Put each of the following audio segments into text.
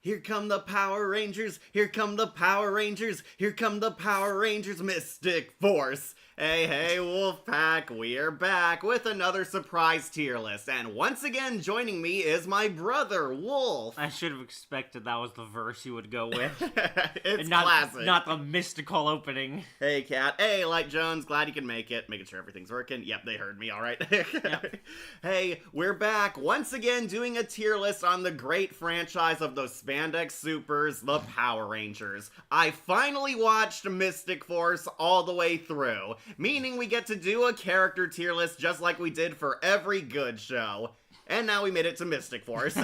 Here come the Power Rangers, here come the Power Rangers, here come the Power Rangers Mystic Force. Hey, Wolfpack, we're back with another surprise tier list. And once again, joining me is my brother, Wolf. I should have expected that was the verse you would go with. It's and not, classic. Not the mystical opening. Hey, Cat. Hey, Light Jones. Glad you can make it. Making sure everything's working. Yep, they heard me all right. Yep. Hey, we're back once again doing a tier list on the great franchise of those spandex supers, the Power Rangers. I finally watched Mystic Force all the way through, meaning we get to do a character tier list just like we did for every good show. And now we made it to Mystic Force.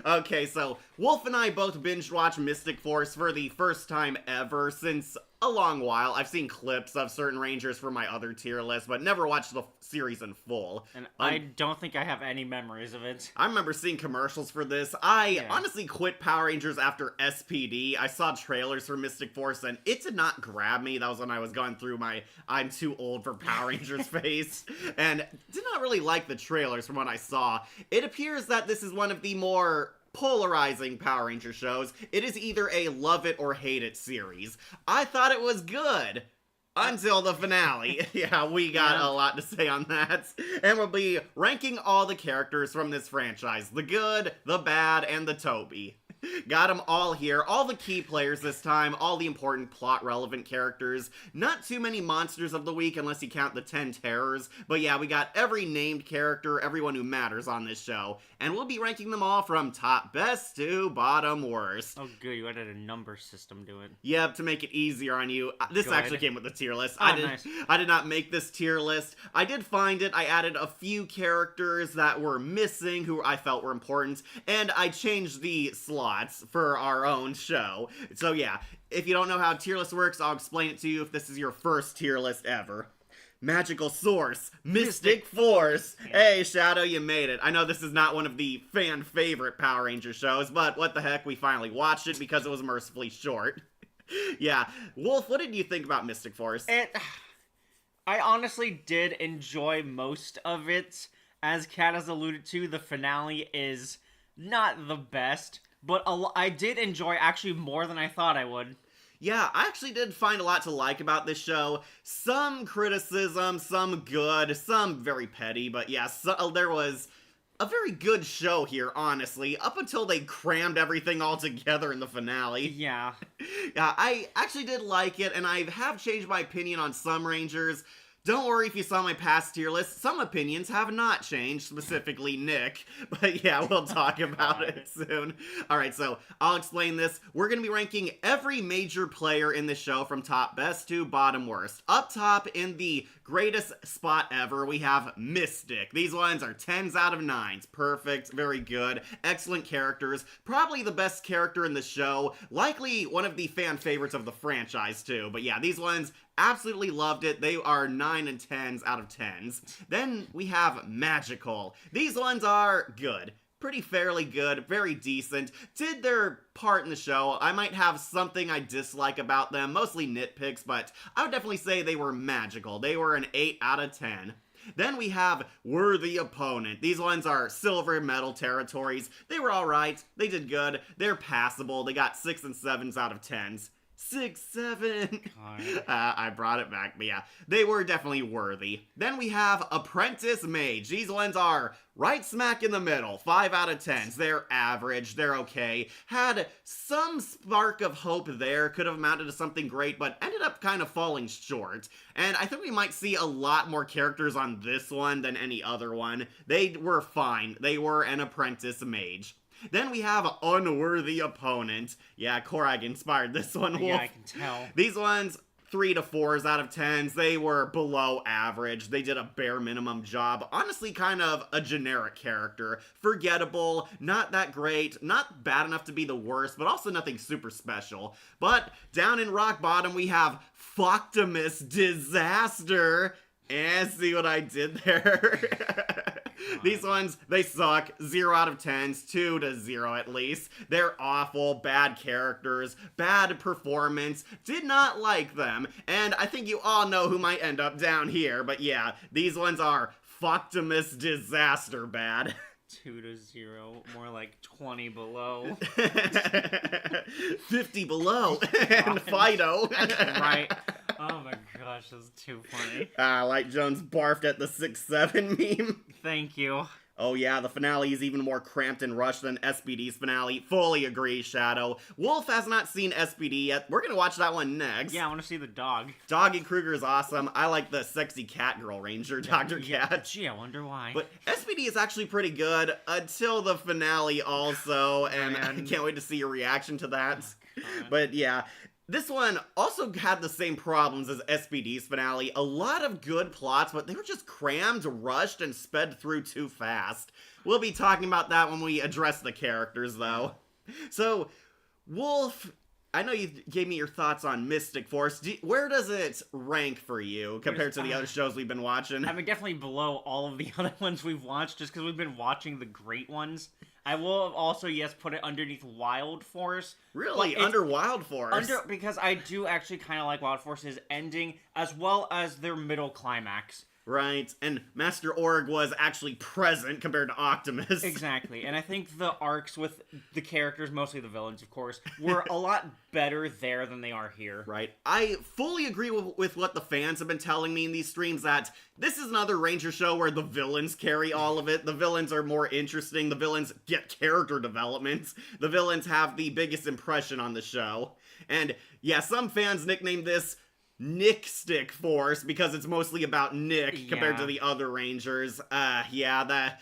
Okay, so Wolf and I both binge-watched Mystic Force for the first time ever since a long while. I've seen clips of certain Rangers for my other tier list, but never watched the series in full. And I don't think I have any memories of it. I remember seeing commercials for this. I honestly quit Power Rangers after SPD. I saw trailers for Mystic Force, and it did not grab me. That was when I was going through my I'm too old for Power Rangers phase, and did not really like the trailers from what I saw. It appears that this is one of the more polarizing Power Ranger shows. It is either a love it or hate it series. I thought it was good. Until the finale. Yeah, we got a lot to say on that. And we'll be ranking all the characters from this franchise. The good, the bad, and the Toby. Got them all here. All the key players this time. All the important plot-relevant characters. Not too many monsters of the week unless you count the 10 terrors. But yeah, we got every named character, everyone who matters on this show. And we'll be ranking them all from top best to bottom worst. Oh good, you added a number system to it. Yep, to make it easier on you. This Good. actually came with the tier list. Oh, nice. I did not make this tier list. I did find it. I added a few characters that were missing who I felt were important. And I changed the slots for our own show. So yeah, if you don't know how tier list works, I'll explain it to you if this is your first tier list ever. Magical Source, Mystic Force. Hey, Shadow, you made it. I know this is not one of the fan favorite Power Ranger shows, but what the heck, we finally watched it because it was mercifully short. Yeah. Wolf, what did you think about Mystic Force? I honestly did enjoy most of it. As Kat has alluded to, the finale is not the best, but I did enjoy actually more than I thought I would. Yeah, I actually did find a lot to like about this show. Some criticism, some good, some very petty, but yeah, there was a very good show here, honestly, up until they crammed everything all together in the finale. Yeah. Yeah, I actually did like it, and I have changed my opinion on some Rangers. Don't worry if you saw my past tier list, some opinions have not changed, specifically Nick, but yeah, we'll talk about it soon. Alright, so I'll explain this. We're going to be ranking every major player in the show from top best to bottom worst. Up top in the greatest spot ever, we have Mystic. These ones are 10s out of 9s. Perfect, very good, excellent characters, probably the best character in the show, likely one of the fan favorites of the franchise too, but yeah, these ones absolutely loved it. They are 9 and 10s out of 10s. Then we have Magical. These ones are good. Pretty fairly good, very decent. Did their part in the show. I might have something I dislike about them, mostly nitpicks, but I would definitely say they were magical. They were an 8 out of 10. Then we have Worthy Opponent. These ones are silver medal territories. They were alright. They did good. They're passable. They got 6 and 7s out of 10s. 6, 7. I brought it back, but yeah, they were definitely worthy. Then we have Apprentice Mage. These ones are right smack in the middle, 5 out of 10s. They're average, they're okay. Had some spark of hope there, could have amounted to something great, but ended up kind of falling short. And I think we might see a lot more characters on this one than any other one. They were fine. They were an Apprentice Mage. Then we have Unworthy Opponent. Yeah, Korag inspired this one, Wolf. Yeah, I can tell. These ones, 3 to 4s out of 10s. They were below average. They did a bare minimum job. Honestly, kind of a generic character. Forgettable, not that great, not bad enough to be the worst, but also nothing super special. But down in rock bottom, we have Foctimus Disaster. And see what I did there? These ones, they suck. 0 out of 10s, 2 to 0 at least. They're awful, bad characters, bad performance. Did not like them. And I think you all know who might end up down here. But yeah, these ones are Foctimus Disaster bad. 2-0, more like 20 below. 50 below. And Fido. Right. Oh my gosh, that's too funny. Light Jones barfed at the 6-7 meme. Thank you. Oh yeah, the finale is even more cramped and rushed than SPD's finale. Fully agree, Shadow. Wolf has not seen SPD yet. We're gonna watch that one next. Yeah, I want to see the dog. Doggy Kruger is awesome. I like the sexy cat girl ranger, Dr. Cat. Gee, I wonder why. But SPD is actually pretty good until the finale also, and I can't wait to see your reaction to that. Oh, but yeah, this one also had the same problems as SPD's finale. A lot of good plots, but they were just crammed, rushed, and sped through too fast. We'll be talking about that when we address the characters, though. So, Wolf, I know you gave me your thoughts on Mystic Force. Where does it rank for you compared to the other shows we've been watching? I mean, definitely below all of the other ones we've watched, just because we've been watching the great ones. I will also, yes, put it underneath Wild Force. Really? Under Wild Force? Because I do actually kind of like Wild Force's ending, as well as their middle climax. Right, and Master Org was actually present compared to Optimus. Exactly, and I think the arcs with the characters, mostly the villains, of course, were a lot better there than they are here. Right. I fully agree with what the fans have been telling me in these streams, that this is another Ranger show where the villains carry all of it. The villains are more interesting. The villains get character development. The villains have the biggest impression on the show. And yeah, some fans nicknamed this Nick Stick Force because it's mostly about Nick compared to the other Rangers. Yeah, the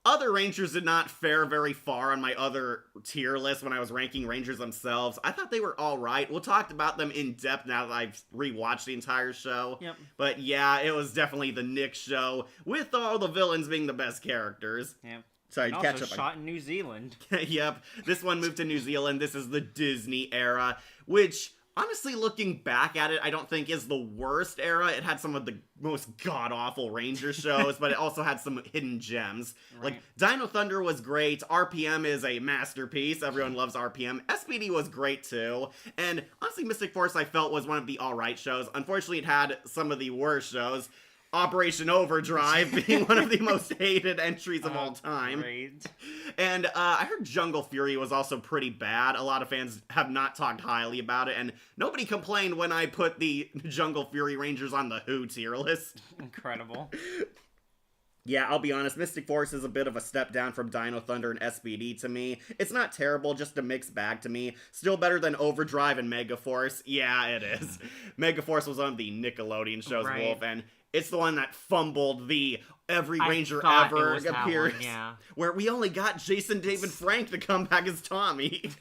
other Rangers did not fare very far on my other tier list when I was ranking Rangers themselves. I thought they were alright. We'll talk about them in depth now that I've rewatched the entire show. Yep. But yeah, it was definitely the Nick show, with all the villains being the best characters. Yep. Sorry, also catch up. Shot in New Zealand. Yep. This one moved to New Zealand. This is the Disney era, which, honestly, looking back at it, I don't think is the worst era. It had some of the most god-awful Ranger shows, but it also had some hidden gems. Right. Like, Dino Thunder was great. RPM is a masterpiece. Everyone loves RPM. SPD was great, too. And, honestly, Mystic Force, I felt, was one of the alright shows. Unfortunately, it had some of the worst shows. Operation Overdrive being one of the most hated entries of all time. Great. And I heard Jungle Fury was also pretty bad. A lot of fans have not talked highly about it, and nobody complained when I put the Jungle Fury Rangers on the Who tier list. Incredible. Yeah, I'll be honest, Mystic Force is a bit of a step down from Dino Thunder and SPD to me. It's not terrible, just a mixed bag to me. Still better than Overdrive and Megaforce. Yeah, it is. Megaforce was on the Nickelodeon shows, Right. Wolf, and it's the one that fumbled the Every Ranger thought Ever it was that appears. one, yeah. Where we only got Jason David Frank to come back as Tommy.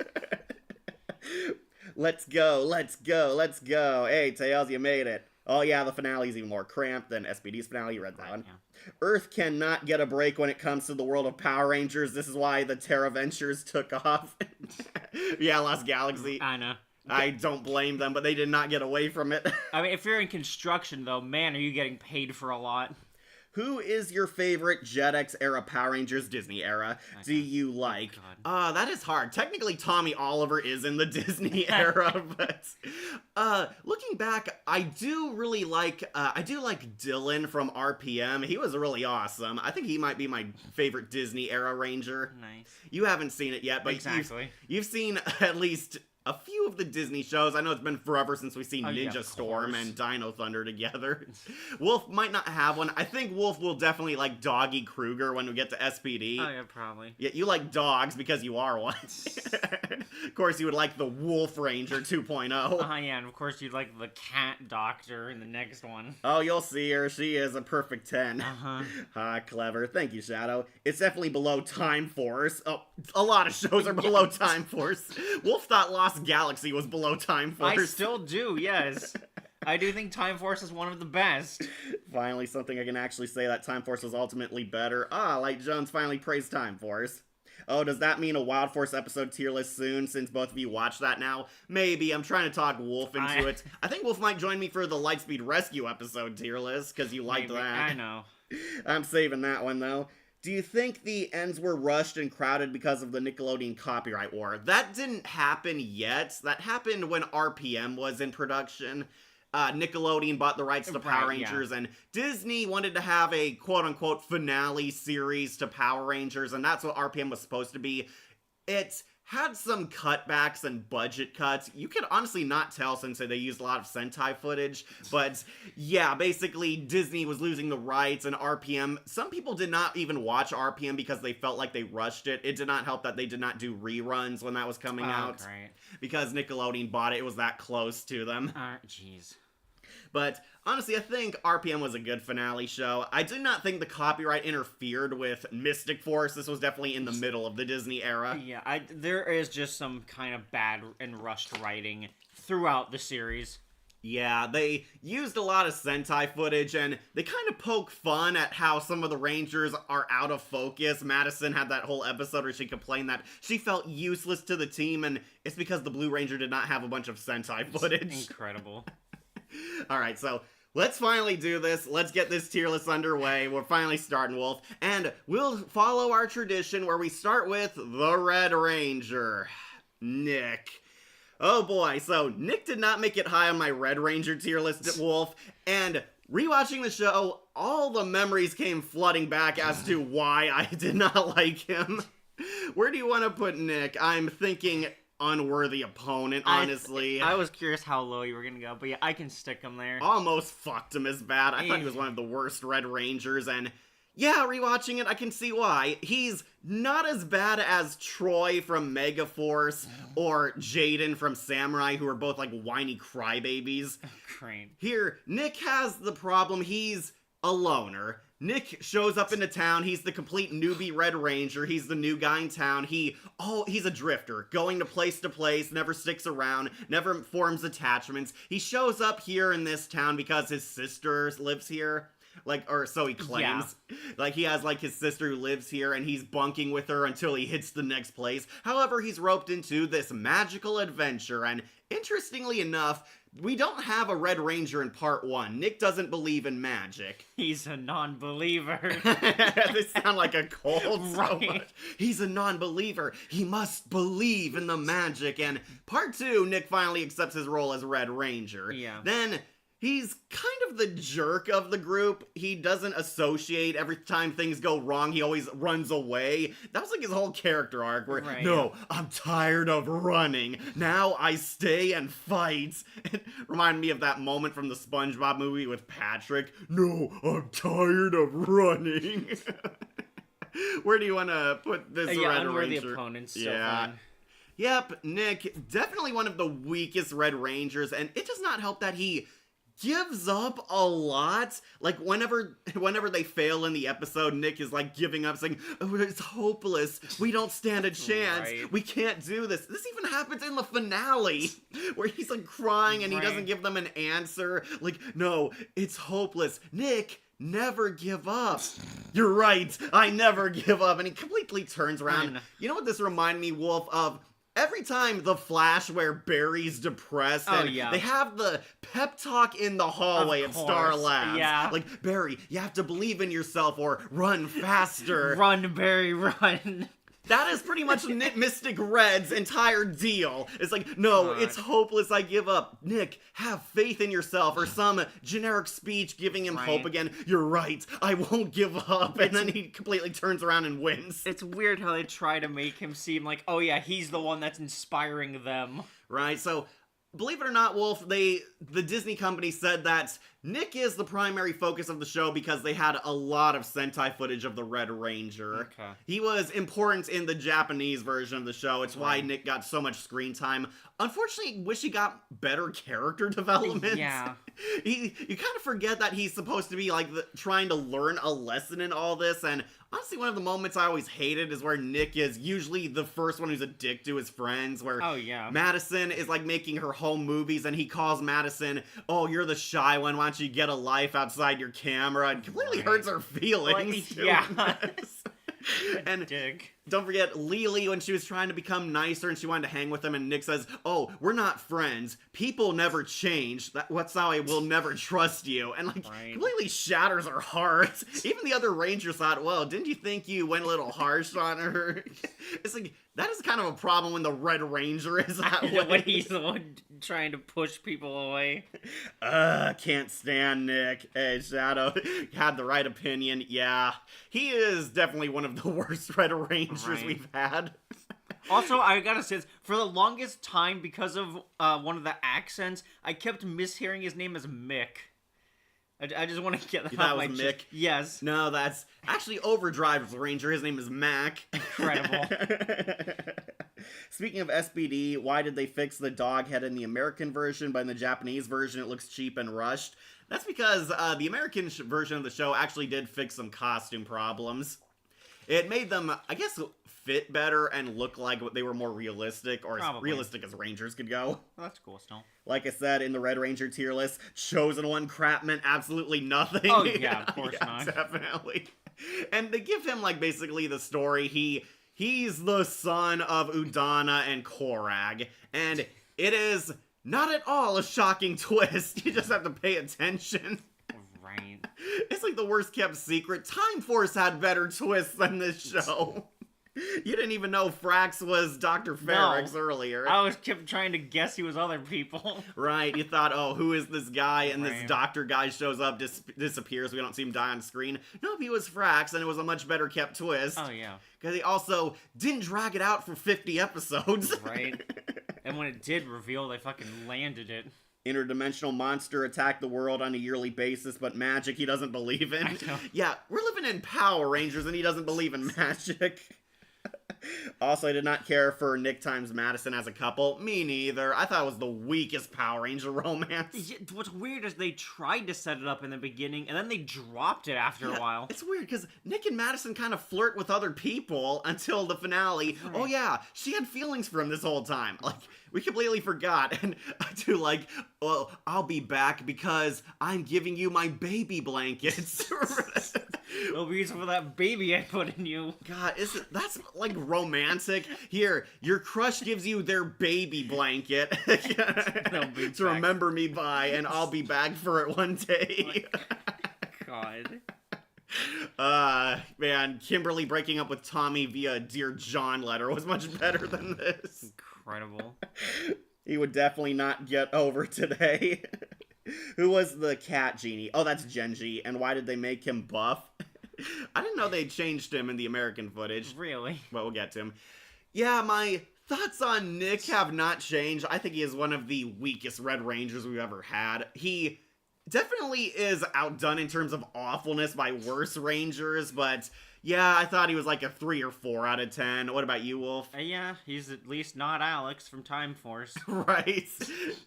Let's go, let's go, let's go. Hey, Tails, you made it. Oh yeah, the finale's even more cramped than SPD's finale. You read that one. Yeah. Earth cannot get a break when it comes to the world of Power Rangers. This is why the Terra Ventures took off. Yeah, Lost Galaxy. I know. I don't blame them, but they did not get away from it. I mean, if you're in construction, though, man, are you getting paid for a lot. Who is your favorite Jetix era Power Rangers Disney era do you like? That is hard. Technically, Tommy Oliver is in the Disney era, but looking back, I do really like Dylan from RPM. He was really awesome. I think he might be my favorite Disney era Ranger. Nice. You haven't seen it yet, but Exactly. you've seen at least a few of the Disney shows. I know it's been forever since we've seen yeah, Ninja of Storm course. and Dino Thunder together. Wolf might not have one. I think Wolf will definitely like Doggy Kruger when we get to SPD. Oh, yeah, probably. Yeah, you like dogs because you are one. Of course, you would like the Wolf Ranger 2.0. Yeah, and of course you'd like the cat doctor in the next one. Oh, you'll see her. She is a perfect 10. Uh-huh. Ah, clever. Thank you, Shadow. It's definitely below Time Force. Oh, a lot of shows are below Time Force. Wolf thought Lost Galaxy was below Time Force. I still do, yes. I do think Time Force is one of the best. Finally, something I can actually say that Time Force was ultimately better. Light Jones finally praised Time Force. Oh, does that mean a Wild Force episode tier list soon, since both of you watch that now? Maybe. I'm trying to talk Wolf into it. I think Wolf might join me for the Lightspeed Rescue episode tier list, because you liked Maybe. that. I know. I'm saving that one, though. Do you think the ends were rushed and crowded because of the Nickelodeon copyright war? That didn't happen yet. That happened when RPM was in production. Nickelodeon bought the rights to Power Right, yeah. Rangers, and Disney wanted to have a quote-unquote finale series to Power Rangers, and that's what RPM was supposed to be. It had some cutbacks and budget cuts. You could honestly not tell since they used a lot of Sentai footage, but yeah, basically Disney was losing the rights, and RPM, some people did not even watch RPM because they felt like they rushed it. It did not help that they did not do reruns when that was coming out, Great. because Nickelodeon bought it. It was that close to them. Jeez. But honestly, I think RPM was a good finale show. I do not think the copyright interfered with Mystic Force. This was definitely in the middle of the Disney era. Yeah, there is just some kind of bad and rushed writing throughout the series. Yeah, they used a lot of Sentai footage, and they kind of poke fun at how some of the Rangers are out of focus. Madison had that whole episode where she complained that she felt useless to the team, and it's because the Blue Ranger did not have a bunch of Sentai footage. Incredible. Alright, so let's finally do this. Let's get this tier list underway. We're finally starting, Wolf. And we'll follow our tradition where we start with the Red Ranger, Nick. Oh boy, so Nick did not make it high on my Red Ranger tier list, Wolf. And rewatching the show, all the memories came flooding back as to why I did not like him. Where do you want to put Nick? I'm thinking unworthy opponent, honestly. I was curious how low you were gonna go, but yeah, I can stick him there. Almost fucked him as bad. I thought he was one of the worst Red Rangers, and yeah, rewatching it, I can see why. He's not as bad as Troy from Megaforce or Jaden from Samurai, who are both like whiny crybabies. Crane. Here, Nick has the problem. He's a loner. Nick shows up into town. He's the complete newbie Red Ranger. He's the new guy in town. He's a drifter, going to place, never sticks around, never forms attachments. He shows up here in this town because his sister lives here. Or so he claims. Yeah. Like, he has, his sister who lives here, and he's bunking with her until he hits the next place. However, he's roped into this magical adventure, and interestingly enough, we don't have a Red Ranger in part 1. Nick doesn't believe in magic. He's a non-believer. They sound like a cult right. so much. He's a non-believer. He must believe in the magic. And part 2, Nick finally accepts his role as Red Ranger. Yeah. Then he's kind of the jerk of the group. He doesn't associate. Every time things go wrong, he always runs away. That was his whole character arc where, no, I'm tired of running. Now I stay and fight. It reminded me of that moment from the SpongeBob movie with Patrick. No, I'm tired of running. Where do you want to put this Red Ranger? The opponents, so fun. Yep, Nick, definitely one of the weakest Red Rangers, and it does not help that he gives up a lot. Whenever they fail in the episode, Nick is giving up, saying, oh, it's hopeless, we don't stand a chance, we can't do this. This even happens in the finale where he's crying and he doesn't give them an answer. No, it's hopeless. Nick, never give up. You're right, I never give up. And he completely turns around. You know what this reminded me, Wolf, of? Every time The Flash where Barry's depressed, and they have the pep talk in the hallway at Star Labs. Yeah. Barry, you have to believe in yourself or run faster. Run, Barry, run. That is pretty much Mystic Red's entire deal. It's no, it's hopeless, I give up. Nick, have faith in yourself, or some generic speech giving him hope again. You're right, I won't give up. And then he completely turns around and wins. It's weird how they try to make him seem like, oh yeah, he's the one that's inspiring them. Right, so believe it or not, Wolf, the Disney company said that Nick is the primary focus of the show because they had a lot of Sentai footage of the Red Ranger. Okay. He was important in the Japanese version of the show. It's why Nick got so much screen time. Unfortunately, wish he got better character development. Yeah. You kind of forget that he's supposed to be trying to learn a lesson in all this, and honestly, one of the moments I always hated is where Nick is usually the first one who's a dick to his friends, where Madison is making her home movies, and he calls Madison, oh, you're the shy one, why don't you get a life outside your camera, and completely hurts her feelings. And don't forget Lily when she was trying to become nicer and she wanted to hang with him, and Nick says, oh, we're not friends. People never change. That's how I will never trust you. And completely shatters her heart. Even the other Rangers thought, well, didn't you think you went a little harsh on her? It's That is kind of a problem when the Red Ranger is that way. When he's the one trying to push people away. Can't stand Nick. Hey, Shadow had the right opinion. Yeah, he is definitely one of the worst Red Rangers we've had. Also, I gotta say, for the longest time, because of one of the accents, I kept mishearing his name as Mick. I just want to get that off my chest. Mick? Yes. No, that's actually Overdrive's Ranger. His name is Mac. Incredible. Speaking of SPD, why did they fix the dog head in the American version, but in the Japanese version it looks cheap and rushed? That's because the American version of the show actually did fix some costume problems. It made them, I guess, fit better and look like they were more realistic, or as realistic as Rangers could go. Well, that's cool still. Like I said, in the Red Ranger tier list, Chosen One crap meant absolutely nothing. Oh, yeah, of course not. Definitely. And they give him, like, basically the story. He's the son of Udana and Korag, and it is not at all a shocking twist. You just have to pay attention. Right. It's like the worst kept secret. Time Force had better twists than this show. You didn't even know Frax was Dr. Ferrix earlier. I kept trying to guess he was other people. Right, you thought, oh, who is this guy? And this doctor guy shows up, disappears, we don't see him die on screen. Nope, he was Frax, and it was a much better kept twist. Oh, yeah. Because he also didn't drag it out for 50 episodes. Right. And when it did reveal, they fucking landed it. Interdimensional monster attack the world on a yearly basis, but magic he doesn't believe in. Yeah, we're living in Power Rangers, and he doesn't believe in magic. Also, I did not care for Nick times Madison as a couple. Me neither. I thought it was the weakest Power Ranger romance. What's weird is they tried to set it up in the beginning, and then they dropped it after a while. It's weird, because Nick and Madison kind of flirt with other people until the finale. Right. Oh yeah, she had feelings for him this whole time. Like, we completely forgot. And I do like, well, I'll be back because I'm giving you my baby blankets. No reason for that baby I put in you. God, that's like romantic. Here, your crush gives you their baby blanket to remember me by, and I'll be back for it one day. God. Man, Kimberly breaking up with Tommy via Dear John letter was much better than this. Incredible. He would definitely not get over today. Who was the cat genie? Oh, that's Genji. And why did they make him buff? I didn't know they changed him in the American footage. Really? But we'll get to him. Yeah, my thoughts on Nick have not changed. I think he is one of the weakest Red Rangers we've ever had. He definitely is outdone in terms of awfulness by worse Rangers, but yeah, I thought he was like a 3 or 4 out of 10. What about you, Wolf? Yeah, he's at least not Alex from Time Force. Right.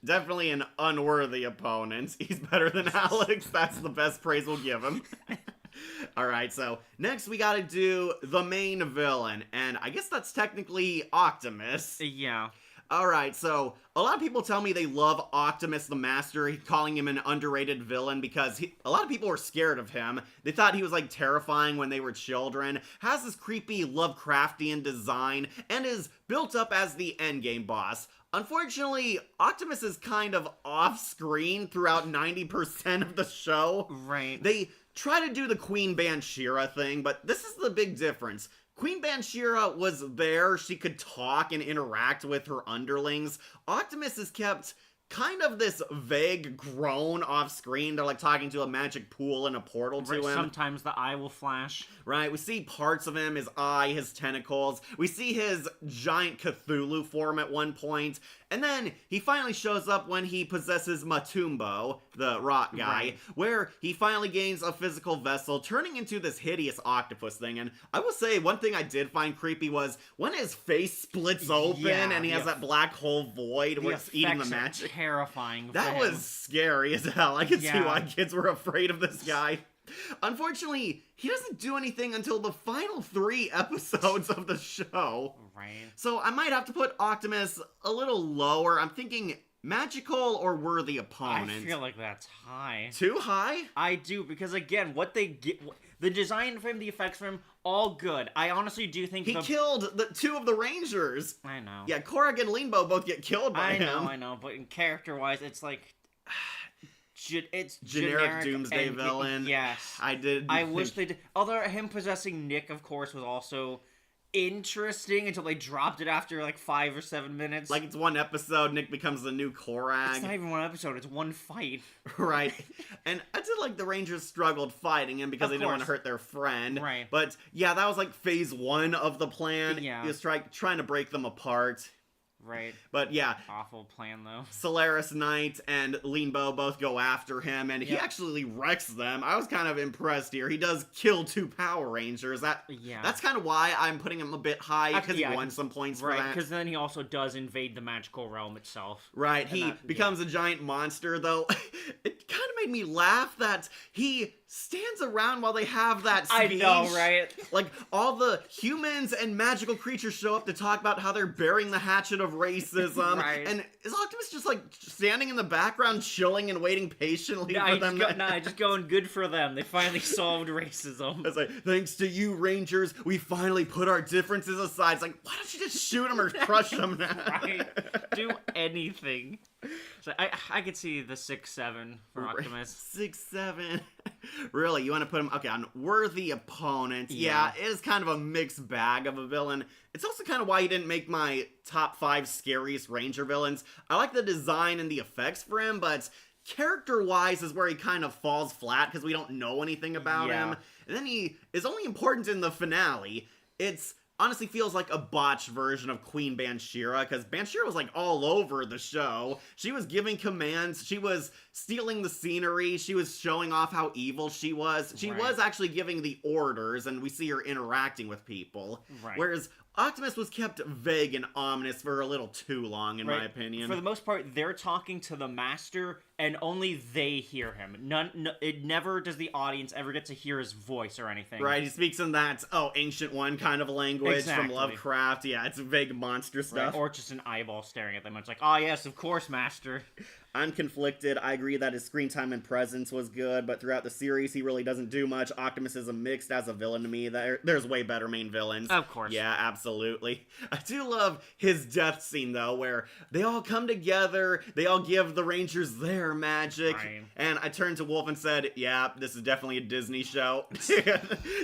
Definitely an unworthy opponent. He's better than Alex. That's the best praise we'll give him. Alright, so next we gotta do the main villain, and I guess that's technically Optimus. Yeah. Alright, so a lot of people tell me they love Optimus the Master, calling him an underrated villain because a lot of people were scared of him. They thought he was like terrifying when they were children, has this creepy Lovecraftian design, and is built up as the endgame boss. Unfortunately, Optimus is kind of off-screen throughout 90% of the show. Right. They try to do the Queen Bansheera thing, but this is the big difference. Queen Bansheera was there, she could talk and interact with her underlings. Optimus is kept kind of this vague groan off screen. They're like talking to a magic pool and a portal to him. Sometimes the eye will flash. Right, we see parts of him, his eye, his tentacles. We see his giant Cthulhu form at one point. And then he finally shows up when he possesses Matumbo, the rock guy, where he finally gains a physical vessel, turning into this hideous octopus thing. And I will say, one thing I did find creepy was when his face splits open and he has that black hole void where it's eating the magic. Terrifying. That was scary as hell. I can see why kids were afraid of this guy. Unfortunately, he doesn't do anything until the final 3 episodes of the show. Right. So I might have to put Optimus a little lower. I'm thinking magical or worthy opponent. I feel like that's high. Too high? I do, because again, what they get, the design for him, the effects for him, all good. I honestly do think he killed the 2 of the Rangers. I know. Yeah, Korag and Linbo both get killed by him. I know, but in character-wise, it's like... It's generic Doomsday villain. Yes. I wish they did. Although him possessing Nick, of course, was also interesting until they dropped it after like 5 or 7 minutes. Like, it's one episode, Nick becomes the new it's Korag. not even one episode, it's one fight. Right. And I did like the Rangers struggled fighting him because Of they didn't want to course. hurt their friend. Right. But yeah, that was like phase 1 of the plan. Yeah. He was trying to break them apart. Right. But yeah, Awful plan though. Solaris Knight and Leanbow both go after him, and he Yep. actually wrecks them. I was kind of impressed here. He does kill 2 Power Rangers. Yeah. That's kind of why I'm putting him a bit high, because Yeah. he won some points for right, that. because then he also does invade the magical realm itself. Right, And he that- becomes a giant monster, though. It kind of made me laugh that he stands around while they have that speech. I know, right? Like, all the humans and magical creatures show up to talk about how they're bearing the hatchet of racism. Right. And is Optimus just, like, standing in the background, chilling and waiting patiently for them Just going good for them. They finally solved racism. It's like, thanks to you, Rangers, we finally put our differences aside. It's like, why don't you just shoot him or crush him now? Right? Do anything. So I could see the 6-7 for Optimus. 6-7. Really, you want to put him on worthy opponents? Yeah, it is kind of a mixed bag of a villain. It's also kind of why he didn't make my top 5 scariest Ranger villains. I like the design and the effects for him, but character-wise is where he kind of falls flat because we don't know anything about him. And then he is only important in the finale. It's honestly feels like a botched version of Queen Banshira, because Banshira was like all over the show. She was giving commands, she was stealing the scenery, she was showing off how evil she was. She was actually giving the orders, and we see her interacting with people. Right. Whereas Optimus was kept vague and ominous for a little too long, in my opinion. For the most part, they're talking to the master, and only they hear him. It never does the audience ever get to hear his voice or anything. Right, he speaks in that, ancient one kind of language Exactly. from Lovecraft. Yeah, it's vague monster stuff. Right? Or just an eyeball staring at them. It's like, oh yes, of course, master. I'm conflicted. I agree that his screen time and presence was good, but throughout the series, he really doesn't do much. Optimus is a mixed as a villain to me. There's way better main villains. Of course. Yeah, absolutely. I do love his death scene, though, where they all come together, they all give the Rangers their magic, Right. and I turned to Wolf and said, yeah, this is definitely a Disney show.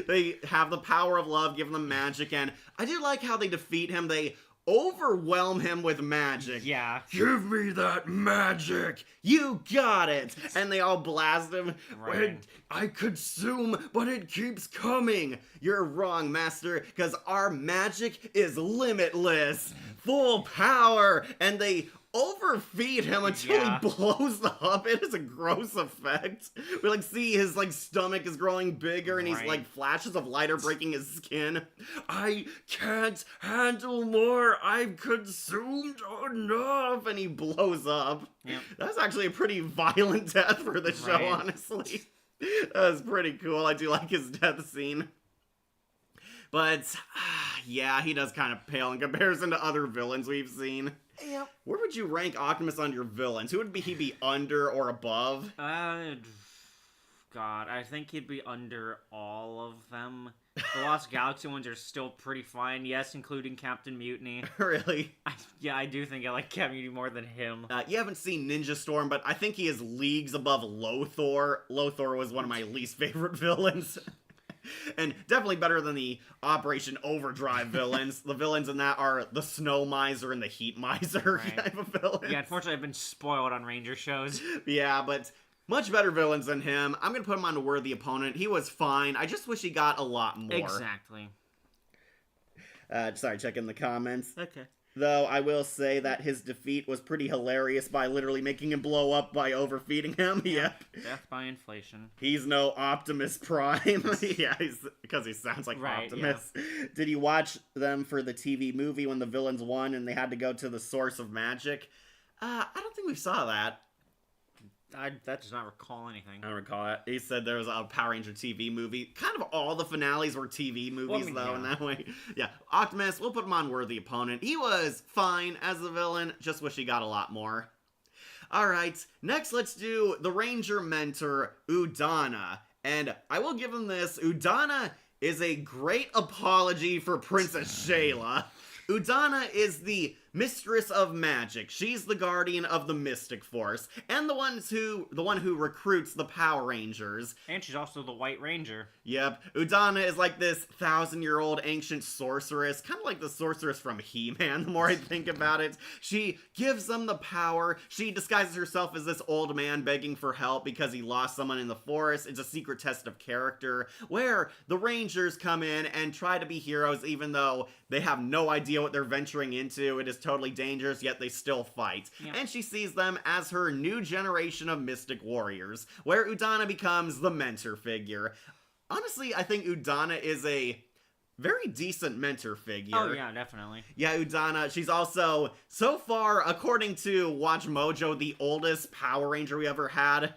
They have the power of love, give them magic, and I do like how they defeat him. They overwhelm him with magic. Yeah. Give me that magic! You got it! And they all blast him. Right. I consume, but it keeps coming. You're wrong, Master, because our magic is limitless. Full power! And they overfeed him until Yeah. he blows up. It is a gross effect. We see his stomach is growing bigger, and he's Right. flashes of light are breaking his skin. I can't handle more. I've consumed enough, and he blows up. Yep. That's actually a pretty violent death for the show, Right. honestly. That was pretty cool. I do like his death scene. But, yeah, he does kind of pale in comparison to other villains we've seen. Yep. Where would you rank Optimus on your villains? Who would he be under or above? God, I think he'd be under all of them. The Lost Galaxy ones are still pretty fine, yes, including Captain Mutiny. Really? I do think I like Captain Mutiny more than him. You haven't seen Ninja Storm, but I think he is leagues above Lothor. Lothor was one of my least favorite villains. And definitely better than the Operation Overdrive villains. The villains in that are the Snow Miser and the Heat Miser Right. type of villains. Yeah, unfortunately, I've been spoiled on Ranger shows. Yeah, but much better villains than him. I'm going to put him on a worthy opponent. He was fine. I just wish he got a lot more. Exactly. Sorry, check in the comments. Okay. Though I will say that his defeat was pretty hilarious by literally making him blow up by overfeeding him. Yep. Death by inflation. He's no Optimus Prime. Yeah, because he sounds like Right, Optimus. Did you watch them for the TV movie when the villains won and they had to go to the source of magic? I don't think we saw that. That does not recall anything. I don't recall it. He said there was a Power Ranger TV movie. Kind of all the finales were TV movies, though, in that way. Yeah, Optimus, we'll put him on worthy opponent. He was fine as a villain, just wish he got a lot more. Alright, next let's do the Ranger mentor, Udana. And I will give him this, Udana is a great apology for Princess Shayla. Udana is the mistress of magic. She's the guardian of the Mystic Force, and the one who recruits the Power Rangers. And she's also the White Ranger. Yep, Udana is like this 1,000-year-old ancient sorceress, kind of like the sorceress from He-Man, the more I think about it. She gives them the power. She disguises herself as this old man begging for help because he lost someone in the forest. It's a secret test of character, where the Rangers come in and try to be heroes even though they have no idea what they're venturing into. It is totally dangerous, yet they still fight. Yeah. And she sees them as her new generation of mystic warriors, where Udana becomes the mentor figure. Honestly, I think Udana is a very decent mentor figure. Oh, yeah, definitely. Yeah, Udana, she's also, so far, according to Watch Mojo, the oldest Power Ranger we ever had.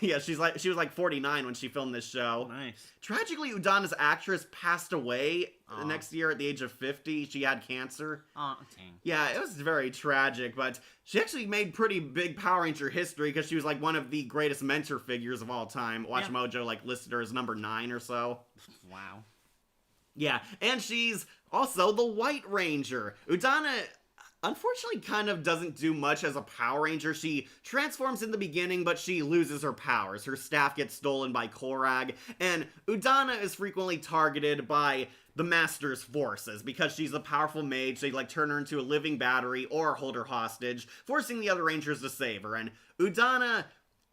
Yeah, she was like 49 when she filmed this show. Nice. Tragically, Udana's actress passed away the Aw. next year at the age of 50. She had cancer. Oh, dang. Yeah, it was very tragic, but she actually made pretty big Power Ranger history because she was like one of the greatest mentor figures of all time. Watch Yeah. Mojo like listed her as number 9 or so. Wow. Yeah, and she's also the White Ranger. Udana, unfortunately, kind of doesn't do much as a Power Ranger. She transforms in the beginning, but she loses her powers. Her staff gets stolen by Korag, and Udana is frequently targeted by the Master's forces because she's a powerful mage. They like turn her into a living battery or hold her hostage, forcing the other Rangers to save her. And Udana,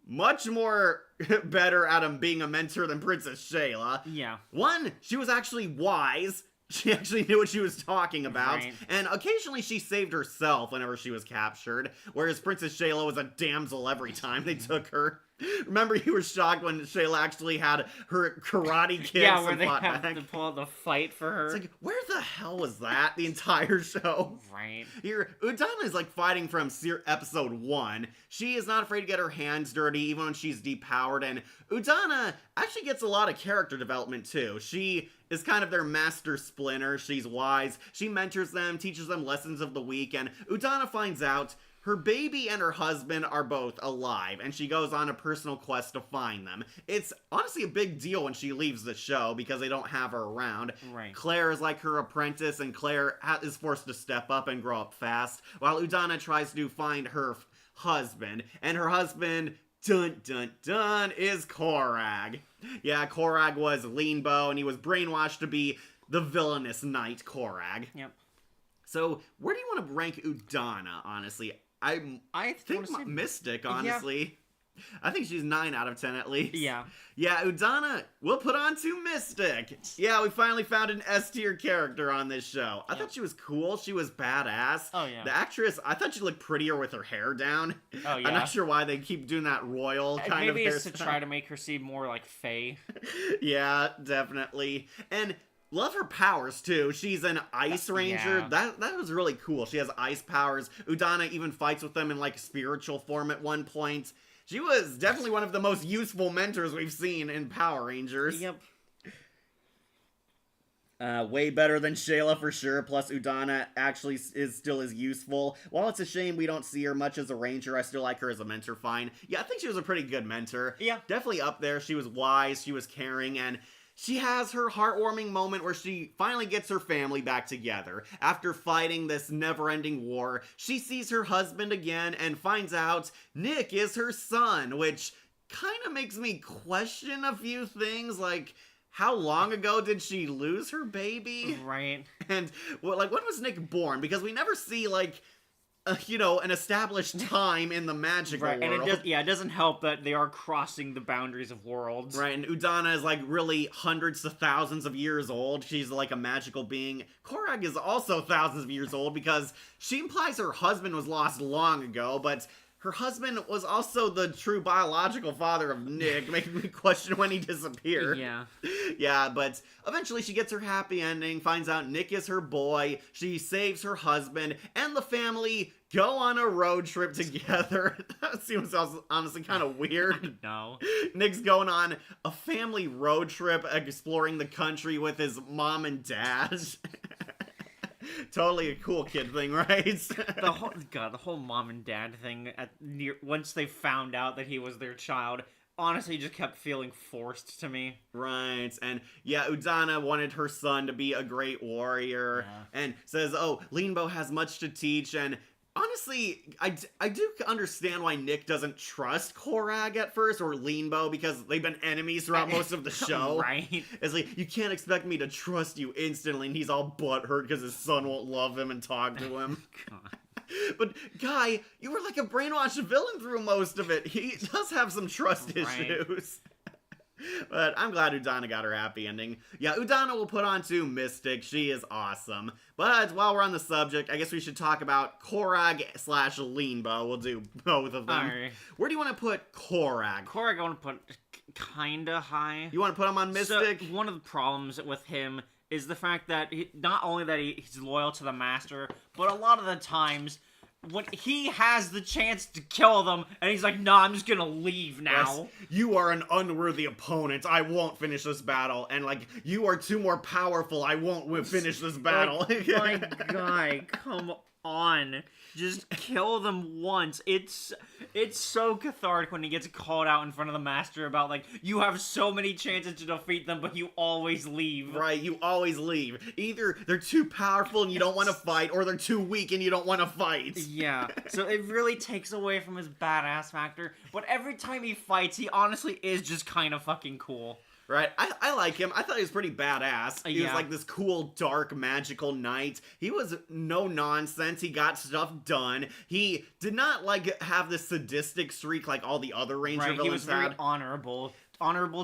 much more better at being a mentor than Princess Shayla. Yeah. One, she was actually wise. She actually knew what she was talking about. Right. And occasionally she saved herself whenever she was captured. Whereas Princess Shayla was a damsel every time they took her. Remember, you were shocked when Shayla actually had her karate kicks Yeah, where and they fought have back. to pull out the fight for her. It's like, where the hell was that the entire show? Right. Here, Udana is like fighting from episode 1. She is not afraid to get her hands dirty even when she's depowered, and Udana actually gets a lot of character development too. She is kind of their master splinter. She's wise. She mentors them, teaches them lessons of the week, and Udana finds out her baby and her husband are both alive, and she goes on a personal quest to find them. It's honestly a big deal when she leaves the show because they don't have her around. Right. Claire is like her apprentice, and Claire is forced to step up and grow up fast, while Udana tries to find her husband, and her husband, dun dun dun, is Korag. Yeah, Korag was Leanbow, and he was brainwashed to be the villainous knight Korag. Yep. So, where do you want to rank Udana, honestly? I I think honestly, Mystic, honestly. I think she's 9 out of 10 at least. yeah. Yeah, Udana, we'll put on to Mystic. Yeah, we finally found an S-tier character on this show. I Yep. thought she was cool. She was badass. Oh, yeah. The actress, I thought she looked prettier with her hair down. Oh, yeah. I'm not sure why they keep doing that royal kind of Maybe it's to hairstyle. try to make her seem more like Faye. Yeah, definitely. And love her powers too. She's an ice ranger. Yeah. That was really cool. She has ice powers. Udana even fights with them in like spiritual form at one point. She was definitely one of the most useful mentors we've seen in Power Rangers. Yep. Way better than Shayla for sure, plus Udana actually is still as useful. While it's a shame we don't see her much as a ranger, I still like her as a mentor fine. Yeah, I think she was a pretty good mentor. Yeah. Definitely up there. She was wise, she was caring, and she has her heartwarming moment where she finally gets her family back together. After fighting this never-ending war, she sees her husband again and finds out Nick is her son, which kind of makes me question a few things, like how long ago did she lose her baby? Right. And well, like, when was Nick born? Because we never see like an established time in the magical Right. world. And it doesn't help that they are crossing the boundaries of worlds. Right, and Udana is like really hundreds to thousands of years old. She's like a magical being. Korag is also thousands of years old because she implies her husband was lost long ago, but her husband was also the true biological father of Nick, making me question when he disappeared. Yeah. Yeah, but eventually she gets her happy ending, finds out Nick is her boy, she saves her husband, and the family go on a road trip together. That seems honestly kind of weird. No. Nick's going on a family road trip exploring the country with his mom and dad. Totally a cool kid thing, right? The whole mom and dad thing once they found out that he was their child, honestly just kept feeling forced to me. Right, and yeah, Udana wanted her son to be a great warrior, and says, oh, Linbo has much to teach, and honestly, I do understand why Nick doesn't trust Korag at first, or Linbo, because they've been enemies throughout most of the show. Right? It's like, you can't expect me to trust you instantly, and he's all butthurt because his son won't love him and talk to him. God. But, Guy, you were like a brainwashed villain through most of it. He does have some trust issues. But I'm glad Udana got her happy ending. Yeah, Udana will put on to Mystic. She is awesome. But while we're on the subject, I guess we should talk about Korag / Linbo. We'll do both of them. Alright. Where do you want to put Korag? Korag, I want to put kinda high. You want to put him on Mystic? So, one of the problems with him is the fact that not only that he's loyal to the Master, but a lot of the times when he has the chance to kill them, and he's like, "Nah, I'm just gonna leave now." Yes, you are an unworthy opponent. I won't finish this battle. And like, you are too more powerful. I won't finish this battle. My guy, come on. Just kill them once. It's so cathartic when he gets called out in front of the Master about, like, you have so many chances to defeat them, but you always leave. Right, you always leave. Either they're too powerful and you don't want to fight, or they're too weak and you don't want to fight. Yeah, so it really takes away from his badass factor, but every time he fights, he honestly is just kind of fucking cool. Right, I like him. I thought he was pretty badass. He was like this cool, dark, magical knight. He was no nonsense. He got stuff done. He did not like have this sadistic streak like all the other Ranger villains he was very had. honorable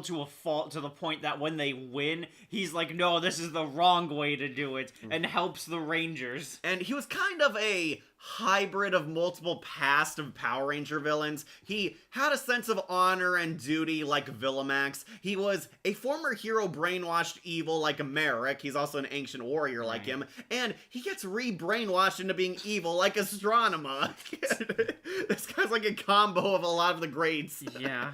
to a fault, to the point that when they win, he's like, no, this is the wrong way to do it, and helps the Rangers. And he was kind of a hybrid of multiple past of Power Ranger villains. He had a sense of honor and duty like Villamax. He was a former hero brainwashed evil like Merrick. He's also an ancient warrior like him. And he gets re-brainwashed into being evil like Astronema. This guy's like a combo of a lot of the greats. Yeah.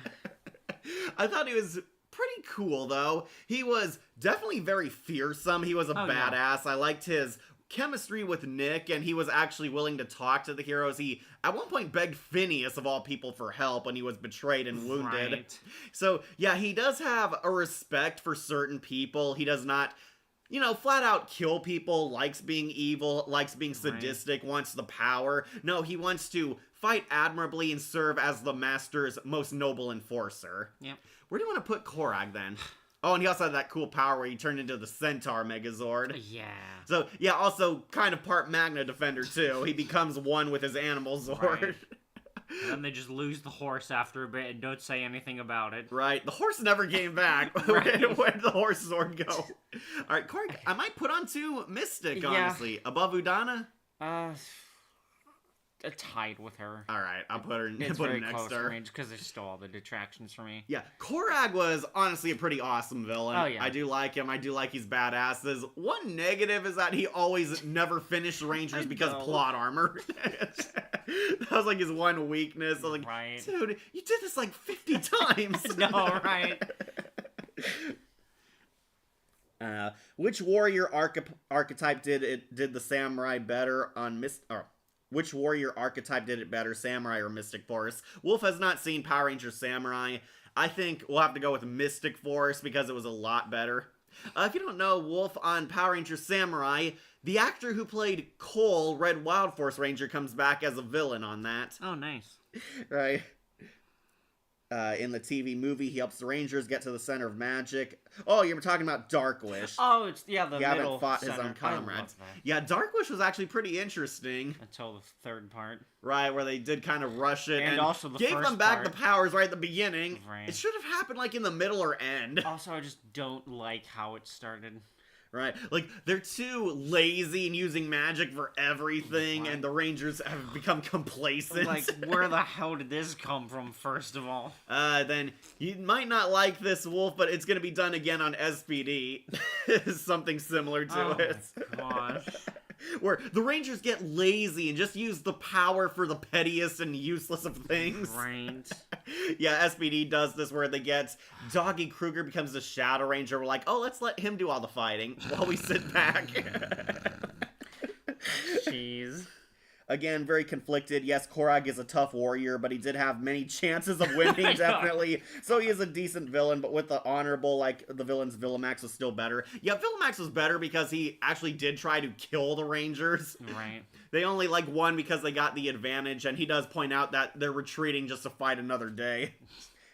I thought he was pretty cool, though. He was definitely very fearsome. He was a badass. I liked his chemistry with Nick, and he was actually willing to talk to the heroes. He, at one point, begged Phineas, of all people, for help when he was betrayed and wounded. Right. So, yeah, he does have a respect for certain people. He does not, you know, flat out kill people, likes being evil, likes being sadistic, wants the power. No, he wants to fight admirably and serve as the Master's most noble enforcer. Yep. Where do you want to put Korag, then? Oh, and he also had that cool power where he turned into the Centaur Megazord. Yeah. So, yeah, also kind of part Magna Defender, too. He becomes one with his animal Zord. Right. And then they just lose the horse after a bit and don't say anything about it. Right. The horse never came back. Where did the horse Zord go? All right, Korag, I might put on to Mystic, honestly. Above Udana? Tied with her. All right, I'll put her It's put her very next close to her. range because there's still all the detractions for me. Yeah, Korag was honestly a pretty awesome villain. Oh, yeah. I do like him. I do like he's badass. There's one negative is that he always never finished Rangers because plot armor. That was like his one weakness. I was like, Right. dude, you did this like 50 times. No, right. Which warrior archetype did the samurai better on which warrior archetype did it better, Samurai or Mystic Force? Wolf has not seen Power Rangers Samurai. I think we'll have to go with Mystic Force because it was a lot better. If you don't know, Wolf, on Power Rangers Samurai, the actor who played Cole, Red Wild Force Ranger, comes back as a villain on that. Oh, nice. Right. In the TV movie, he helps the Rangers get to the center of magic. Oh, you were talking about Darkwish. Oh, it's, the He middle haven't fought his center. own comrades. I love that. Yeah, Darkwish was actually pretty interesting. Until the third part. Right, where they did kind of rush it And also the gave first them back part. the powers right at the beginning. Right. It should have happened like in the middle or end. Also, I just don't like how it started. Right, like they're too lazy in using magic for everything, Right. and the Rangers have become complacent. Like, where the hell did this come from, first of all? Then you might not like this, Wolf, but it's gonna be done again on SPD. Something similar to it. Oh, my gosh. Where the Rangers get lazy and just use the power for the pettiest and useless of things. Right. Yeah, SPD does this where they get Doggy Kruger becomes the Shadow Ranger. We're like, oh, let's let him do all the fighting while we sit back. Jeez. Again, very conflicted. Yes, Korag is a tough warrior, but he did have many chances of winning, definitely. So he is a decent villain, but with the honorable, like, the villain's Villamax was still better. Yeah, Villamax was better because he actually did try to kill the Rangers. Right. They only, like, won because they got the advantage, and he does point out that they're retreating just to fight another day.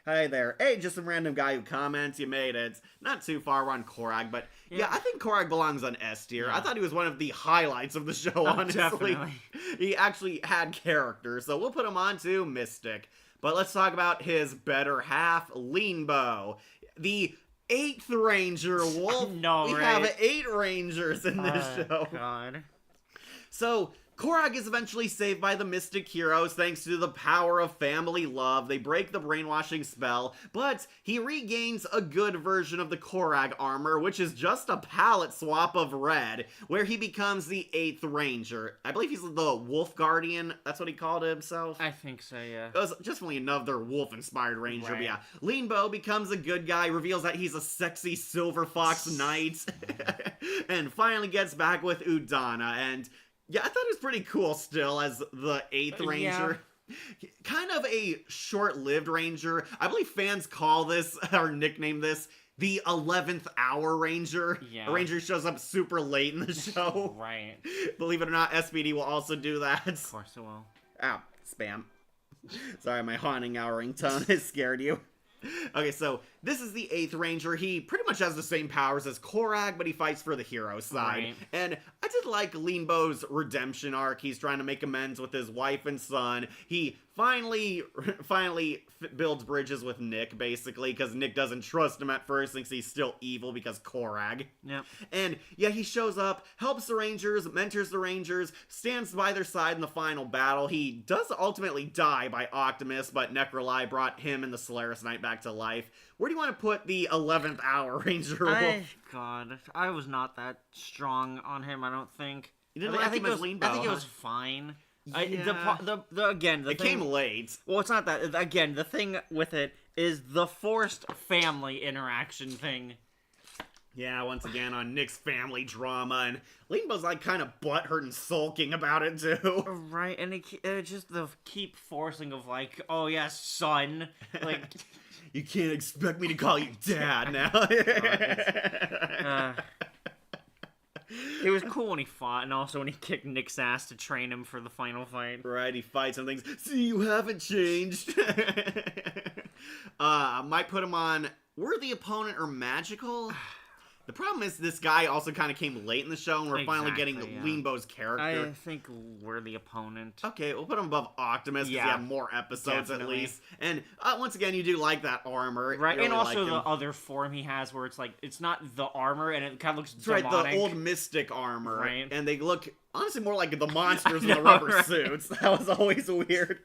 Hi there. Hey, just some random guy who comments. You made it. It's not too far. We're on Korag, but yeah, I think Korag belongs on S tier. Yeah. I thought he was one of the highlights of the show, honestly. Definitely. He actually had character, so we'll put him on to Mystic. But let's talk about his better half, Leanbow. The 8th Ranger Wolf. No, we right? have 8 Rangers in this show. God. So, Korag is eventually saved by the Mystic Heroes thanks to the power of family love. They break the brainwashing spell, but he regains a good version of the Korag armor, which is just a palette swap of red, where he becomes the 8th Ranger. I believe he's the Wolf Guardian. That's what he called himself. I think so, yeah. It was definitely another wolf-inspired ranger, Right. but yeah. Leanbow becomes a good guy, reveals that he's a sexy silver fox knight, and finally gets back with Udana, and yeah, I thought it was pretty cool still as the 8th Ranger. Kind of a short-lived ranger. I believe fans call this, or nickname this, the 11th hour ranger. Yeah. A ranger shows up super late in the show. Right. Believe it or not, SPD will also do that. Of course it will. Ow, spam. Sorry, my haunting hour ringtone has scared you. Okay, so this is the 8th Ranger. He pretty much has the same powers as Korag, but he fights for the hero side. Right. And I did like Leanbow's redemption arc. He's trying to make amends with his wife and son. He finally builds bridges with Nick, basically, because Nick doesn't trust him at first, thinks he's still evil because Korag. Yep. And yeah, he shows up, helps the Rangers, mentors the Rangers, stands by their side in the final battle. He does ultimately die by Optimus, but Necroli brought him and the Solaris Knight back to life. Where do you want to put the 11th hour Ranger Wolf? God, I was not that strong on him, I don't think. You didn't I like think him it as was, Leanbow, I think it huh? was fine. Yeah. Again, the It thing, came late. well, it's not that. Again, the thing with it is the forced family interaction thing. Yeah, once again on Nick's family drama, and Leanbow's like kind of butthurt and sulking about it too. Right, and it just the keep forcing of like, oh yeah, son, like. You can't expect me to call you dad now. It was cool when he fought, and also when he kicked Nick's ass to train him for the final fight. Right, he fights and things. See, you haven't changed. Might put him on worthy opponent or magical. The problem is this guy also kind of came late in the show, and we're finally getting Exactly, yeah. Leanbow's character. I think we're the opponent. Okay, we'll put him above Optimus because Yeah, you have more episodes definitely. at least. And once again, you do like that armor. Right, You and really also like the him. other form he has where it's like, it's not the armor, and it kind of looks That's right, demonic. the old Mystic armor. Right. And they look, honestly, more like the monsters in I the know, rubber right? suits. That was always weird.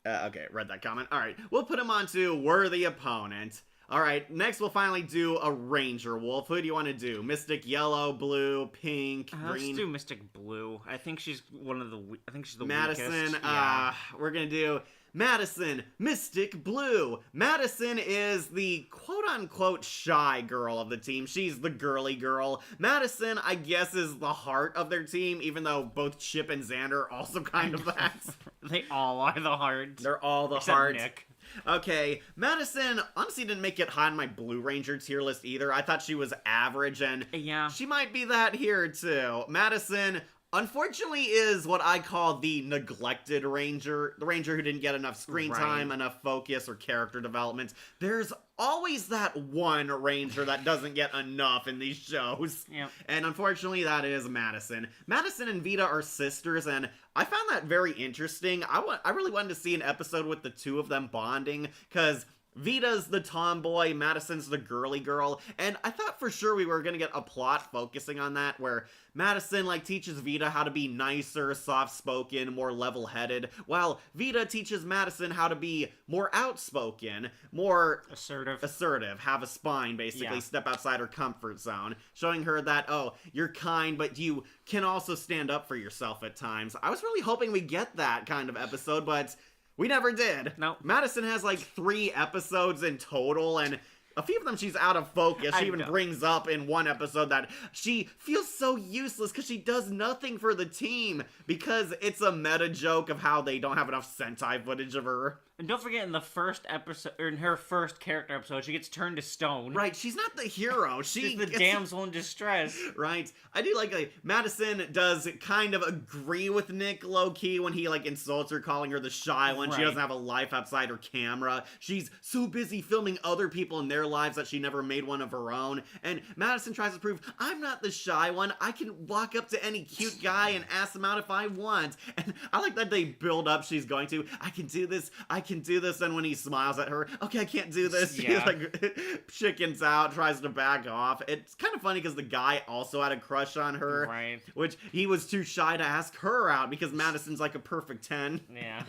Okay, read that comment. All right, we'll put him on to worthy opponent. All right, next we'll finally do a Ranger Wolf. Who do you want to do? Mystic Yellow, Blue, Pink, Let's Green? do Mystic Blue. I think she's one of the. I think she's the Madison. weakest. Yeah. We're gonna do Madison, Mystic Blue. Madison is the quote-unquote shy girl of the team. She's the girly girl. Madison, I guess, is the heart of their team, even though both Chip and Xander are also kind of that. They all are the heart. They're all the Except heart. Nick. Okay, Madison honestly didn't make it high on my Blue Ranger tier list either. I thought she was average, and Yeah. she might be that here too. Madison, unfortunately, is what I call the neglected Ranger. The Ranger who didn't get enough screen Right. time, enough focus, or character development. There's always that one Ranger that doesn't get enough in these shows. Yep. And unfortunately, that is Madison. Madison and Vita are sisters, and I found that very interesting. I really wanted to see an episode with the two of them bonding, because Vita's the tomboy, Madison's the girly girl, and I thought for sure we were gonna get a plot focusing on that, where Madison, like, teaches Vita how to be nicer, soft-spoken, more level-headed, while Vita teaches Madison how to be more outspoken, more Assertive. have a spine, basically, Yeah. step outside her comfort zone, showing her that, oh, you're kind, but you can also stand up for yourself at times. I was really hoping we get that kind of episode, but we never did. Nope. Madison has like 3 episodes in total, and A few of them she's out of focus. I She even know. brings up in one episode that she feels so useless because she does nothing for the team because it's a meta joke of how they don't have enough Sentai footage of her. And don't forget, in the first episode, or in her first character episode, she gets turned to stone. Right, she's not the hero. She's the gets- damsel in distress. Right. I do like Madison does kind of agree with Nick low-key when he like insults her, calling her the shy one. She Right. doesn't have a life outside her camera. She's so busy filming other people in their lives that she never made one of her own. And Madison tries to prove, I'm not the shy one. I can walk up to any cute guy and ask him out if I want. And I like that they build up she's going to, I can do this, I can do this. And when he smiles at her, okay, I can't do this. Yeah. He like chickens out, tries to back off. It's kind of funny because the guy also had a crush on her. Right. Which he was too shy to ask her out because Madison's like a perfect 10. Yeah.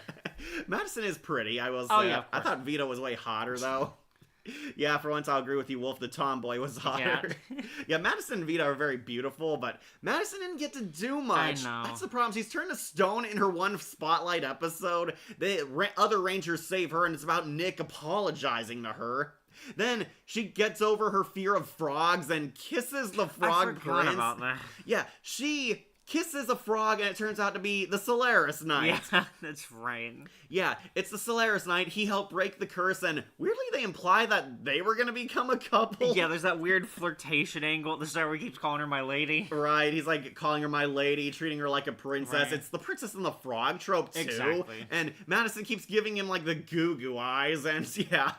Madison is pretty, I will say. Oh, yeah, of I course. thought Vito was way hotter, though. Yeah, for once I'll agree with you, Wolf. The tomboy was hotter. Yeah, Madison and Vito are very beautiful, but Madison didn't get to do much. know. That's the problem. She's turned to stone in her one spotlight episode. Other Rangers save her, and it's about Nick apologizing to her. Then she gets over her fear of frogs and kisses the I frog forgot prince. about that. Yeah, she kisses a frog, and it turns out to be the Solaris Knight. Yeah, that's right. Yeah, it's the Solaris Knight. He helped break the curse, and weirdly they imply that they were gonna become a couple. Yeah, there's that weird flirtation angle at the start where he keeps calling her my lady. Right, he's like calling her my lady, treating her like a princess. Right. It's the princess and the frog trope too. Exactly. And Madison keeps giving him like the goo goo eyes, and yeah,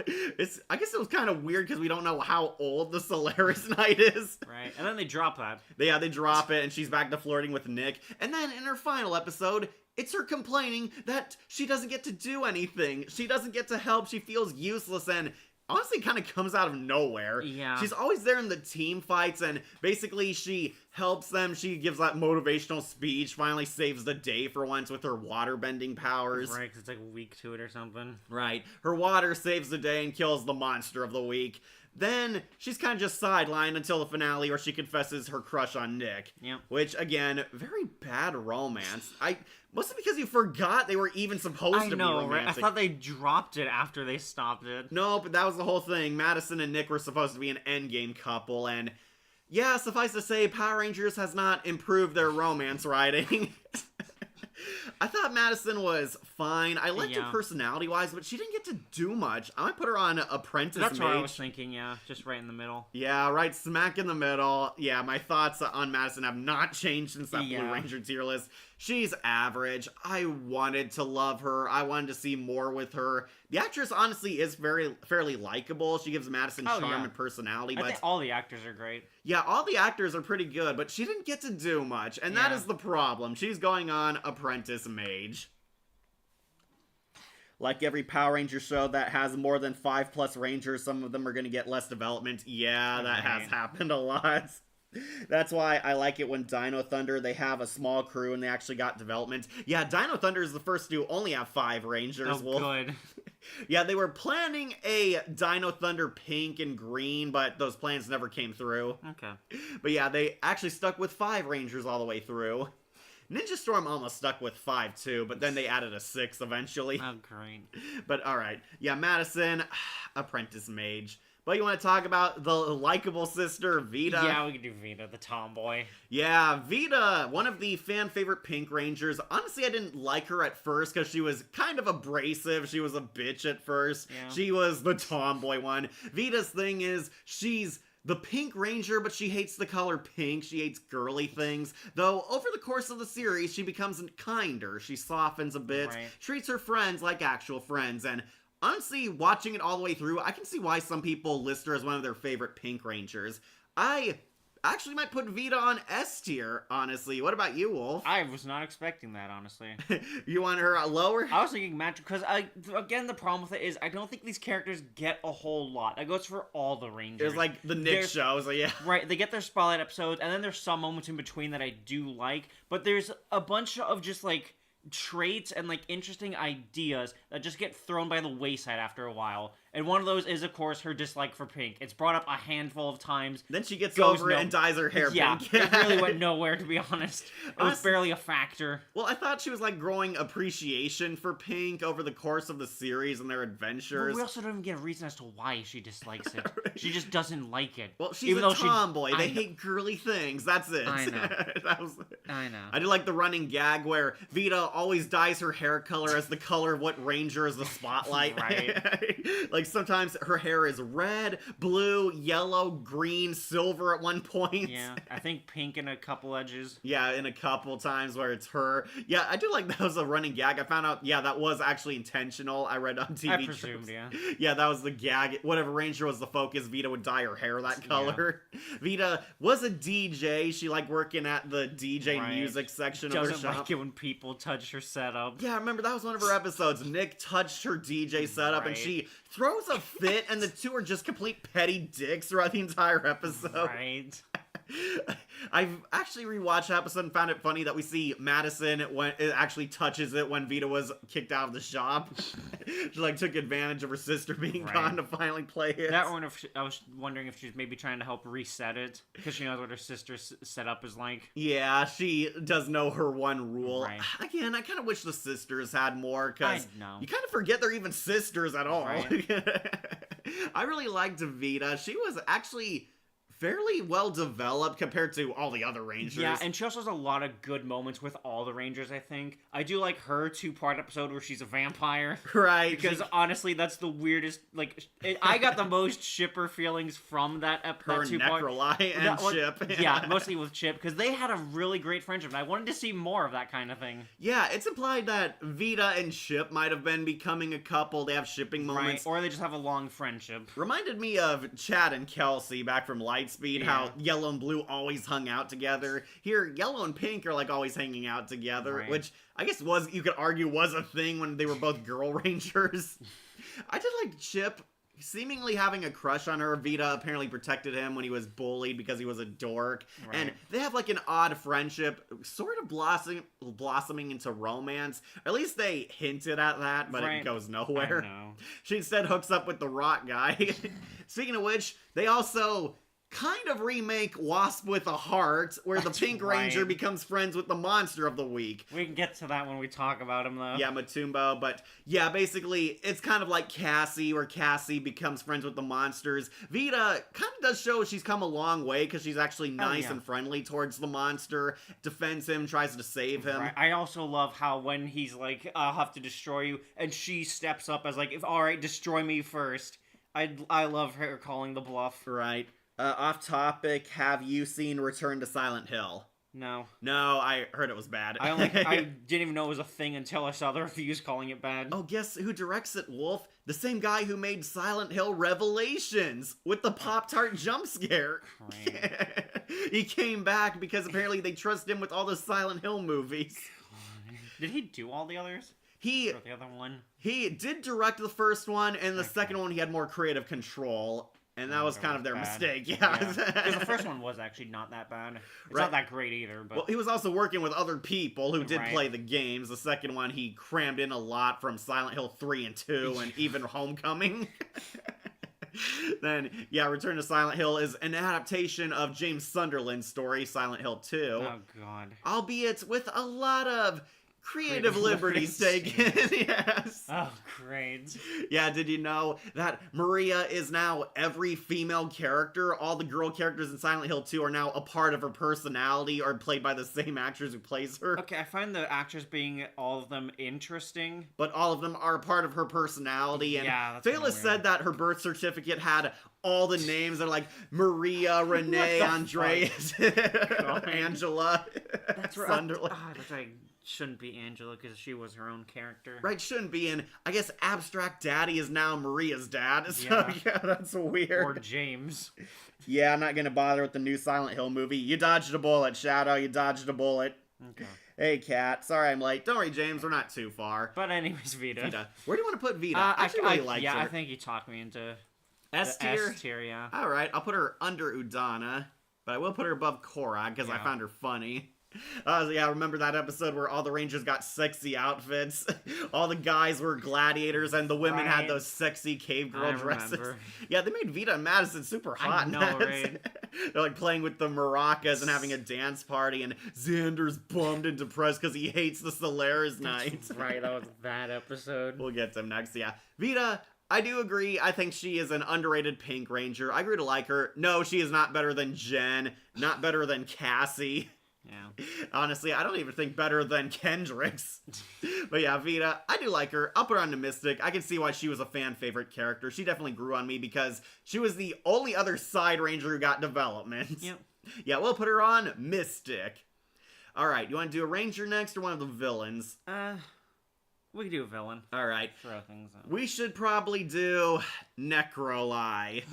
I guess it was kind of weird because we don't know how old the Solaris Knight is. Right. And then they drop that. They drop it, and she's back to flirting with Nick. And then in her final episode, it's her complaining that she doesn't get to do anything. She doesn't get to help. She feels useless, and honestly kind of comes out of nowhere. Yeah. She's always there in the team fights, and basically she helps them. She gives that motivational speech, finally saves the day for once with her water bending powers. Right, because it's like weak to it or something. Right. Her water saves the day and kills the monster of the week. Then she's kind of just sidelined until the finale where she confesses her crush on Nick. Yep. Which, again, very bad romance. Mostly because you forgot they were even supposed I to know, be right? I romantic. thought they dropped it after they stopped it. No, but that was the whole thing. Madison and Nick were supposed to be an endgame couple, and yeah, suffice to say, Power Rangers has not improved their romance writing. I thought Madison was fine. I liked her Yeah. personality-wise, but she didn't get to do much. I might put her on Apprentice That's what I Mage. was thinking, yeah. Just right in the middle. Yeah, right smack in the middle. Yeah, my thoughts on Madison have not changed since that Blue Yeah. Ranger tier list. She's average. I wanted to love her. I wanted to see more with her. The actress honestly is fairly likable. She gives Madison Oh, charm yeah. and personality, I but think all the actors are great. yeah, all the actors are pretty good, but she didn't get to do much, and that Yeah. is the problem. She's going on Apprentice Mage. Like every Power Ranger show that has more than 5+ Rangers, some of them are going to get less development. Yeah, that has Right. happened a lot. That's why I like it when Dino Thunder, they have a small crew and they actually got development. Yeah, Dino Thunder is the first to only have 5 Rangers. Oh, Wolf. good. Yeah, they were planning a Dino Thunder pink and green, but those plans never came through. Okay. But yeah, they actually stuck with 5 Rangers all the way through. Ninja Storm almost stuck with 5 too, but then they added a 6 eventually. Oh, great. But alright. Yeah, Madison, Apprentice Mage. But you want to talk about the likable sister, Vita? Yeah, we can do Vita, the tomboy. Yeah, Vita, one of the fan favorite Pink Rangers. Honestly, I didn't like her at first because she was kind of abrasive. She was a bitch at first. Yeah. She was the tomboy one. Vita's thing is she's the Pink Ranger, but she hates the color pink. She hates girly things. Though, over the course of the series, she becomes kinder. She softens a bit, Right. treats her friends like actual friends, and honestly, watching it all the way through, I can see why some people list her as one of their favorite Pink Rangers. I actually might put Vita on S tier, honestly. What about you, Wolf? I was not expecting that, honestly. You want her lower? I was thinking magic because again the problem with it is I don't think these characters get a whole lot. That goes for all the Rangers. It's like the Nick There's- show, so yeah. Right, they get their spotlight episodes, and then there's some moments in between that I do like, but there's a bunch of just like traits and like interesting ideas that just get thrown by the wayside after a while. And one of those is, of course, her dislike for pink. It's brought up a handful of times. Then she gets Goes over it and dyes her hair Yeah, pink. it really went nowhere, to be honest. It was Honestly- barely a factor. Well, I thought she was like growing appreciation for pink over the course of the series and their But adventures. we also don't even get a reason as to why she dislikes it. She just doesn't like it. Well, she's Even a though she- tomboy. I They know. hate girly things. That's it. I know. That was- I know. I do like the running gag where Vita always dyes her hair color as the color of what ranger is the spotlight. Right. Like sometimes her hair is red, blue, yellow, green, silver at one point. Yeah, I think pink in a couple edges. Yeah, in a couple times where it's her. Yeah, I do like that was a running gag. I found out, yeah, that was actually intentional. I read on TV. I presumed, yeah. Yeah, that was the gag. Whatever Ranger was the focus, Vita would dye her hair that color. Vita was a DJ. She liked working at the DJ Right. music section of her Doesn't shop. like it when people touch her setup. Yeah, I remember that was one of her episodes. Nick touched her DJ setup and Right. she throws a fit, and the two are just complete petty dicks throughout the entire episode. Right. I've actually rewatched the episode and found it funny that we see Madison when it actually touches it when Vita was kicked out of the shop. She like took advantage of her sister being Right. gone to finally play it. That one, I was wondering if she's maybe trying to help reset it because she knows what her sister's setup is like. Yeah, she does know her one rule. Right. Again, I kind of wish the sisters had more because I know. you kind of forget they're even sisters at all. Right. I really liked Vita. She was actually fairly well developed compared to all the other Rangers. Yeah, and she also has a lot of good moments with all the Rangers, I think. I do like her two-part episode where she's a vampire. right. Because honestly, that's the weirdest. Like, I got the most shipper feelings from that her that two-part. Necroli and That one- Chip. Yeah, mostly with Chip, because they had a really great friendship, and I wanted to see more of that kind of thing. Yeah, it's implied that Vita and Chip might have been becoming a couple. They have shipping Right? moments. Or they just have a long friendship. Reminded me of Chad and Kelsey back from Lightspeed, how Yeah. Yellow and Blue always hung out together. Here, Yellow and Pink are like always hanging out together, Right. which I guess was, you could argue, was a thing when they were both Girl Rangers. I did like Chip seemingly having a crush on her. Vita apparently protected him when he was bullied because he was a dork. Right. And they have like an odd friendship, sort of blossoming into romance. At least they hinted at that, but it Right. goes I nowhere. know. She instead hooks up with the rock guy. Speaking of which, they also kind of remake Wasp with a Heart, where That's the Pink right. Ranger becomes friends with the Monster of the Week. We can get to that when we talk about him, though. Yeah, Matumbo, but yeah, basically, it's kind of like Cassie, where Cassie becomes friends with the monsters. Vita kind of does show she's come a long way, because she's actually nice yeah. and friendly towards the monster, defends him, tries to save him. Right. I also love how when he's like, I'll have to destroy you, and she steps up as like, all right, destroy me first. I love her calling the bluff. Right. Off topic, have you seen Return to Silent Hill? No. No, I heard it was bad. I didn't even know it was a thing until I saw the reviews calling it bad. Oh, guess who directs it, Wolf? The same guy who made Silent Hill Revelations with the Pop-Tart jump scare. Great. He came back because apparently they trust him with all the Silent Hill movies. Did he do all the others? He Or the other one? did direct the first one, and the Okay. second one he had more creative control, and that was That kind was of their bad. mistake. Yeah. Yeah. 'Cause the first one was actually not that bad. It's Right. not that great either, but Well, he was also working with other people who did Right. play the games. The second one, he crammed in a lot from Silent Hill 3 and 2 and even Homecoming. Then, yeah, Return to Silent Hill is an adaptation of James Sunderland's story, Silent Hill 2. oh god. Albeit with a lot of creative Creative liberties liberties. taken. Yes. Oh great. Yeah, did you know that Maria is now every female character? All the girl characters in Silent Hill 2 are now a part of her personality or played by the same actress who plays her. Okay, I find the actors being all of them interesting. But all of them are a part of her personality. And Yeah, that's kinda Phyllis weird. said that her birth certificate had all the names. They're like Maria, Renee, the Andreas, God. Angela, That's right. Sunderland. That's right. Shouldn't be Angela because she was her own character. Right, shouldn't be. And I guess Abstract Daddy is now Maria's dad. So Yeah. yeah, that's weird. Or James. Yeah, I'm not gonna bother with the new Silent Hill movie. You dodged a bullet, Shadow. You dodged a bullet. Okay. Hey, Cat. Sorry I'm late. Don't worry, James. We're not too far. But anyways, Vita. Vita. Where do you want to put Vita? I I actually really like yeah, her. I think you talked me into S the tier. S tier, yeah. All right, I'll put her under Udana, but I will put her above Korra because I Yeah. found her funny. Yeah, remember that episode where all the Rangers got sexy outfits? All the guys were gladiators and the women had Right. those sexy cave girl I dresses. remember. Yeah, they made Vita and Madison super I hot. in know, that. right? They're like playing with the maracas and having a dance party, and Xander's bummed and depressed because he hates the Solaris Knight. Right, that was that episode. We'll get to him next. Yeah, Vita, I do agree. I think she is an underrated Pink Ranger. I agree to like her. No, she is not better than Jen. Not better than Cassie. Yeah. Honestly, I don't even think better than Kendricks. But yeah, Vita, I do like her. I'll put her on to Mystic. I can see why she was a fan favorite character. She definitely grew on me because she was the only other side ranger who got development. Yep. Yeah, we'll put her on Mystic. Alright, you want to do a ranger next or one of the villains? We could do a villain. Alright. Throw things out. We should probably do Necroli.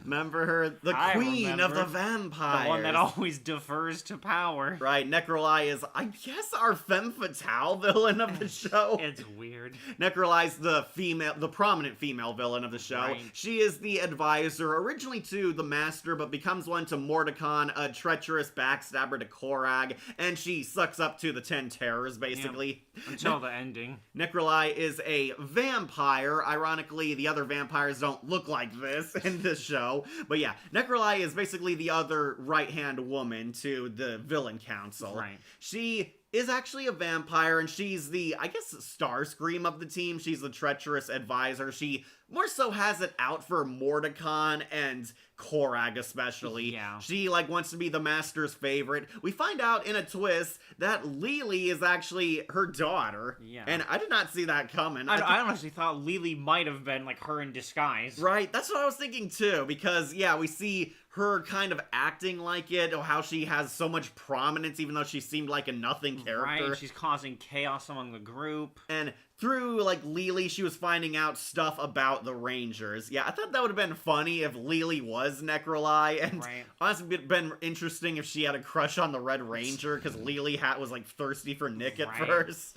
Remember her? The I queen of remember. the vampires. The one that always defers to power. Right, Necroli is, I guess, our femme fatale villain of the show. It's weird. Necroli's the prominent female villain of the show. Right. She is the advisor, originally to the Master, but becomes one to Mordecon, a treacherous backstabber to Korag, and she sucks up to the 10 Terrors, basically. Until the ending. Necroli is a vampire. Ironically, the other vampires don't look like this in this show. But yeah, Necroli is basically the other right-hand woman to the villain council. Right. She is actually a vampire, and she's the, I guess, Starscream of the team. She's the treacherous advisor. She more so has it out for Mordecon and Korag especially. Yeah. She, wants to be the Master's favorite. We find out in a twist that Lily is actually her daughter. Yeah. And I did not see that coming. I honestly thought Lily might have been, her in disguise. Right, that's what I was thinking too, because, yeah, we see her kind of acting like it, or how she has so much prominence even though she seemed like a nothing character. Right, she's causing chaos among the group. And through, Lily, she was finding out stuff about the Rangers. Yeah, I thought that would have been funny if Lily was Necroli, and Right. honestly, it'd been interesting if she had a crush on the Red Ranger, because Lily was, thirsty for Nick at Right. first.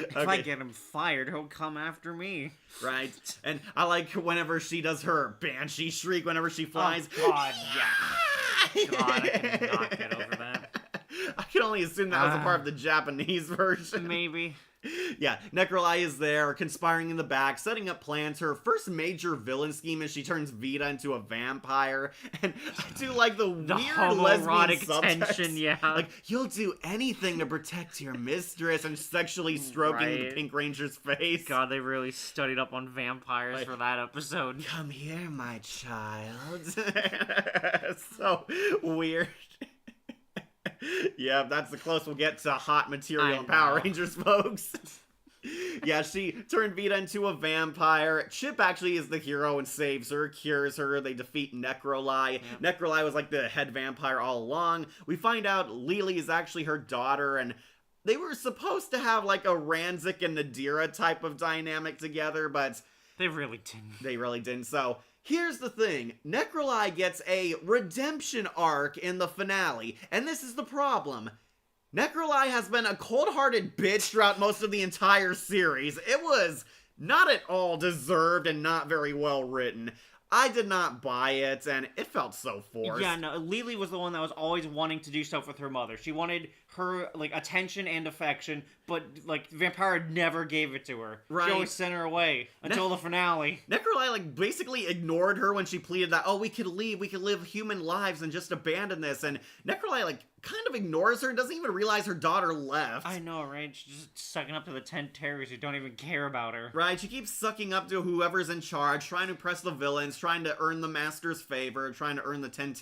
If I get him fired, he'll come after me. Right, and I like whenever she does her banshee shriek whenever she flies. Oh, God, yeah. God, I cannot get over that. I can only assume that was a part of the Japanese version. Maybe. Yeah, Necroli is there, conspiring in the back, setting up plans. Her first major villain scheme is she turns Vita into a vampire. And I do like the weird lesbian homoerotic subtext. tension, yeah. You'll do anything to protect your mistress, and sexually stroking the Right. Pink Ranger's face. God, they really studied up on vampires for that episode. Come here, my child. So weird. Yeah, that's the close we'll get to hot material in Power know. Rangers, folks. Yeah, she turned Vita into a vampire. Chip actually is the hero and saves her, cures her. They defeat Necroli. Yep. Necroli was the head vampire all along. We find out Lily is actually her daughter, and they were supposed to have a Ranzik and Nadira type of dynamic together, but They really didn't. they really didn't. So here's the thing. Necroli gets a redemption arc in the finale, and this is the problem. Necroli has been a cold-hearted bitch throughout most of the entire series. It was not at all deserved and not very well written. I did not buy it, and it felt so forced. Yeah, no, Lily was the one that was always wanting to do stuff with her mother. She wanted her, attention and affection, but, Vampire never gave it to her. Right. She always sent her away until the finale. Necroli, basically ignored her when she pleaded that, oh, we could leave, we could live human lives and just abandon this, and Necroli, kind of ignores her and doesn't even realize her daughter left. I know, right? She's just sucking up to the 10 terrorists who don't even care about her. Right, she keeps sucking up to whoever's in charge, trying to impress the villains, trying to earn the Master's favor, trying to earn the 10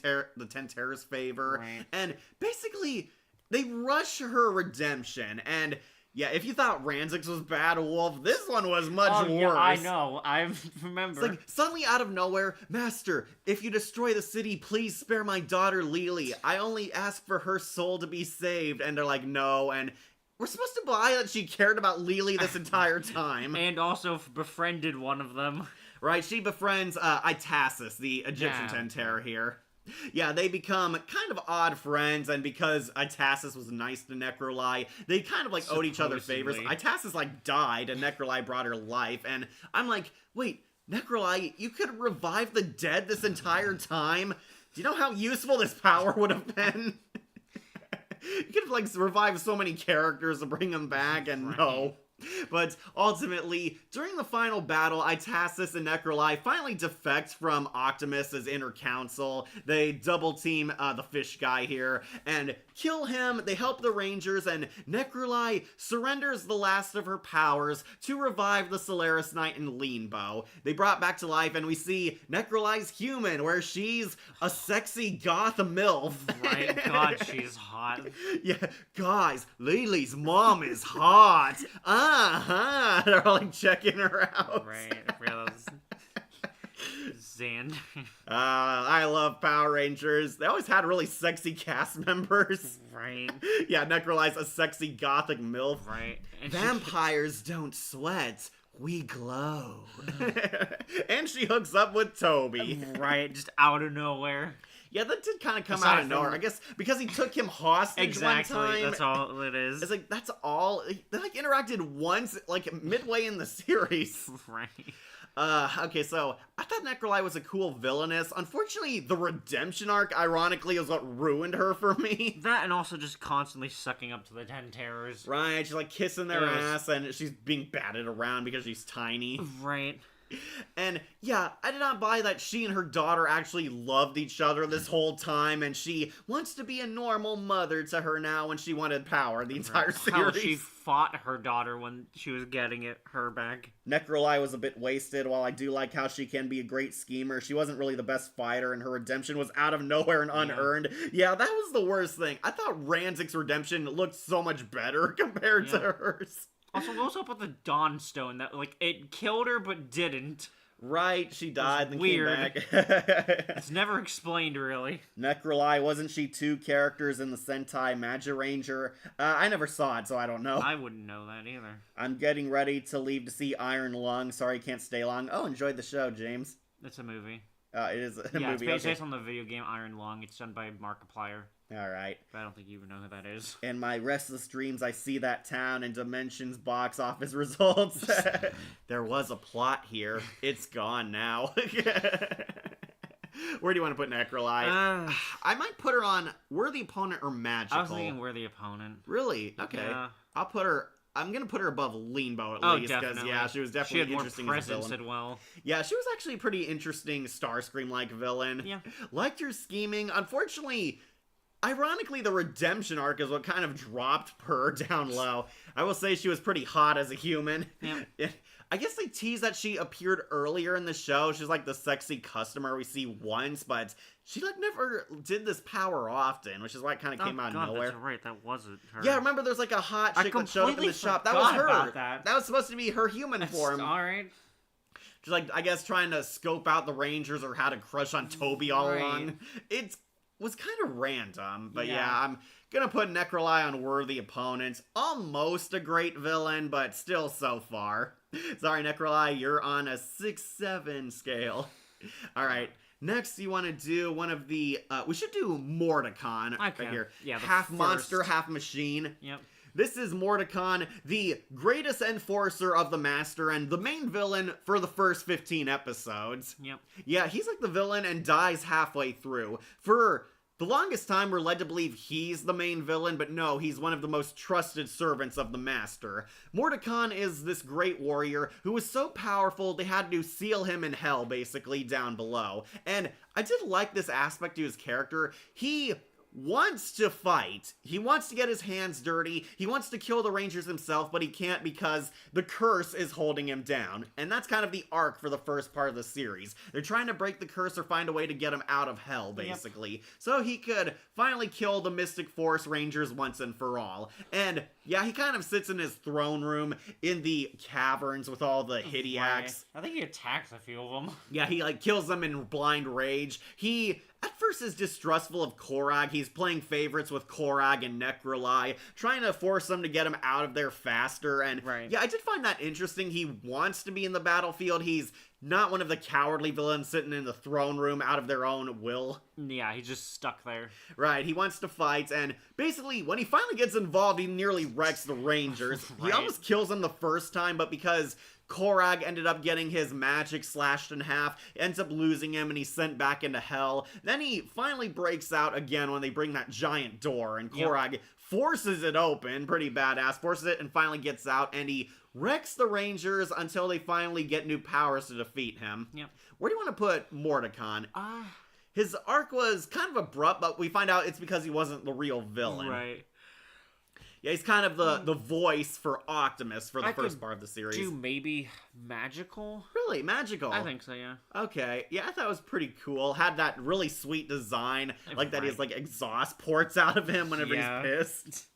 Terror's favor, Right. and basically, they rush her redemption, and yeah, if you thought Ranzix was bad, Wolf, this one was much worse. Yeah, I know. I remember. It's suddenly out of nowhere, Master, if you destroy the city, please spare my daughter Lily. I only ask for her soul to be saved. And they're like, no, and we're supposed to buy that she cared about Lily this entire time. And also befriended one of them. Right, she befriends Itasis, the Egyptian Yeah. 10 Terror here. Yeah, they become kind of odd friends, and because Itasis was nice to Necroli, they kind of owed each other favors. Supposedly. Itasis died, and Necroli brought her life, and I'm like, wait, Necroli, you could revive the dead this entire time? Do you know how useful this power would have been? You could like revive so many characters to bring them back, and no. But ultimately, during the final battle, Itasis and Necroli finally defect from Optimus's inner council. They double team the fish guy here and kill him. They help the Rangers, and Necroli surrenders the last of her powers to revive the Solaris Knight and Leanbow. They brought back to life, and we see Necroli's human, where she's a sexy goth MILF. Right, God, she's hot. Yeah, guys, Lily's mom is hot. They're all like checking her out. Right, realize. Xander. I love Power Rangers. They always had really sexy cast members. Right. Yeah, Necroli's a sexy gothic MILF. Right. And Vampires don't sweat. We glow. And she hooks up with Toby. Right, just out of nowhere. Yeah, that did kind of come Aside out of from- nowhere. I guess because he took him hostage Exactly, one time. that's all it is. It's like, that's all. They like interacted once, like midway in the series. Right. Okay, so I thought Necroli was a cool villainess. Unfortunately, the redemption arc, ironically, is what ruined her for me. That and also just constantly sucking up to the 10 terrors. Right, she's like kissing their It was- ass, and she's being batted around because she's tiny. Right. And yeah, I did not buy that she and her daughter actually loved each other this whole time, and she wants to be a normal mother to her now when she wanted power the entire How series. she fought her daughter when she was getting her back. Necroli was a bit wasted. While I do like how she can be a great schemer, she wasn't really the best fighter, and her redemption was out of nowhere and unearned. Yeah, that was the worst thing. I thought Ranzik's redemption looked so much better compared to hers. Also, what was up with the Dawn Stone? That, like, it killed her but didn't. Right, she died and weird. came back. It's never explained, really. Necroli, wasn't she two characters in the Sentai Magi Ranger? I never saw it, so I don't know. I wouldn't know that either. I'm getting ready to leave to see Iron Lung. Sorry, can't stay long. Oh, enjoyed the show, James. It's a movie. It is a Yeah, movie. it's based Okay. on the video game Iron Lung. It's done by Markiplier. All right. But I don't think you even know who that is. In my restless dreams, I see that town and Dimensions box office results. There was a plot here. It's gone now. Where do you want to put Necroli? I might put her on Worthy Opponent or Magical. I was thinking we're the opponent. Really? Okay. Yeah. I'll put her... I'm going to put her above Leanbow at Oh, least. Because, definitely. yeah, she was She definitely had more interesting as a presence villain. and well. Yeah, she was actually a pretty interesting Starscream-like villain. Yeah. Liked her scheming. Unfortunately... Ironically, the redemption arc is what kind of dropped her down low. I will say she was pretty hot as a human. Yeah. I guess they tease that she appeared earlier in the show. She's like the sexy customer we see once, but she like never did this power often, which is why it kind of came out of nowhere. That's right. That wasn't her. Yeah, remember there's like a hot I chick that showed up in completely the shop. That was forgot her. about that. Was supposed to be her human form. All right. She's like, I guess, trying to scope out the Rangers or how to crush on Toby all Right. along. It was kind of random, but yeah, Yeah. I'm gonna put Necroli on Worthy Opponents. Almost a great villain, but still so far. Sorry, Necroli, you're on a 6-7 scale. All right. Next, you want to do one of the... we should do Mordecon Okay. right here. Yeah, the half monster, first. half machine. Yep. This is Mordecon, the greatest enforcer of the Master and the main villain for the first 15 episodes. Yep. Yeah, he's like the villain and dies halfway through. For the longest time, we're led to believe he's the main villain, but no, he's one of the most trusted servants of the Master. Mordecon is this great warrior who was so powerful they had to seal him in hell, basically, down below. And I did like this aspect to his character. He wants to fight. He wants to get his hands dirty. He wants to kill the Rangers himself, but he can't because the curse is holding him down. And that's kind of the arc for the first part of the series. They're trying to break the curse or find a way to get him out of hell, basically. So he could finally kill the Mystic Force Rangers once and for all. And yeah, he kind of sits in his throne room in the caverns with all the Hidiacs. I think he attacks a few of them. Yeah, he like kills them in blind rage. He at first is distrustful of Korag. He's playing favorites with Korag and Necroli, trying to force them to get him out of there faster. And Right. yeah, I did find that interesting. He wants to be in the battlefield. He's not one of the cowardly villains sitting in the throne room out of their own will. Yeah, he's just stuck there. Right, he wants to fight, and basically, when he finally gets involved, he nearly wrecks the Rangers. He Right. almost kills them the first time, but because Korag ended up getting his magic slashed in half, ends up losing him, and he's sent back into hell. Then he finally breaks out again when they bring that giant door, and Korag forces it open, pretty badass, forces it and finally gets out, and he wrecks the Rangers until they finally get new powers to defeat him. Yep. Where do you want to put Mordecon? His arc was kind of abrupt, but we find out it's because he wasn't the real villain. Right. Yeah, he's kind of the voice for Optimus for the first part of the series. Do maybe magical? Really? Magical? I think so, yeah. Okay. Yeah, I thought it was pretty cool. Had that really sweet design, like that he has Right. like exhaust ports out of him whenever Yeah. he's pissed.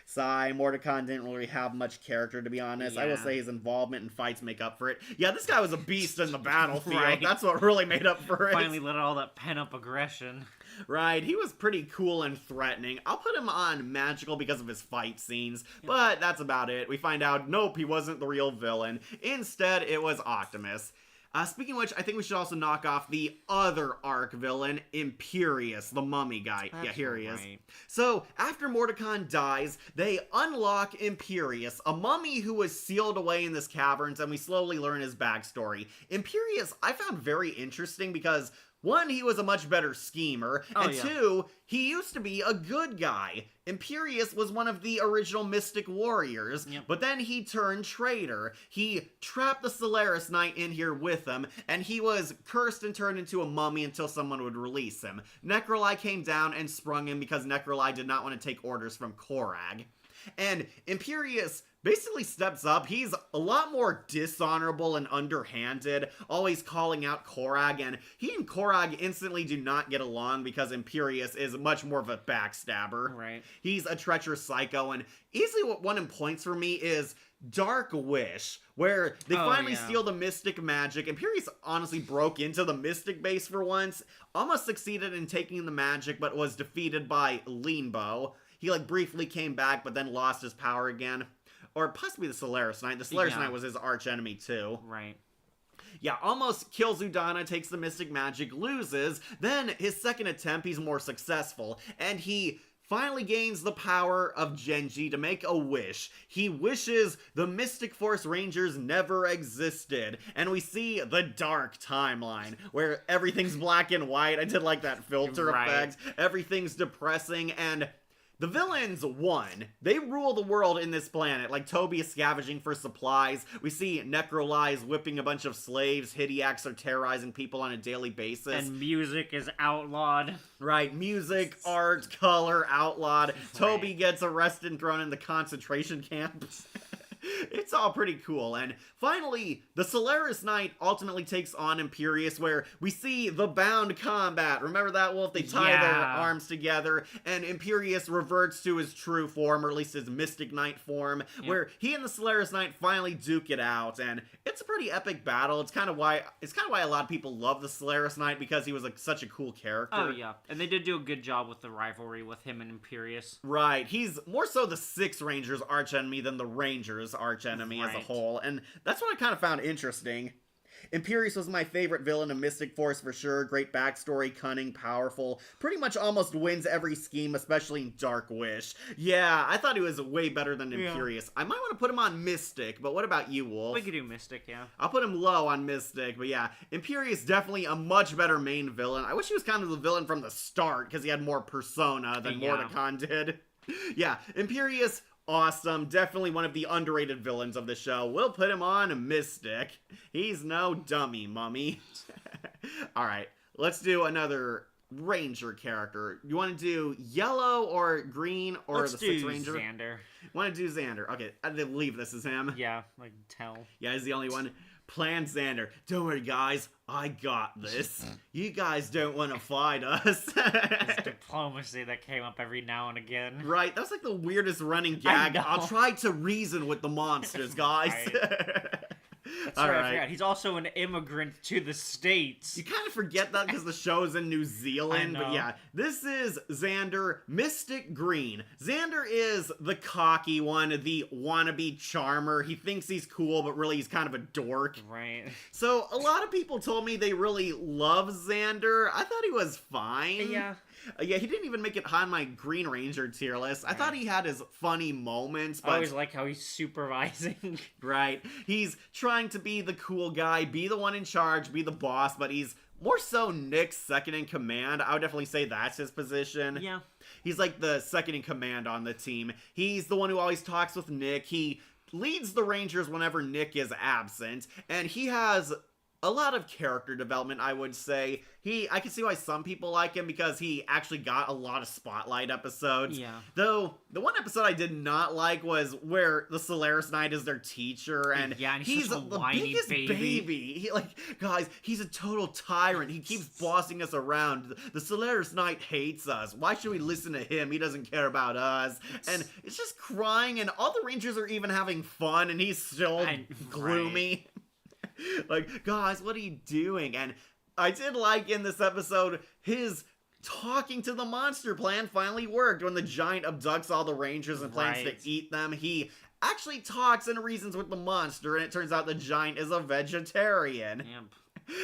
Sigh, Mordecon didn't really have much character, to be honest. I will Yeah. say his involvement in fights make up for it. Yeah, this guy was a beast in the battlefield. Right. That's what really made up for it. Finally let out all that pent-up aggression. Right, he was pretty cool and threatening. I'll put him on magical because of his fight scenes, but that's about it. We find out, nope, he wasn't the real villain. Instead, it was Optimus. Speaking of which, I think we should also knock off the other arc villain, Imperius, the mummy guy. That's yeah, here he is. right. So, after Mordecon dies, they unlock Imperius, a mummy who was sealed away in this caverns, and we slowly learn his backstory. Imperius, I found very interesting because, one, he was a much better schemer, and yeah. two, he used to be a good guy. Imperius was one of the original Mystic Warriors, Yep. but then he turned traitor. He trapped the Solaris Knight in here with him, and he was cursed and turned into a mummy until someone would release him. Necroli came down and sprung him because Necroli did not want to take orders from Korag. And Imperius basically steps up. He's a lot more dishonorable and underhanded, always calling out Korag, and he and Korag instantly do not get along because Imperius is much more of a backstabber. Right. He's a treacherous psycho, and easily what won him points for me is Dark Wish, where they finally yeah. steal the mystic magic. Imperius honestly broke into the mystic base for once, almost succeeded in taking the magic, but was defeated by Leanbow. He briefly came back, but then lost his power again. Or possibly the Solaris Knight. The Solaris Yeah. Knight was his arch enemy too. Right. Yeah, almost kills Udana, takes the mystic magic, loses. Then his second attempt, he's more successful, and he finally gains the power of Genji to make a wish. He wishes the Mystic Force Rangers never existed, and we see the dark timeline where everything's black and white. I did like that filter Right. effect. Everything's depressing, and the villains won. They rule the world in this planet. Toby is scavenging for supplies. We see Necroli is whipping a bunch of slaves. Hideax are terrorizing people on a daily basis. And music is outlawed. Right, music, art, color, outlawed. Toby gets arrested and thrown in the concentration camps. It's all pretty cool. And finally, the Solaris Knight ultimately takes on Imperius, where we see the bound combat. Remember that, Wolf? They tie their Yeah. arms together, and Imperius reverts to his true form, or at least his Mystic Knight form, where he and the Solaris Knight finally duke it out. And it's a pretty epic battle. It's kind of why a lot of people love the Solaris Knight, because he was such a cool character. Oh, yeah. And they did do a good job with the rivalry with him and Imperius. Right, he's more so the Six Rangers' archenemy than the Rangers' archenemy as a Right. whole, and that's what I kind of found interesting. Imperius was my favorite villain of Mystic Force for sure. Great backstory, cunning, powerful. Pretty much almost wins every scheme, especially in Dark Wish. Yeah, I thought he was way better than Yeah. Imperius. I might want to put him on Mystic, but what about you, Wolf? We could do Mystic, yeah. I'll put him low on Mystic, but yeah, Imperius definitely a much better main villain. I wish he was kind of the villain from the start, because he had more persona than Yeah. Mordecon did. Yeah, Imperius, awesome. Definitely one of the underrated villains of the show. We'll put him on Mystic. He's no dummy, mummy. Alright, let's do another Ranger character. You want to do yellow or green or Let's the do Sixth Ranger? Xander. Want to do Xander. Okay, I believe this is him. Yeah, tell. Yeah, he's the only one. Plan Xander. Don't worry, guys. I got this. You guys don't want to fight us. It's diplomacy that came up every now and again. Right, that was the weirdest running I gag. know. I'll try to reason with the monsters, guys. That's All right, I right. forgot. He's also an immigrant to the States. You kind of forget that because the show's in New Zealand, I but know. yeah, this is Xander Mystic Green. Xander is the cocky one, the wannabe charmer. He thinks he's cool, but really he's kind of a dork. Right. So a lot of people told me they really love Xander. I thought he was fine. Yeah. Yeah, he didn't even make it high on my Green Ranger tier list. I thought he had his funny moments, I but always like how he's supervising. right, he's trying to be the cool guy, be the one in charge, be the boss, but he's more so Nick's second in command. I would definitely say that's his position. Yeah. He's like the second in command on the team. He's the one who always talks with Nick. He leads the Rangers whenever Nick is absent, and he has a lot of character development, I would say. I can see why some people like him because he actually got a lot of spotlight episodes. Yeah. Though, the one episode I did not like was where the Solaris Knight is their teacher, and Yeah, and he's he's such a the whiny biggest baby. He, guys, he's a total tyrant. He keeps bossing us around. The Solaris Knight hates us. Why should we listen to him? He doesn't care about us. And it's just crying, and all the Rangers are even having fun, and he's still gloomy. Like, guys, what are you doing? And I did like in this episode, his talking to the monster plan finally worked. When the giant abducts all the Rangers and plans to eat them, he actually talks and reasons with the monster, and it turns out the giant is a vegetarian.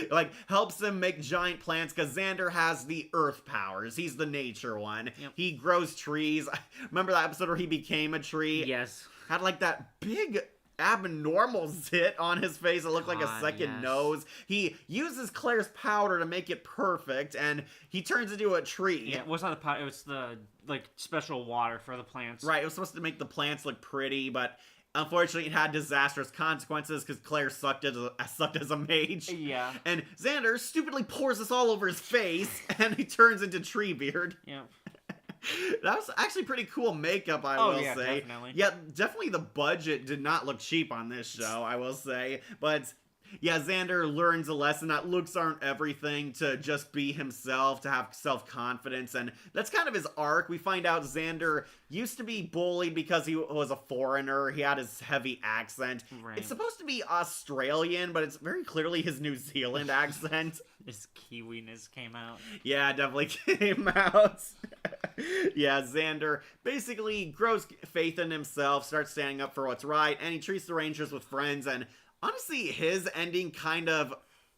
Like, helps him make giant plants because Xander has the earth powers. He's the nature one. He grows trees. Remember that episode where he became a tree? Yes. Had like that big abnormal zit on his face. It looked like a second nose. He uses Claire's powder to make it perfect, and he turns into a tree. Yeah, it was not the powder. It was the special water for the plants. Right, it was supposed to make the plants look pretty, but unfortunately it had disastrous consequences because Claire sucked as a mage. Yeah. And Xander stupidly pours this all over his face, and he turns into Treebeard. Yeah. That was actually pretty cool makeup, I will say. Definitely. Yeah, definitely the budget did not look cheap on this show, I will say. But yeah, Xander learns a lesson that looks aren't everything, to just be himself, to have self-confidence, and that's kind of his arc. We find out Xander used to be bullied because he was a foreigner. He had his heavy accent. Right. It's supposed to be Australian, but it's very clearly his New Zealand accent. His Kiwiness came out. Yeah, it definitely came out. Yeah, Xander basically grows faith in himself, starts standing up for what's right, and he treats the Rangers with friends. And honestly, his ending kind of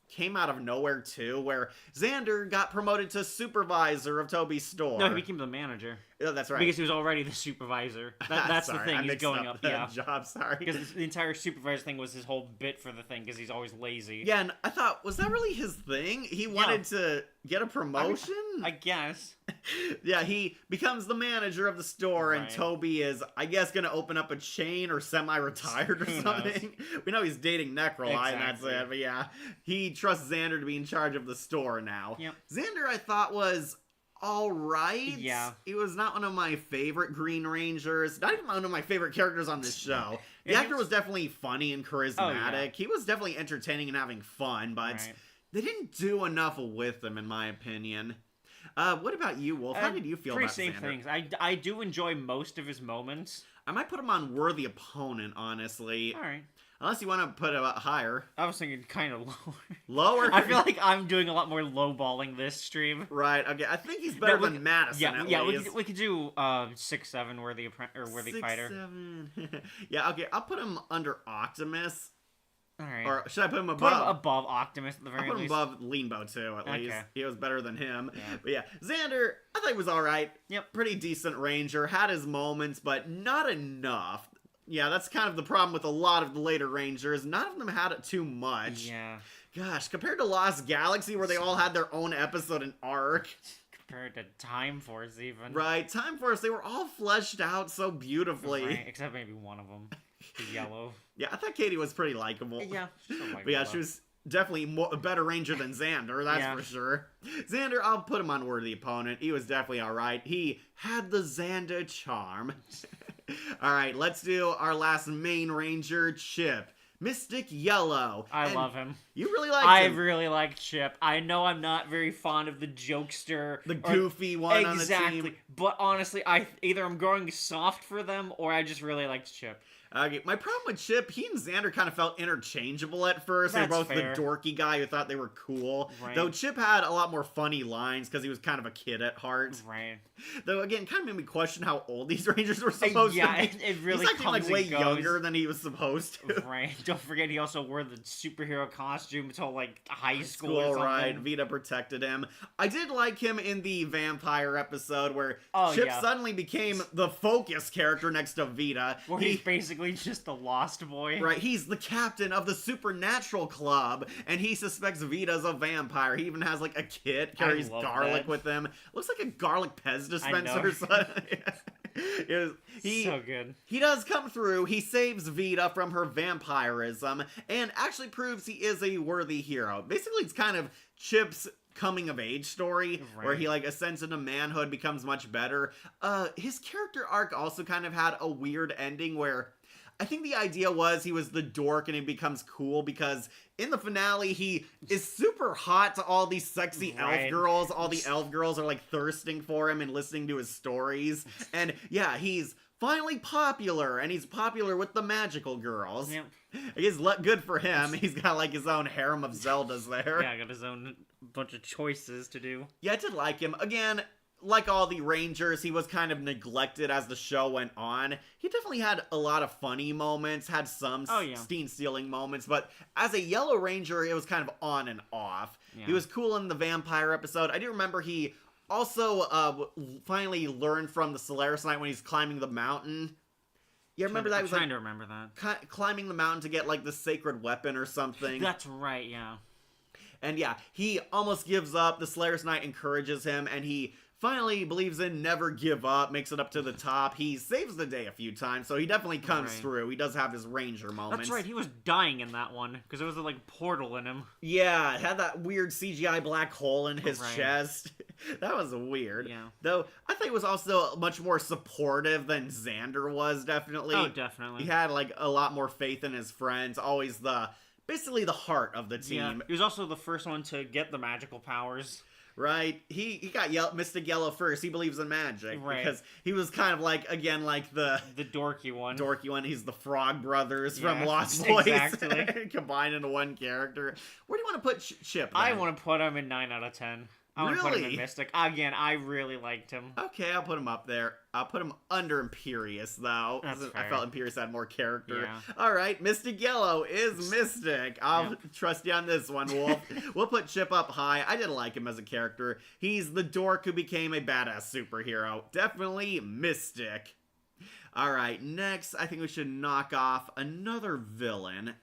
came out of nowhere too, where Xander got promoted to supervisor of Toby's store. No, he became the manager. Yeah, that's right. Because he was already the supervisor. That's sorry, the thing. I He's mixed going up. the Yeah. job. Sorry. Because the entire supervisor thing was his whole bit for the thing. Because he's always lazy. Yeah, and I thought, was that really his thing? He wanted to get a promotion? I guess. Yeah, he becomes the manager of the store, and Right. Toby is, I guess, gonna open up a chain or semi-retired or Who something. We know he's dating Necroli, and that's Exactly. it. But yeah, he trusts Xander to be in charge of the store now. Yep. Xander, I thought, was alright. Yeah. He was not one of my favorite Green Rangers. Not even one of my favorite characters on this show. The Yeah, actor was definitely funny and charismatic. Oh, yeah. He was definitely entertaining and having fun, but Right. they didn't do enough with him, in my opinion. What about you, Wolf? How did you feel Pretty about same Xander? things. I do enjoy most of his moments. I might put him on Worthy Opponent, honestly. All right. Unless you want to put him higher. I was thinking kind of lower. Lower? I feel like I'm doing a lot more lowballing this stream. Right, okay. I think he's better than Madison, Yeah, at least. we could do 6-7 worthy fighter. 6-7. Yeah, okay. I'll put him under Optimus. All right. Or should I put him Put him above? above Optimus at the I'll very put him least. above Leanbow, too, at least. Okay. He was better than him. Yeah. But yeah, Xander, I thought he was alright. Yep. Pretty decent Ranger. Had his moments, but not enough. Yeah, that's kind of the problem with a lot of the later Rangers. None of them had it too much. Yeah. Gosh, compared to Lost Galaxy, where they all had their own episode and arc. Compared to Time Force, even. Right, Time Force, they were all fleshed out so beautifully. Right, except maybe one of them. The yellow. Yeah, I thought Katie was pretty likable. Yeah. But yeah, she was definitely a better Ranger than Xander, that's Yeah. for sure. Xander, I'll put him on Worthy Opponent. He was definitely alright. He had the Xander charm. Alright, let's do our last main Ranger, Chip. Mystic Yellow. I And love him. You really like I him. really like Chip. I know I'm not very fond of the jokester. The or- goofy one on the Exactly. team. But honestly, either I'm growing soft for them or I just really liked Chip. Okay, my problem with Chip, he and Xander kind of felt interchangeable at first. They were That's both fair. the dorky guy who thought they were cool. Right. Though Chip had a lot more funny lines because he was kind of a kid at heart. Right. Though, again, kind of made me question how old these Rangers were supposed Yeah, to be. it really He's acting comes like way and goes. younger than he was supposed to. Right. Don't forget, he also wore the superhero costume until like high school. Or School something. ride. Vita protected him. I did like him in the vampire episode where Oh, Chip yeah. suddenly became the focus character next to Vita. Where he's basically just the lost boy. Right, he's the captain of the Supernatural Club, and he suspects Vita's a vampire. He even has like a kit, carries love garlic that. with him. Looks like a garlic Pez dispenser. know. He So good. he does come through. He saves Vita from her vampirism, and actually proves he is a worthy hero. Basically, it's kind of Chip's coming of age story where Right. he like ascends into manhood, becomes much better. His character arc also kind of had a weird ending where I think the idea was he was the dork and he becomes cool because in the finale he is super hot to all these sexy Right. elf girls. All the elf girls are like thirsting for him and listening to his stories. And yeah, he's finally popular, and he's popular with the magical girls. Yep. I guess good for him. He's got like his own harem of Zeldas there. Yeah, got his own bunch of choices to do. Yeah, I did like him. Again, like all the Rangers, he was kind of neglected as the show went on. He definitely had a lot of funny moments, had some Oh, yeah. scene-stealing moments, but as a Yellow Ranger, it was kind of on and off. Yeah. He was cool in the vampire episode. I do remember he also finally learned from the Solaris Knight when he's climbing the mountain. Yeah, remember that? I'm He was trying like to remember that. climbing the mountain to get like the sacred weapon or something. That's right, yeah. And yeah, he almost gives up. The Slayer's Knight encourages him, and he finally believes in never give up, makes it up to the top. He saves the day a few times, so he definitely comes Right. through. He does have his Ranger moments. That's right, he was dying in that one, because there was a, like, portal in him. Yeah, it had that weird CGI black hole in his Right. chest. That was weird. Yeah. Though, I think it was also much more supportive than Xander was, definitely. Oh, definitely. He had, like, a lot more faith in his friends, always basically the heart of the team. Yeah, he was also the first one to get the magical powers. Right? He got Mystic Yellow first. He believes in magic. Right. Because he was kind of like, again, like the The dorky one. dorky one. He's the Frog Brothers from Yeah, Lost Boys. exactly. Combined into one character. Where do you want to put Chip? I then? want to put him in 9 out of 10. I want to put him Really? in Mystic. Again, I really liked him. Okay, I'll put him up there. I'll put him under Imperious, though. That's I fair. felt Imperious had more character. Yeah. All right, Mystic Yellow is Mystic. I'll Yep. trust you on this one, Wolf. We'll put Chip up high. I did like him as a character. He's the dork who became a badass superhero. Definitely Mystic. All right, next, I think we should knock off another villain.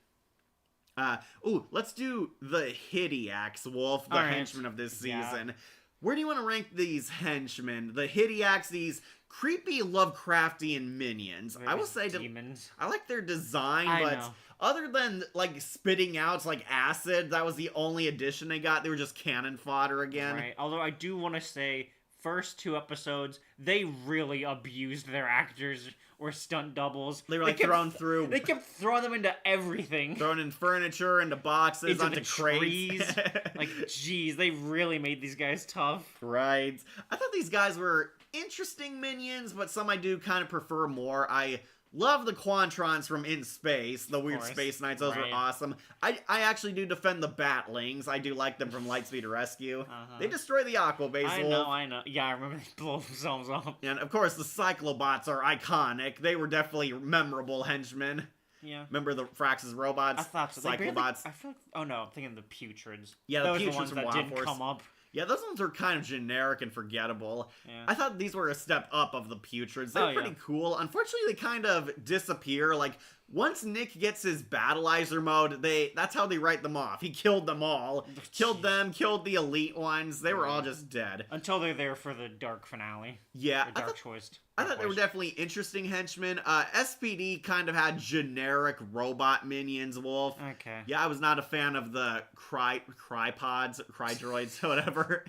Let's do the Hideax, Wolf, the All right. henchman of this Yeah. season. Where do you want to rank these henchmen? The Hideax, these creepy Lovecraftian minions. I will say, demons. I like their design, I but know. other than like spitting out like acid, that was the only addition they got. They were just cannon fodder again. Right. Although I do want to say, first 2 episodes, they really abused their actors or stunt doubles. They were like kept- thrown through. They kept throwing them into everything. Thrown in furniture, into boxes, Into onto the crates. trees. Like, geez, they really made these guys tough. Right. I thought these guys were interesting minions, but some I do kind of prefer more. I love the Quantrons from In Space, the weird course. space knights. Those Right. were awesome. I actually do defend the Batlings. I do like them from Lightspeed Rescue. Uh-huh. They destroy the Aquabase I Wolf. know. Yeah, I remember they blow themselves up. And of course, the Cyclobots are iconic. They were definitely memorable henchmen. Yeah. Remember the Frax's robots? I thought so. They barely- Cyclobots. I feel like, oh no, I'm thinking the putrids. Yeah, the Those are Putrids the ones from that Wild didn't Force. come up. Yeah, those ones were kind of generic and forgettable. Yeah. I thought these were a step up of the Putrids. They're Oh, yeah. pretty cool. Unfortunately, they kind of disappear. Like, once Nick gets his Battleizer mode, that's how they write them off. He killed them all. Killed them, killed the elite ones. They were all just dead. Until they're there for the dark finale. Yeah, Or I dark thought, choice. I thought they were definitely interesting henchmen. SPD kind of had generic robot minions, Wolf. Okay. Yeah, I was not a fan of the crypods, crydroids, whatever.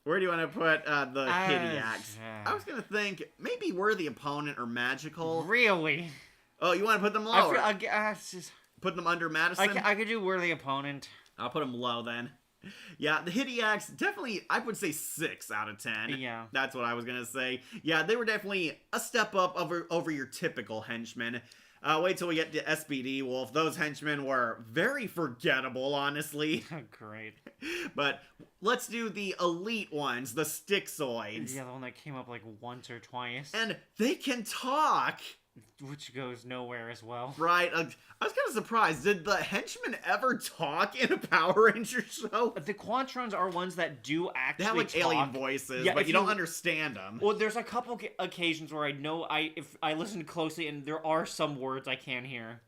Where do you want to put the Hideax? I was gonna think maybe worthy opponent or magical. Really? Oh, you want to put them I lower? feel, it's just, Put them under Madison. I could do worthy opponent. I'll put them low then. Yeah, the Hideax, definitely, I would say 6 out of 10. Yeah. That's what I was gonna say. Yeah, they were definitely a step up over your typical henchmen. Wait till we get to SBD Wolf. Those henchmen were very forgettable, honestly. Great. But let's do the elite ones, the Stixoids. Yeah, the one that came up like once or twice. And they can talk! Which goes nowhere as well. Right, I was kind of surprised. Did the henchmen ever talk in a Power Ranger show? The Quantrons are ones that do actually They have like talk. alien voices, Yeah, but if you don't you- understand them. Well, there's a couple occasions where I know if I listen closely and there are some words I can hear.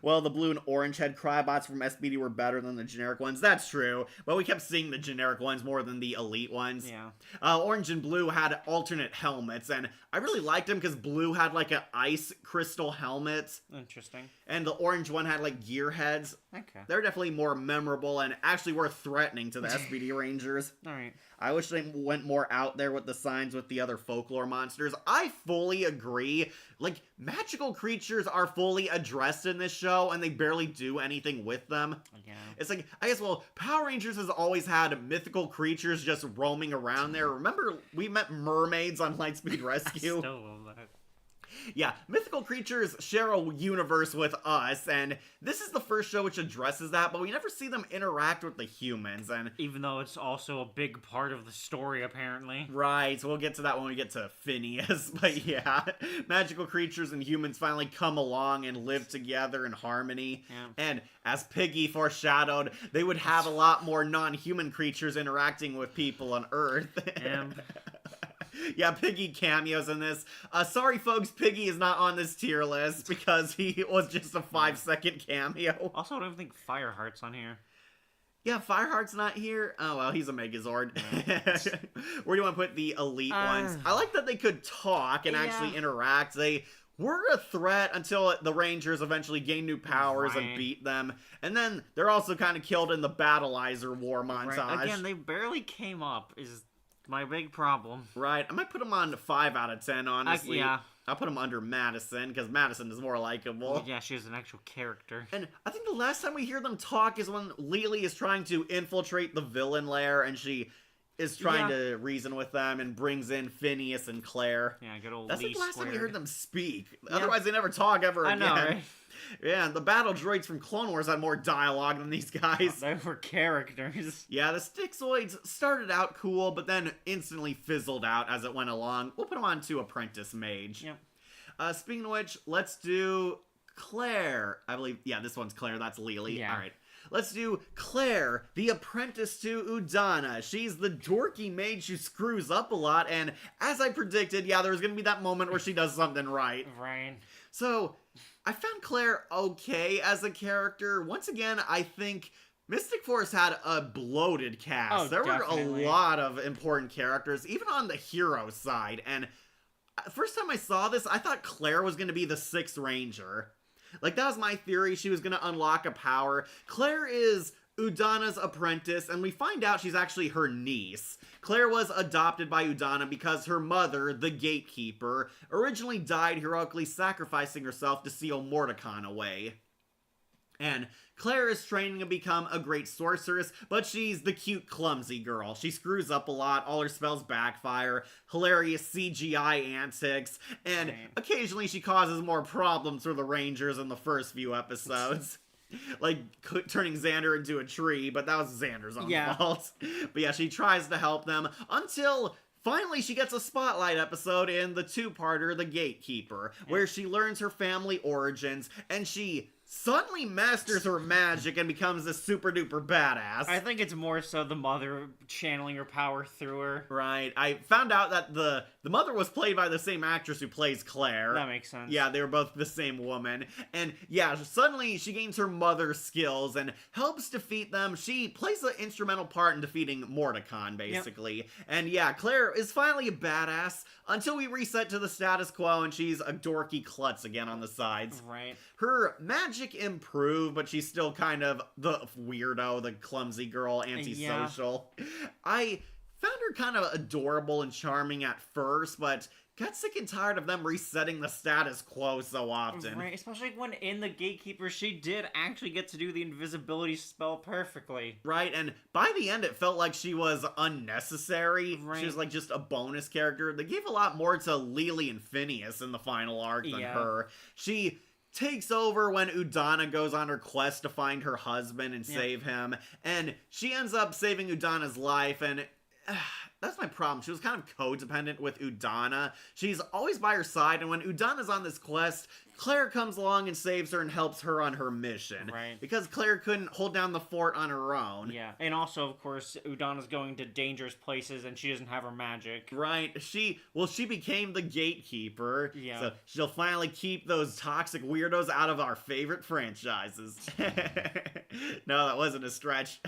Well, the blue and orange head Crybots from SBD were better than the generic ones. That's true. But we kept seeing the generic ones more than the elite ones. Yeah. Orange and blue had alternate helmets, and I really liked them because blue had like an ice crystal helmet, Interesting. and the orange one had like gear heads. Okay. They're definitely more memorable and actually were threatening to the SBD Rangers. All right. I wish they went more out there with the signs with the other folklore monsters. I fully agree. Like, magical creatures are fully addressed in this show, and they barely do anything with them. Yeah. It's like, I guess, well, Power Rangers has always had mythical creatures just roaming around there. Remember, we met mermaids on Lightspeed Rescue? Still love that. Yeah, mythical creatures share a universe with us, and this is the first show which addresses that, but we never see them interact with the humans, and... Even though it's also a big part of the story, apparently. Right, we'll get to that when we get to Phineas, but yeah, magical creatures and humans finally come along and live together in harmony, Yeah. and as Piggy foreshadowed, they would have a lot more non-human creatures interacting with people on Earth. Yeah. Yeah, Piggy cameos in this. Sorry, folks, Piggy is not on this tier list because he was just a 5-second cameo. Also, I don't think Fireheart's on here. Yeah, Fireheart's not here. Oh, well, he's a Megazord. Where do you want to put the elite ones? I like that they could talk and actually interact. They were a threat until the Rangers eventually gained new powers and Right. beat them. And then they're also kind of killed in the Battleizer war montage. Right. Again, they barely came up, is my big problem. Right, I might put them on 5 out of 10, honestly. yeah. I'll put them under Madison, because Madison is more likable. Yeah, she's an actual character. And I think the last time we hear them talk is when Lily is trying to infiltrate the villain lair, and she is trying to reason with them and brings in Phineas and Claire. Yeah, good old That's Lee like the last time we squared. heard them speak. Otherwise, they never talk ever I again. know, right? Yeah, the battle droids from Clone Wars had more dialogue than these guys. They were characters. Yeah, the Stixoids started out cool, but then instantly fizzled out as it went along. We'll put them on to Apprentice Mage. Yep. Speaking of which, let's do Claire. I believe, yeah, this one's Claire. That's Lily. Yeah. All right. Let's do Claire, the apprentice to Udana. She's the dorky mage who screws up a lot, and as I predicted, yeah, there's gonna be that moment where she does something right. Right. So, I found Claire okay as a character. Once again, I think Mystic Force had a bloated cast. Oh, there definitely. were a lot of important characters, even on the hero side, and first time I saw this, I thought Claire was going to be the 6th Ranger. Like, that was my theory. She was going to unlock a power. Claire is Udana's apprentice, and we find out she's actually her niece. Claire was adopted by Udana because her mother, the Gatekeeper, originally died heroically sacrificing herself to seal Mordecon away. And Claire is training to become a great sorceress, but she's the cute, clumsy girl. She screws up a lot, all her spells backfire, hilarious CGI antics, and Right. occasionally she causes more problems for the Rangers in the first few episodes. Like turning Xander into a tree, but that was Xander's own fault. But yeah, she tries to help them until finally she gets a spotlight episode in the 2-parter, The Gatekeeper, where she learns her family origins and she suddenly masters her magic and becomes a super duper badass. I think it's more so the mother channeling her power through her. Right. I found out that the mother was played by the same actress who plays Claire. That makes sense. Yeah, they were both the same woman. And yeah, suddenly she gains her mother skills and helps defeat them. She plays an instrumental part in defeating Mordecon, basically. And yeah, Claire is finally a badass until we reset to the status quo and she's a dorky klutz again on the sides. Right. Her magic improved, but she's still kind of the weirdo, the clumsy girl, antisocial. I found her kind of adorable and charming at first, but got sick and tired of them resetting the status quo so often. Right, especially when in the Gatekeeper, she did actually get to do the invisibility spell perfectly. Right, and by the end it felt like she was unnecessary. Right. She was like just a bonus character. They gave a lot more to Lily and Phineas in the final arc than her. She takes over when Udana goes on her quest to find her husband and save him, and she ends up saving Udana's life, and that's my problem. She was kind of codependent with Udana. She's always by her side, and when Udana's on this quest, Claire comes along and saves her and helps her on her mission. Right. Because Claire couldn't hold down the fort on her own. Yeah, and also, of course, Udana's going to dangerous places and she doesn't have her magic. Right. She became the gatekeeper. Yeah. So she'll finally keep those toxic weirdos out of our favorite franchises. No, that wasn't a stretch.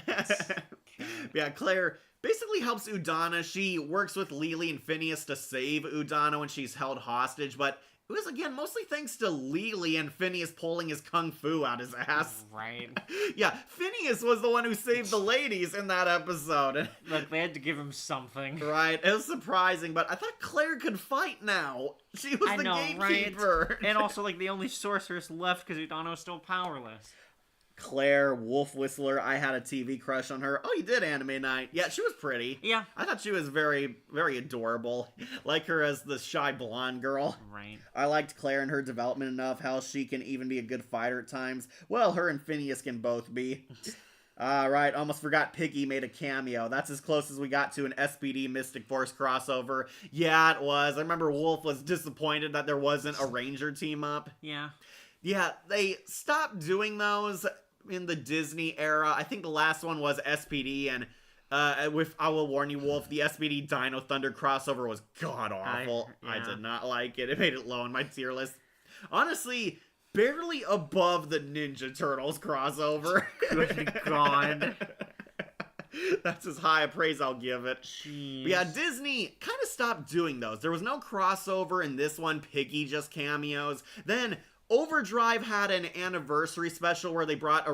Yeah, Claire basically helps Udana. She works with Lily and Phineas to save Udana when she's held hostage, but it was, again, mostly thanks to Lily and Phineas pulling his kung fu out his ass. Right. Yeah, Phineas was the one who saved the ladies in that episode. Like, they had to give him something. Right, it was surprising, but I thought Claire could fight now. She was the gatekeeper. Right? And also, like, the only sorceress left because Udana was still powerless. Claire, Wolf Whistler, I had a TV crush on her. Oh, you did, Anime Night. Yeah, she was pretty. Yeah. I thought she was very, very adorable. Like her as the shy blonde girl. Right. I liked Claire and her development enough, how she can even be a good fighter at times. Well, her and Phineas can both be. Right, almost forgot Piggy made a cameo. That's as close as we got to an SPD Mystic Force crossover. Yeah, it was. I remember Wolf was disappointed that there wasn't a Ranger team up. Yeah. Yeah, they stopped doing those in the Disney era. I think the last one was SPD, and with I Will Warn You, Wolf, the SPD Dino Thunder crossover was god-awful. I did not like it. It made it low on my tier list. Honestly, barely above the Ninja Turtles crossover. Good God. That's as high a praise I'll give it. Jeez. But yeah, Disney kind of stopped doing those. There was no crossover in this one. Piggy just cameos. Then Overdrive had an anniversary special where they brought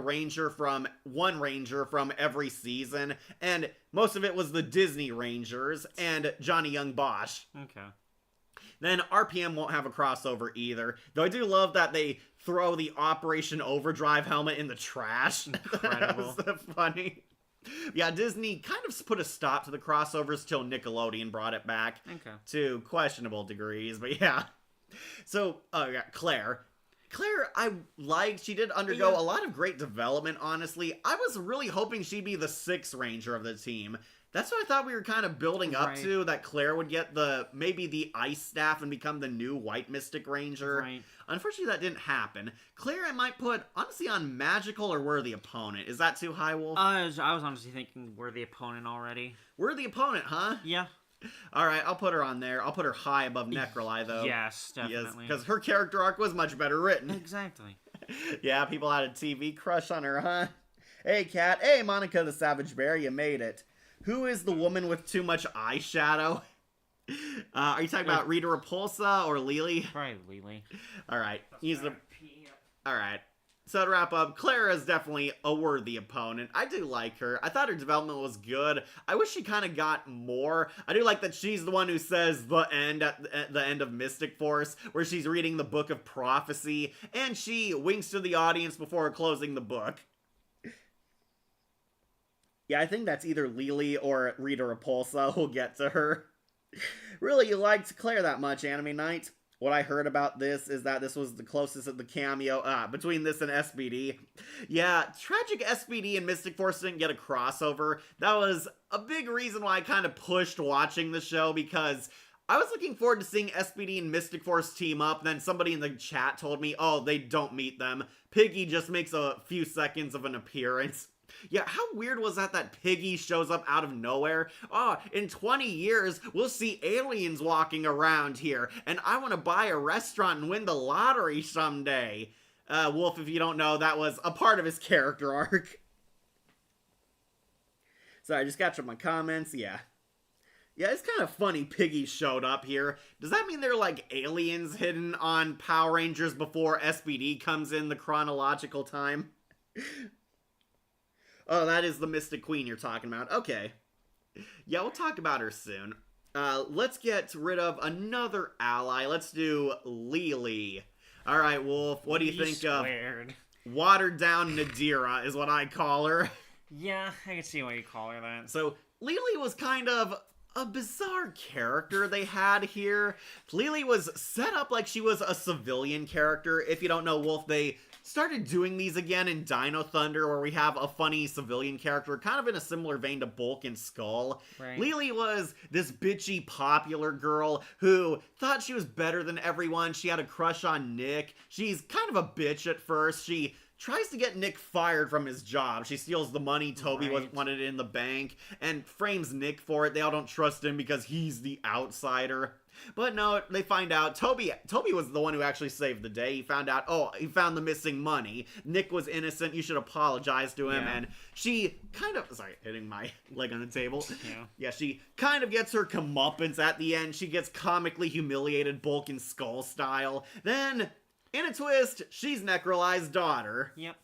one ranger from every season, and most of it was the Disney Rangers and Johnny Young Bosch. Okay. Then RPM won't have a crossover either, though I do love that they throw the Operation Overdrive helmet in the trash. Incredible. That was so funny. Yeah, Disney kind of put a stop to the crossovers till Nickelodeon brought it back. Okay. To questionable degrees, but yeah. So, Claire, I liked. She did undergo a lot of great development, honestly. I was really hoping she'd be the sixth Ranger of the team. That's what I thought we were kind of building up to, that Claire would get maybe the Ice Staff and become the new White Mystic Ranger. Right. Unfortunately, that didn't happen. Claire I might put, honestly, on Magical or Worthy Opponent. Is that too high, Wolf? I was honestly thinking we're the opponent already. Worthy Opponent, huh? Yeah. Alright, I'll put her on there. I'll put her high above Necroli, though. Yes, definitely. Because her character arc was much better written. Exactly. Yeah, people had a TV crush on her, huh? Hey, Kat. Hey, Monica the Savage Bear, you made it. Who is the woman with too much eyeshadow? Are you talking about Rita Repulsa or Lily? Probably Lily. Alright, Alright. So to wrap up, Clara is definitely a worthy opponent. I do like her. I thought her development was good. I wish she kind of got more. I do like that she's the one who says the end at the end of Mystic Force, where she's reading the Book of Prophecy, and she winks to the audience before closing the book. Yeah, I think that's either Lily or Rita Repulsa. We'll get to her. Really, you liked Claire that much, Anime Night? What I heard about this is that this was the closest of the cameo, between this and SPD. Yeah, Tragic SPD and Mystic Force didn't get a crossover. That was a big reason why I kind of pushed watching the show, because I was looking forward to seeing SPD and Mystic Force team up, then somebody in the chat told me, oh, they don't meet them. Piggy just makes a few seconds of an appearance. Yeah, how weird was that Piggy shows up out of nowhere? Oh, in 20 years, we'll see aliens walking around here, and I want to buy a restaurant and win the lottery someday. Wolf, if you don't know, that was a part of his character arc. Sorry, I just got to my comments, yeah. Yeah, it's kind of funny Piggy showed up here. Does that mean they're like aliens hidden on Power Rangers before SPD comes in the chronological time? Oh, that is the Mystic Queen you're talking about. Okay. Yeah, we'll talk about her soon. Let's get rid of another ally. Let's do Lily. All right, Wolf. What do you think of squared. watered down Nadira? Is what I call her. Yeah, I can see why you call her that. So Lily was kind of a bizarre character they had here. Lily was set up like she was a civilian character. If you don't know, Wolf, they started doing these again in Dino Thunder, where we have a funny civilian character, kind of in a similar vein to Bulk and Skull. Right. Lily was this bitchy, popular girl who thought she was better than everyone. She had a crush on Nick. She's kind of a bitch at first. She tries to get Nick fired from his job. She steals the money Toby wanted in the bank and frames Nick for it. They all don't trust him because he's the outsider. But no, they find out Toby was the one who actually saved the day. He found out, he found the missing money. Nick was innocent. You should apologize to him. Yeah. And she kind of, hitting my leg on the table. Yeah. Yeah, she kind of gets her comeuppance at the end. She gets comically humiliated, Bulk and Skull style. Then, in a twist, she's Necroli's daughter. Yep.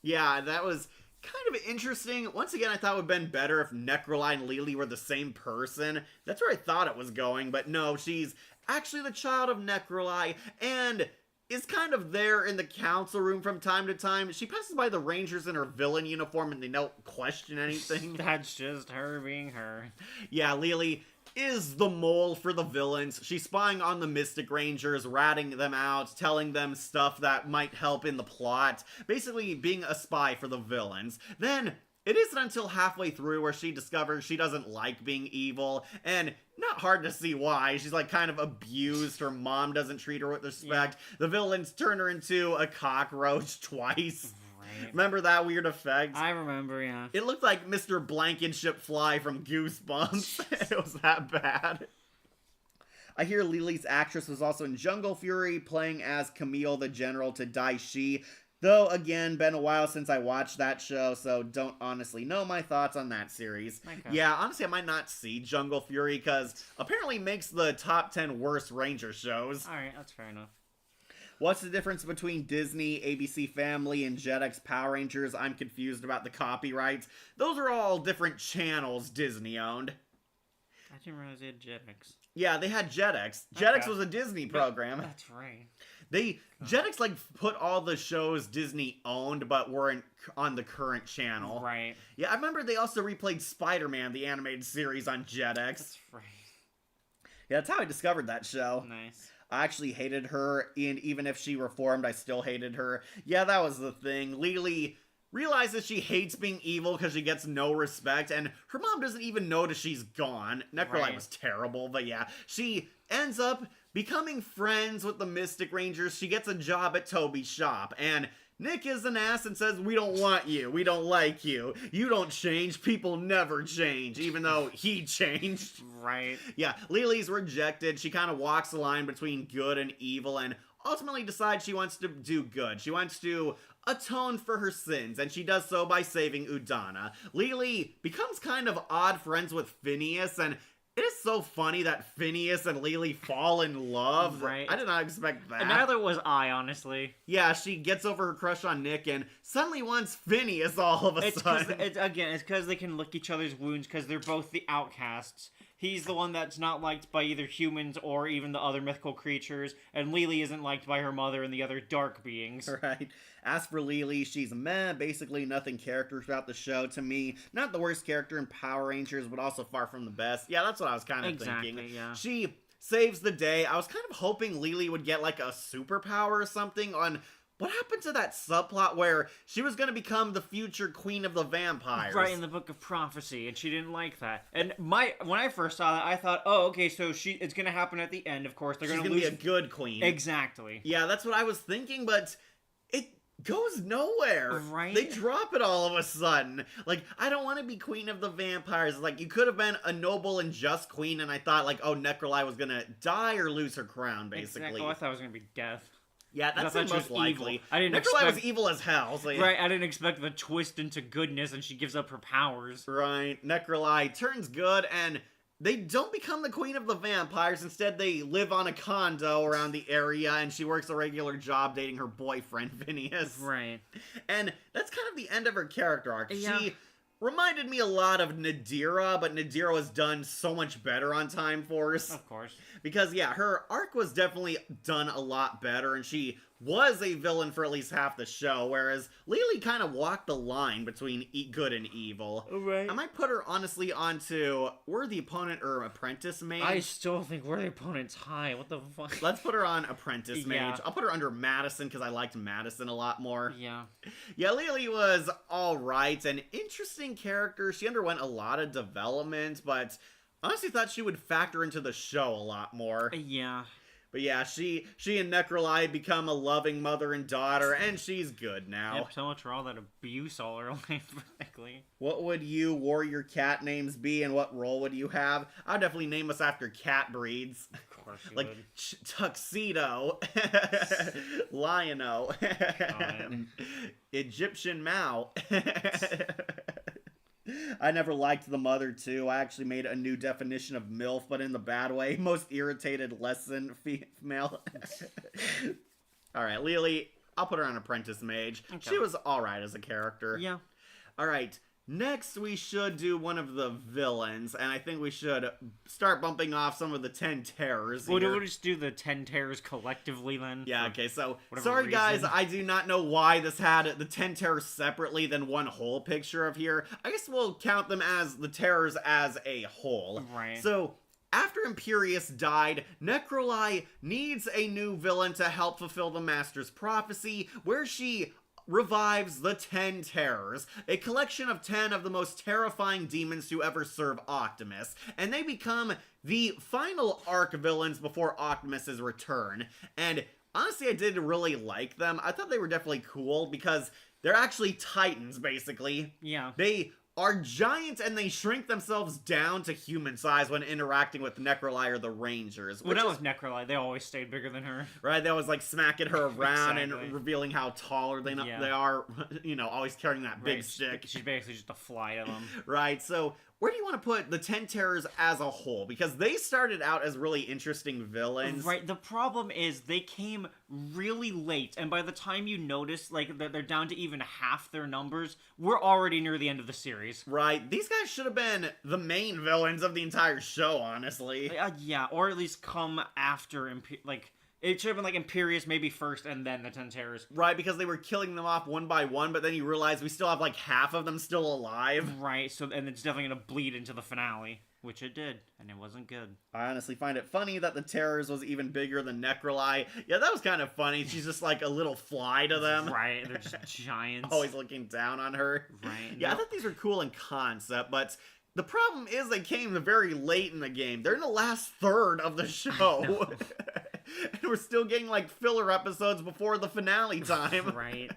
Yeah, that was kind of interesting. Once again, I thought it would have been better if Necroli and Lily were the same person. That's where I thought it was going, but no, she's actually the child of Necroli, and is kind of there in the council room from time to time. She passes by the Rangers in her villain uniform, and they don't question anything. That's just her being her. Yeah, Lily is the mole for the villains. She's spying on the Mystic Rangers, ratting them out, telling them stuff that might help in the plot. Basically being a spy for the villains. Then, it isn't until halfway through where she discovers she doesn't like being evil, and not hard to see why. She's kind of abused. Her mom doesn't treat her with respect. Yeah. The villains turn her into a cockroach twice. Right. Remember that weird effect? I remember, yeah. It looked like Mr. Blankenship Fly from Goosebumps. It was that bad. I hear Lily's actress was also in Jungle Fury, playing as Camille the General to Dai Shi. Though, again, been a while since I watched that show, so don't honestly know my thoughts on that series. Okay. Yeah, honestly, I might not see Jungle Fury, because apparently makes the top 10 worst Ranger shows. Alright, that's fair enough. What's the difference between Disney, ABC Family, and Jetix Power Rangers? I'm confused about the copyrights. Those are all different channels Disney owned. I didn't realize they had Jetix. Yeah, they had Jetix. Okay. Jetix was a Disney program. That's right. Jetix put all the shows Disney owned but weren't on the current channel. Right. Yeah, I remember they also replayed Spider-Man, the animated series, on Jetix. That's right. Yeah, that's how I discovered that show. Nice. I actually hated her, and even if she reformed, I still hated her. Yeah, that was the thing. Lily realizes she hates being evil because she gets no respect, and her mom doesn't even notice she's gone. Necrolite was terrible, but yeah. She ends up becoming friends with the Mystic Rangers. She gets a job at Toby's shop, and Nick is an ass and says, "We don't want you. We don't like you. You don't change. People never change," even though he changed. Right. Yeah, Lily's rejected. She kind of walks the line between good and evil and ultimately decides she wants to do good. She wants to atone for her sins, and she does so by saving Udana. Lily becomes kind of odd friends with Phineas, and it is so funny that Phineas and Lily fall in love. Right. I did not expect that. And neither was I, honestly. Yeah, she gets over her crush on Nick and suddenly wants Phineas all of a sudden. It's because they can lick each other's wounds because they're both the outcasts. He's the one that's not liked by either humans or even the other mythical creatures, and Lily isn't liked by her mother and the other dark beings. Right. As for Lily, she's meh, basically nothing character throughout the show to me. Not the worst character in Power Rangers, but also far from the best. Yeah, that's what I was kind of thinking. Yeah. She saves the day. I was kind of hoping Lily would get a superpower or something on what happened to that subplot where she was going to become the future queen of the vampires. Right, in the Book of Prophecy, and she didn't like that. And when I first saw that, I thought, oh, okay, so it's going to happen at the end, of course. She's going to be a good queen. Exactly. Yeah, that's what I was thinking, but it goes nowhere. Right? They drop it all of a sudden. I don't want to be queen of the vampires. You could have been a noble and just queen, and I thought, Necroli was going to die or lose her crown, basically. Exactly. Oh, I thought it was going to be death. Yeah, that's the most likely. Evil. I didn't Necroli was evil as hell. So yeah. Right, I didn't expect the twist into goodness, and she gives up her powers. Right, Necroli turns good, and they don't become the queen of the vampires. Instead, they live on a condo around the area, and she works a regular job dating her boyfriend, Phineas. Right. And that's kind of the end of her character arc. Yeah. She reminded me a lot of Nadira, but Nadira was done so much better on Time Force. Of course. Because, yeah, her arc was definitely done a lot better, and she was a villain for at least half the show, whereas Lily kind of walked the line between good and evil. Right. I might put her, honestly, onto Worthy Opponent or Apprentice Mage. I still think we're the opponent's high. What the fuck? Let's put her on Apprentice Mage. Yeah. I'll put her under Madison, because I liked Madison a lot more. Yeah. Yeah, Lily was alright, an interesting character. She underwent a lot of development, but honestly thought she would factor into the show a lot more. Yeah. But yeah, she and Necroli become a loving mother and daughter, and she's good now. Yep, so much for all that abuse all her life, practically. What would you warrior cat names be, and what role would you have? I'd definitely name us after cat breeds. Of course you Like would. Tuxedo, Liono, Egyptian Mao. I never liked the mother too. I actually made a new definition of MILF, but in the bad way. Most irritated lesson female. Alright, Lily, I'll put her on Apprentice Mage. Okay. She was alright as a character. Yeah. Alright, next we should do one of the villains, and I think we should start bumping off some of the 10 terrors We'll here. just do the 10 terrors collectively then. Yeah, for okay, so, whatever sorry guys, reason. I do not know why this had the 10 terrors separately than one whole picture of here. I guess we'll count them as the terrors as a whole. Right. So, after Imperius died, Necroli needs a new villain to help fulfill the Master's prophecy, where she revives the 10 Terrors, a collection of 10 of the most terrifying demons to ever serve Optimus, and they become the final arc villains before Optimus's return. And honestly, I did really like them. I thought they were definitely cool because they're actually titans, basically. Yeah. They are giant and they shrink themselves down to human size when interacting with Necroli or the Rangers. Well, Which that is, was Necroli. They always stayed bigger than her. right, they always like smacking her around Exactly. and revealing how taller they Yeah. they are, you know, always carrying that big Right, stick. She's basically just a fly to them. Right, so where do you want to put the 10 Terrors as a whole? Because they started out as really interesting villains. Right, the problem is they came really late, and by the time you notice, like, that they're down to even half their numbers, we're already near the end of the series. Right, these guys should have been the main villains of the entire show, honestly. Yeah, or at least come after, it should have been, like, Imperius maybe first, and then the 10 Terrors. Right, because they were killing them off one by one, but then you realize we still have like half of them still alive. Right, so, and it's definitely gonna bleed into the finale, which it did, and it wasn't good. I honestly find it funny that the Terrors was even bigger than Necroli. Yeah, that was kind of funny. She's just like a little fly to them. Right, they're just giants. Always looking down on her. Right. Yeah, I thought these were cool in concept, but the problem is they came very late in the game. They're in the last third of the show. And we're still getting like filler episodes before the finale time. Right.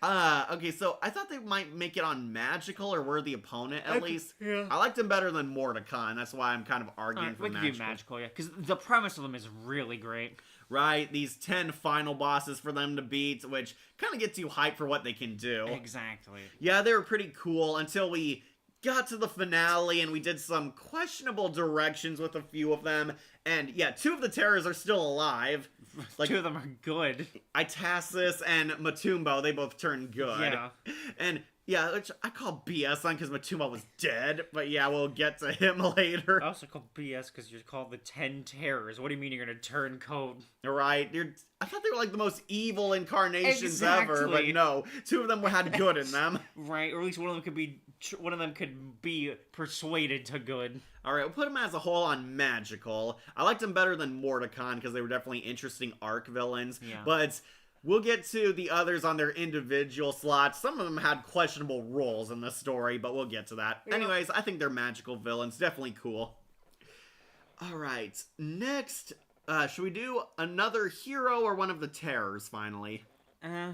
Okay, so I thought they might make it on Magical or Worthy Opponent at least. Yeah. I liked them better than Mordecai, that's why I'm kind of arguing for We could Magical. do magical, yeah, because the premise of them is really great. Right, these 10 final bosses for them to beat, which kind of gets you hyped for what they can do. Exactly. Yeah, they were pretty cool until we got to the finale and we did some questionable directions with a few of them. And yeah, 2 of the Terrors are still alive. Like, 2 of them are good. Itasis and Matumbo, they both turned good. Yeah. And yeah, which I call BS on because Matumbo was dead. But yeah, we'll get to him later. I also call BS because you're called the 10 Terrors. What do you mean you're gonna turn cold? Right? I thought they were like the most evil incarnations ever, but Exactly. no. 2 of them had good in them. Right, or at least one of them could be persuaded to good. Alright, we'll put them as a whole on Magical. I liked them better than Mordecai because they were definitely interesting arc villains. Yeah. But we'll get to the others on their individual slots. Some of them had questionable roles in the story, but we'll get to that. Yeah. Anyways, I think they're magical villains. Definitely cool. Alright, next, should we do another hero or one of the terrors, finally? I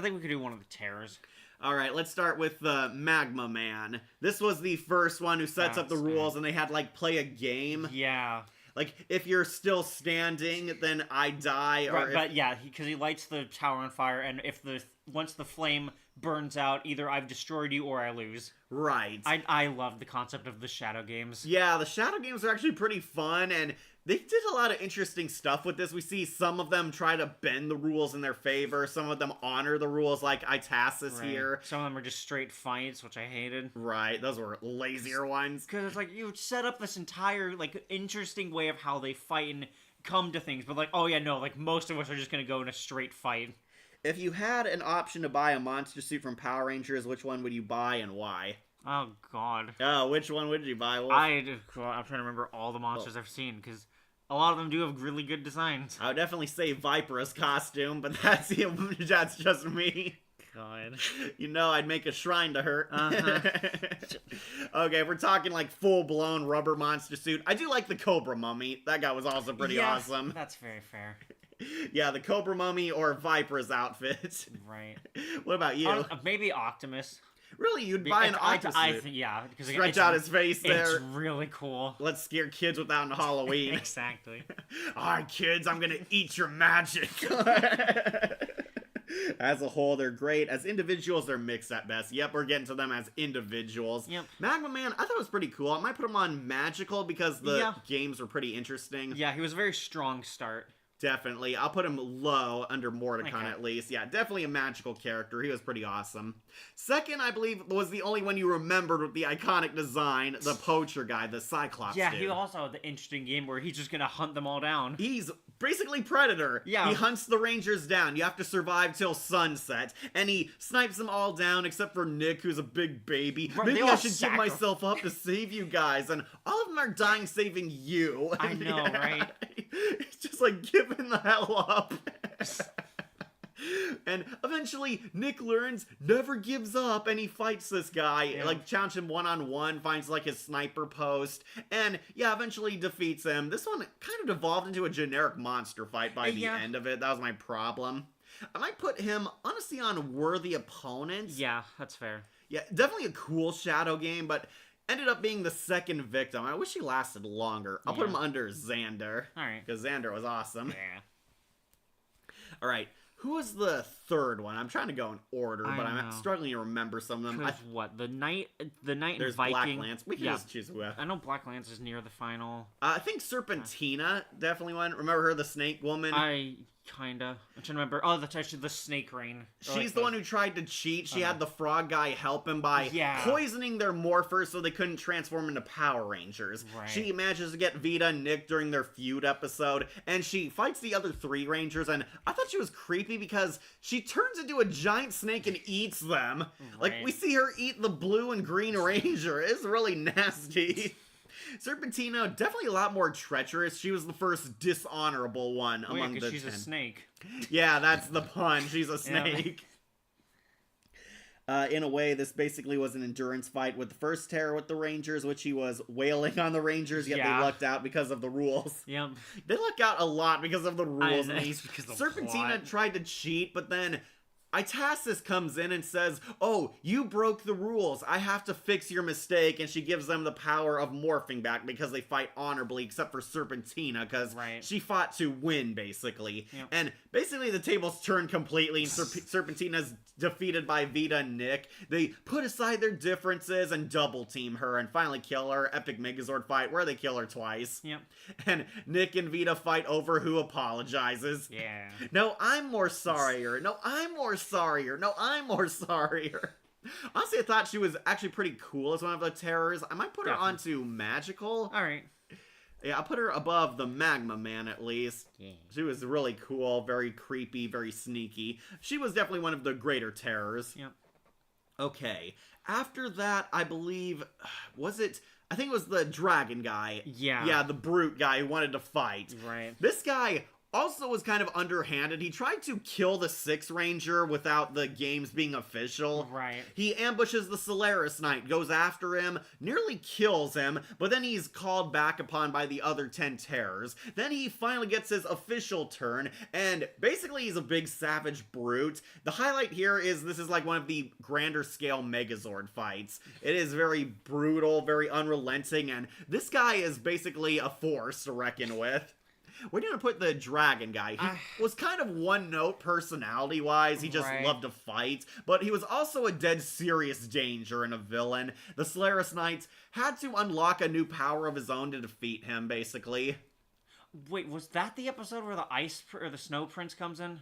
think we could do one of the Terrors. Alright, let's start with the Magma Man. This was the first one who sets up the That's rules, and they had, like, play a game. Yeah. Like, if you're still standing, then I die, or Right, if... but yeah, because he lights the tower on fire, and once the flame burns out, either I've destroyed you or I lose. Right. I love the concept of the shadow games. Yeah, the Shadow games are actually pretty fun, and They did a lot of interesting stuff with this. We see some of them try to bend the rules in their favor. Some of them honor the rules, like Itasis here. Some of them are just straight fights, which I hated. Right, those were lazier ones. Because it's like, you set up this entire, like, interesting way of how they fight and come to things. But, like, oh yeah, no, like, most of us are just gonna go in a straight fight. If you had an option to buy a monster suit from Power Rangers, which one would you buy and why? Oh, God. Oh, which one would you buy, Wolf? I'm trying to remember all the monsters I've seen, because a lot of them do have really good designs. I would definitely say Viper's costume, but that's just me. God. You know, I'd make a shrine to her. Uh-huh. Okay, we're talking like full-blown rubber monster suit. I do like the Cobra Mummy. That guy was also pretty awesome. That's very fair. Yeah, the Cobra Mummy or Viper's outfit. Right. What about you? Maybe Optimus. Really, you'd buy an Optimus I suit? think, yeah. Because Stretch out his face there. It's really cool. Let's scare kids without Halloween. Exactly. Alright, kids, I'm gonna eat your magic. As a whole, they're great. As individuals, they're mixed at best. Yep, we're getting to them as individuals. Yep. Magma Man, I thought it was pretty cool. I might put him on magical because the games were pretty interesting. Yeah, he was a very strong start. Definitely. I'll put him low under Mordecon Okay. at least. Yeah, definitely a magical character. He was pretty awesome. Second, I believe, was the only one you remembered with the iconic design, the poacher guy, the Cyclops Yeah, dude. he also had the interesting game where he's just gonna hunt them all down. He's basically Predator. Yeah. He hunts the Rangers down. You have to survive till sunset. And he snipes them all down except for Nick, who's a big baby. Right, Maybe they I all should give myself up to save you guys. And all of them are dying saving you. I know, right? It's just like giving the hell up. And eventually, Nick learns, never gives up, and he fights this guy, Yeah. like, challenges him one-on-one, finds, like, his sniper post, and, yeah, eventually defeats him. This one kind of devolved into a generic monster fight by the end of it. That was my problem. I might put him, honestly, on worthy opponents. Yeah, that's fair. Yeah, definitely a cool Shadow game, but ended up being the second victim. I wish he lasted longer. I'll put him under Xander. Alright. Because Xander was awesome. Yeah. Alright, who was the third one? I'm trying to go in order, but I'm know. struggling to remember some of them. Because what? The Knight and There's Viking. Black Lance. We can Yeah. just choose whoever. I know Black Lance is near the final. I think Serpentina, definitely one. Remember her, the snake woman? Kinda. I'm trying to remember. Oh, that's actually the Snake Rain. She's the one who tried to cheat. She had the frog guy help him by poisoning their morphers so they couldn't transform into Power Rangers. Right. She manages to get Vita and Nick during their feud episode, and she fights the other three Rangers, and I thought she was creepy because she turns into a giant snake and eats them. Like, we see her eat the blue and green Ranger. It's really nasty. Serpentina, definitely a lot more treacherous. She was the first dishonorable one among the 10. she's a snake. Yeah, that's the pun. She's a snake. In a way, this basically was an endurance fight with the first Terror with the Rangers, which he was wailing on the Rangers, yet they lucked out because of the rules. Yep. They luck out a lot because of the rules. Because of Serpentina plot. tried to cheat, but then Itasis comes in and says, oh, you broke the rules. I have to fix your mistake. And she gives them the power of morphing back because they fight honorably, except for Serpentina, because she fought to win, basically. Yep. And basically the tables turn completely, and Serpentina's defeated by Vita and Nick. They put aside their differences and double team her and finally kill her. Epic Megazord fight where they kill her twice. Yep. And Nick and Vita fight over who apologizes. Yeah. No, I'm more sorrier. No, I'm more sorrier. No, I'm more sorrier. Honestly, I thought she was actually pretty cool as one of the terrors. I might put her onto magical. Alright. Yeah, I'll put her above the Magma Man at least. Yeah. She was really cool, very creepy, very sneaky. She was definitely one of the greater terrors. Yep. Okay. After that, I believe, I think it was the dragon guy. Yeah. Yeah, the brute guy who wanted to fight. Right. This guy also was kind of underhanded. He tried to kill the Sixth Ranger without the games being official. Right. He ambushes the Solaris Knight, goes after him, nearly kills him, but then he's called back upon by the other 10 terrors. Then he finally gets his official turn, and basically he's a big savage brute. The highlight here is this is like one of the grander scale Megazord fights. It is very brutal, very unrelenting, and this guy is basically a force to reckon with. We're gonna put the dragon guy. He was kind of one note personality wise. He just loved to fight, but he was also a dead serious danger and a villain. The Solaris Knights had to unlock a new power of his own to defeat him, basically. Wait, was that the episode where or the Snow Prince comes in?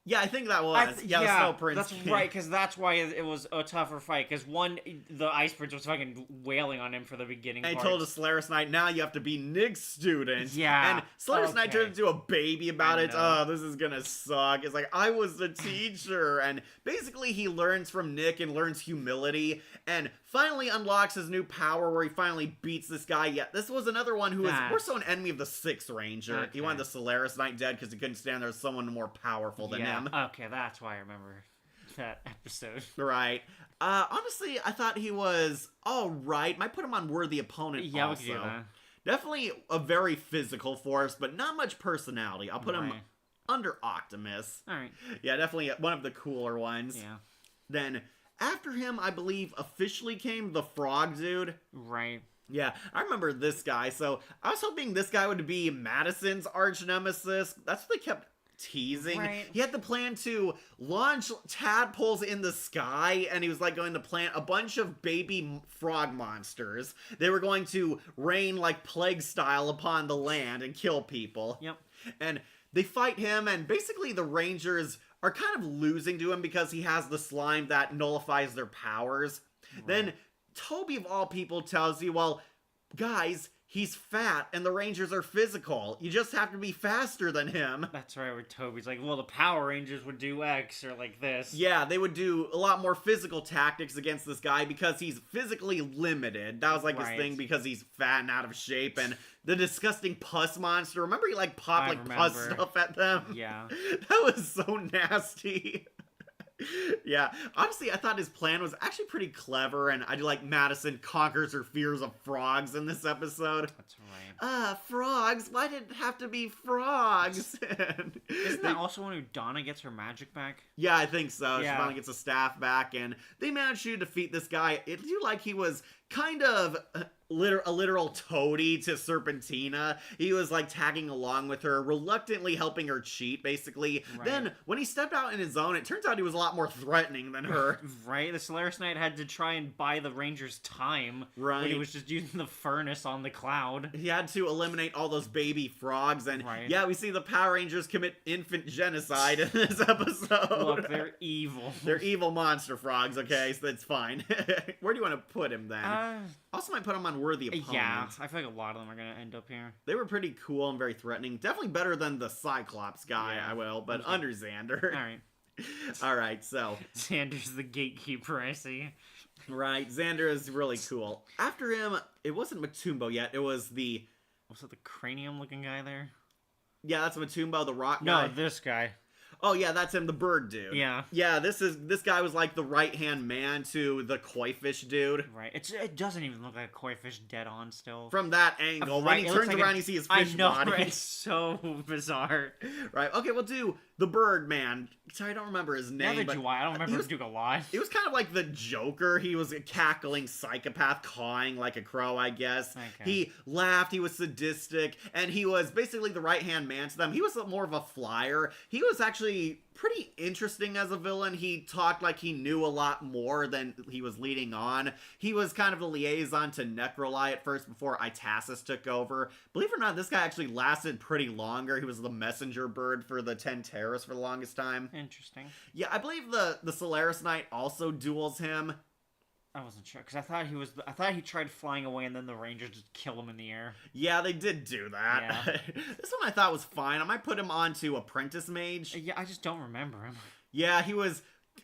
Yeah, I think that was. The Snow Prince. That's right, because that's why it was a tougher fight. Because the Ice Prince was fucking wailing on him for the beginning. And he told Solaris Knight, now you have to be Nick's student. Yeah. And Solaris Knight turned into a baby about it. Oh, this is gonna suck. It's like, I was the teacher. And basically he learns from Nick and learns humility. And finally unlocks his new power where he finally beats this guy. Yeah, this was another one who was more so an enemy of the Sixth Ranger. Okay. He wanted the Solaris Knight dead because he couldn't stand there was someone more powerful than him. Okay, that's why I remember that episode. Right. Honestly, I thought he was alright. Might put him on Worthy Opponent Yeah, also. we could do that. Definitely a very physical force, but not much personality. I'll put him under Optimus. Alright. Yeah, definitely one of the cooler ones. Yeah. Then, after him, I believe, officially came the Frog Dude. Right. Yeah, I remember this guy. So, I was hoping this guy would be Madison's arch nemesis. That's what they kept teasing. Right. He had the plan to launch tadpoles in the sky, and he was like going to plant a bunch of baby frog monsters. They were going to rain like plague style upon the land and kill people. Yep. And they fight him, and basically the Rangers are kind of losing to him because he has the slime that nullifies their powers. Right. Then Toby, of all people, tells you, well, guys, he's fat and the Rangers are physical. You just have to be faster than him. That's right, where Toby's like, well, the Power Rangers would do X or like this. Yeah, they would do a lot more physical tactics against this guy because he's physically limited. That was like his thing because he's fat and out of shape. And the disgusting pus monster, remember he like popped pus stuff at them? Yeah. That was so nasty. Yeah, honestly, I thought his plan was actually pretty clever, and I do like Madison conquers her fears of frogs in this episode. That's right. Frogs? Why did it have to be frogs? Isn't that also when Donna gets her magic back? Yeah, I think so. Yeah. She finally gets a staff back, and they managed to defeat this guy. It do like he was kind of a literal toady to Serpentina. He was like tagging along with her, reluctantly helping her cheat, basically. Right. Then, when he stepped out in his own, it turns out he was a lot more threatening than her. Right? The Solaris Knight had to try and buy the Rangers time. Right. When he was just using the furnace on the cloud. He had to eliminate all those baby frogs, and yeah, we see the Power Rangers commit infant genocide in this episode. Look, they're evil. They're evil monster frogs, okay, so that's fine. Where do you want to put him then? Also might put him on Worthy Opponent. Yeah, I feel like a lot of them are going to end up here. They were pretty cool and very threatening. Definitely better than the Cyclops guy, I will, but under Xander. Alright. Alright, so. Xander's the gatekeeper, I see. Right, Xander is really cool. After him, it wasn't Matumbo yet, it was the... Was it the cranium-looking guy there? Yeah, that's Matumbo, the rock guy. No, this guy. Oh yeah, that's him, the bird dude. Yeah. Yeah, this guy was like the right-hand man to the koi fish dude. Right. It doesn't even look like a koi fish dead on still. From that angle. Right, When he turns around, you see his fish body. Right? It's so bizarre. Right. Okay, we'll do the bird man. Sorry, I don't remember his name. Neither do I. I don't remember him a lot. It was kind of like the Joker. He was a cackling psychopath, cawing like a crow, I guess. Okay. He laughed, he was sadistic, and he was basically the right-hand man to them. He was more of a flyer. He was actually pretty interesting as a villain. He talked like he knew a lot more than he was leading on. He was kind of the liaison to Necroli at first before Itasis took over. Believe it or not, this guy actually lasted pretty longer. He was the messenger bird for the 10 Terrorists for the longest time. Interesting. Yeah, I believe the Solaris Knight also duels him. I wasn't sure because I thought he tried flying away and then the Rangers just kill him in the air. Yeah, they did do that. Yeah. This one I thought was fine. I might put him onto Apprentice Mage. Yeah, I just don't remember him. Yeah, he was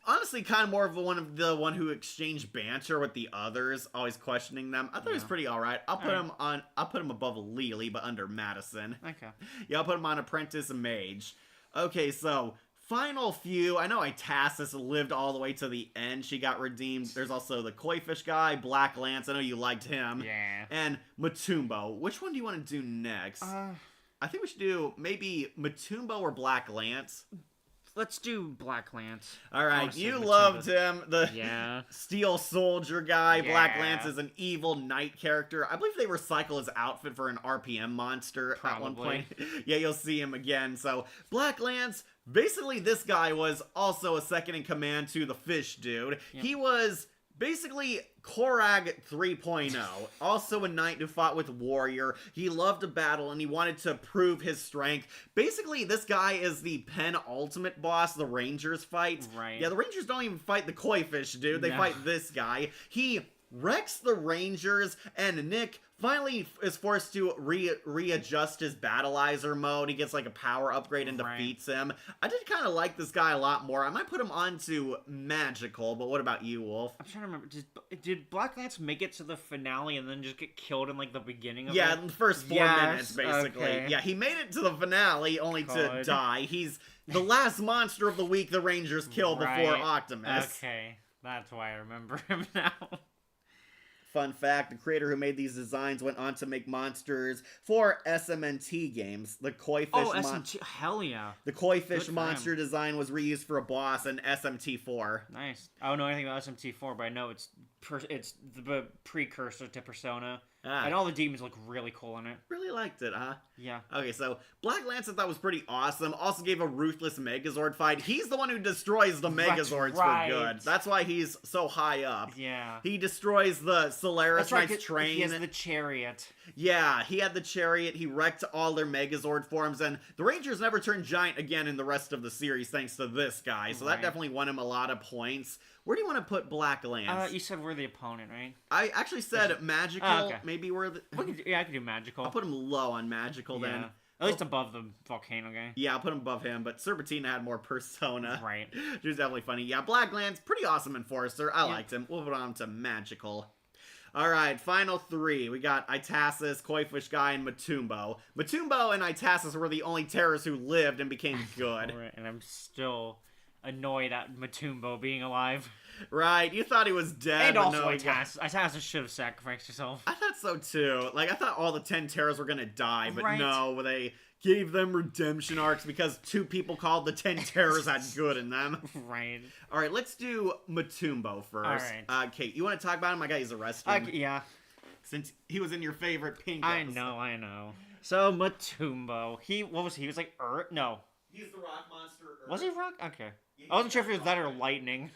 honestly kind of more of the one who exchanged banter with the others, always questioning them. I thought he was pretty all right. I'll put him above Lily, but under Madison. Okay. Yeah, I'll put him on Apprentice Mage. Okay, so final few. I know Itasis lived all the way to the end. She got redeemed. There's also the koi fish guy, Black Lance. I know you liked him. Yeah. And Matumbo. Which one do you want to do next? I think we should do maybe Matumbo or Black Lance. Let's do Black Lance. All right, you loved him. The yeah. Steel Soldier guy. Yeah. Black Lance is an evil knight character. I believe they recycle his outfit for an RPM monster at one point. Yeah, you'll see him again. So, Black Lance, basically this guy was also a second in command to the fish dude. Yep. He was Basically, Korag 3.0, also a knight who fought with Warrior. He loved to battle and he wanted to prove his strength. Basically, this guy is the penultimate boss the Rangers fight. Right. Yeah, the Rangers don't even fight the koi fish dude. They No. fight this guy. He wrecks the Rangers, and Nick finally is forced to readjust his battleizer mode. He gets like a power upgrade and defeats him. I did kind of like this guy a lot more. I might put him onto magical, but what about you, Wolf? I'm trying to remember. Did Black Lance make it to the finale and then just get killed in like the beginning of Yeah, it? the first 4 Yes, minutes, basically. okay. Yeah, he made it to the finale only to God. die. He's the last monster of the week the Rangers kill before Right. Optimus. Okay, that's why I remember him now. Fun fact, the creator who made these designs went on to make monsters for SMNT games. The koi fish SMT, hell yeah. The koi Good fish for monster him. design was reused for a boss in SMT4. Nice. I don't know anything about SMT4, but I know it's the precursor to Persona. And all the demons look really cool in it. Really liked it, huh? Yeah. Okay, so Black Lance I thought was pretty awesome. Also gave a ruthless Megazord fight. He's the one who destroys the That's Megazords right. for good. That's why he's so high up. Yeah. He destroys the Solaris That's right. Knight's train. He has the chariot. Yeah, he had the chariot. He wrecked all their Megazord forms, and the Rangers never turned giant again in the rest of the series thanks to this guy. So that Right. definitely won him a lot of points. Where do you want to put Black Lance? You said we're the opponent, right? I actually said magical. Okay. Maybe we're the. I could do magical. I'll put him low on magical then. Yeah. At least above the volcano guy. Yeah, I'll put him above him, but Serpentina had more persona. Right. She was definitely funny. Yeah, Black Lance, pretty awesome enforcer. I Yeah. liked him. We'll put on to magical. Alright, final 3. We got Itasis, Koi Fish Guy, and Matumbo. Matumbo and Itasis were the only terrorists who lived and became good. Right, and I'm still annoyed at Matumbo being alive. Right, you thought he was dead. And but also no, Itasis should have sacrificed himself. I thought so too. Like, I thought all the 10 terrorists were gonna die, but Right. no, they gave them redemption arcs because 2 people called the 10 terrorists had good in them. Right. Alright, let's do Matumbo first. Alright. Kate, you want to talk about him? I got he's arrested. Yeah. Since he was in your favorite pink I episode. know. So, Matumbo. What was he? He was like Earth? No. He's the rock monster. Was he rock? Okay. Yeah, I wasn't sure if he was that or lightning.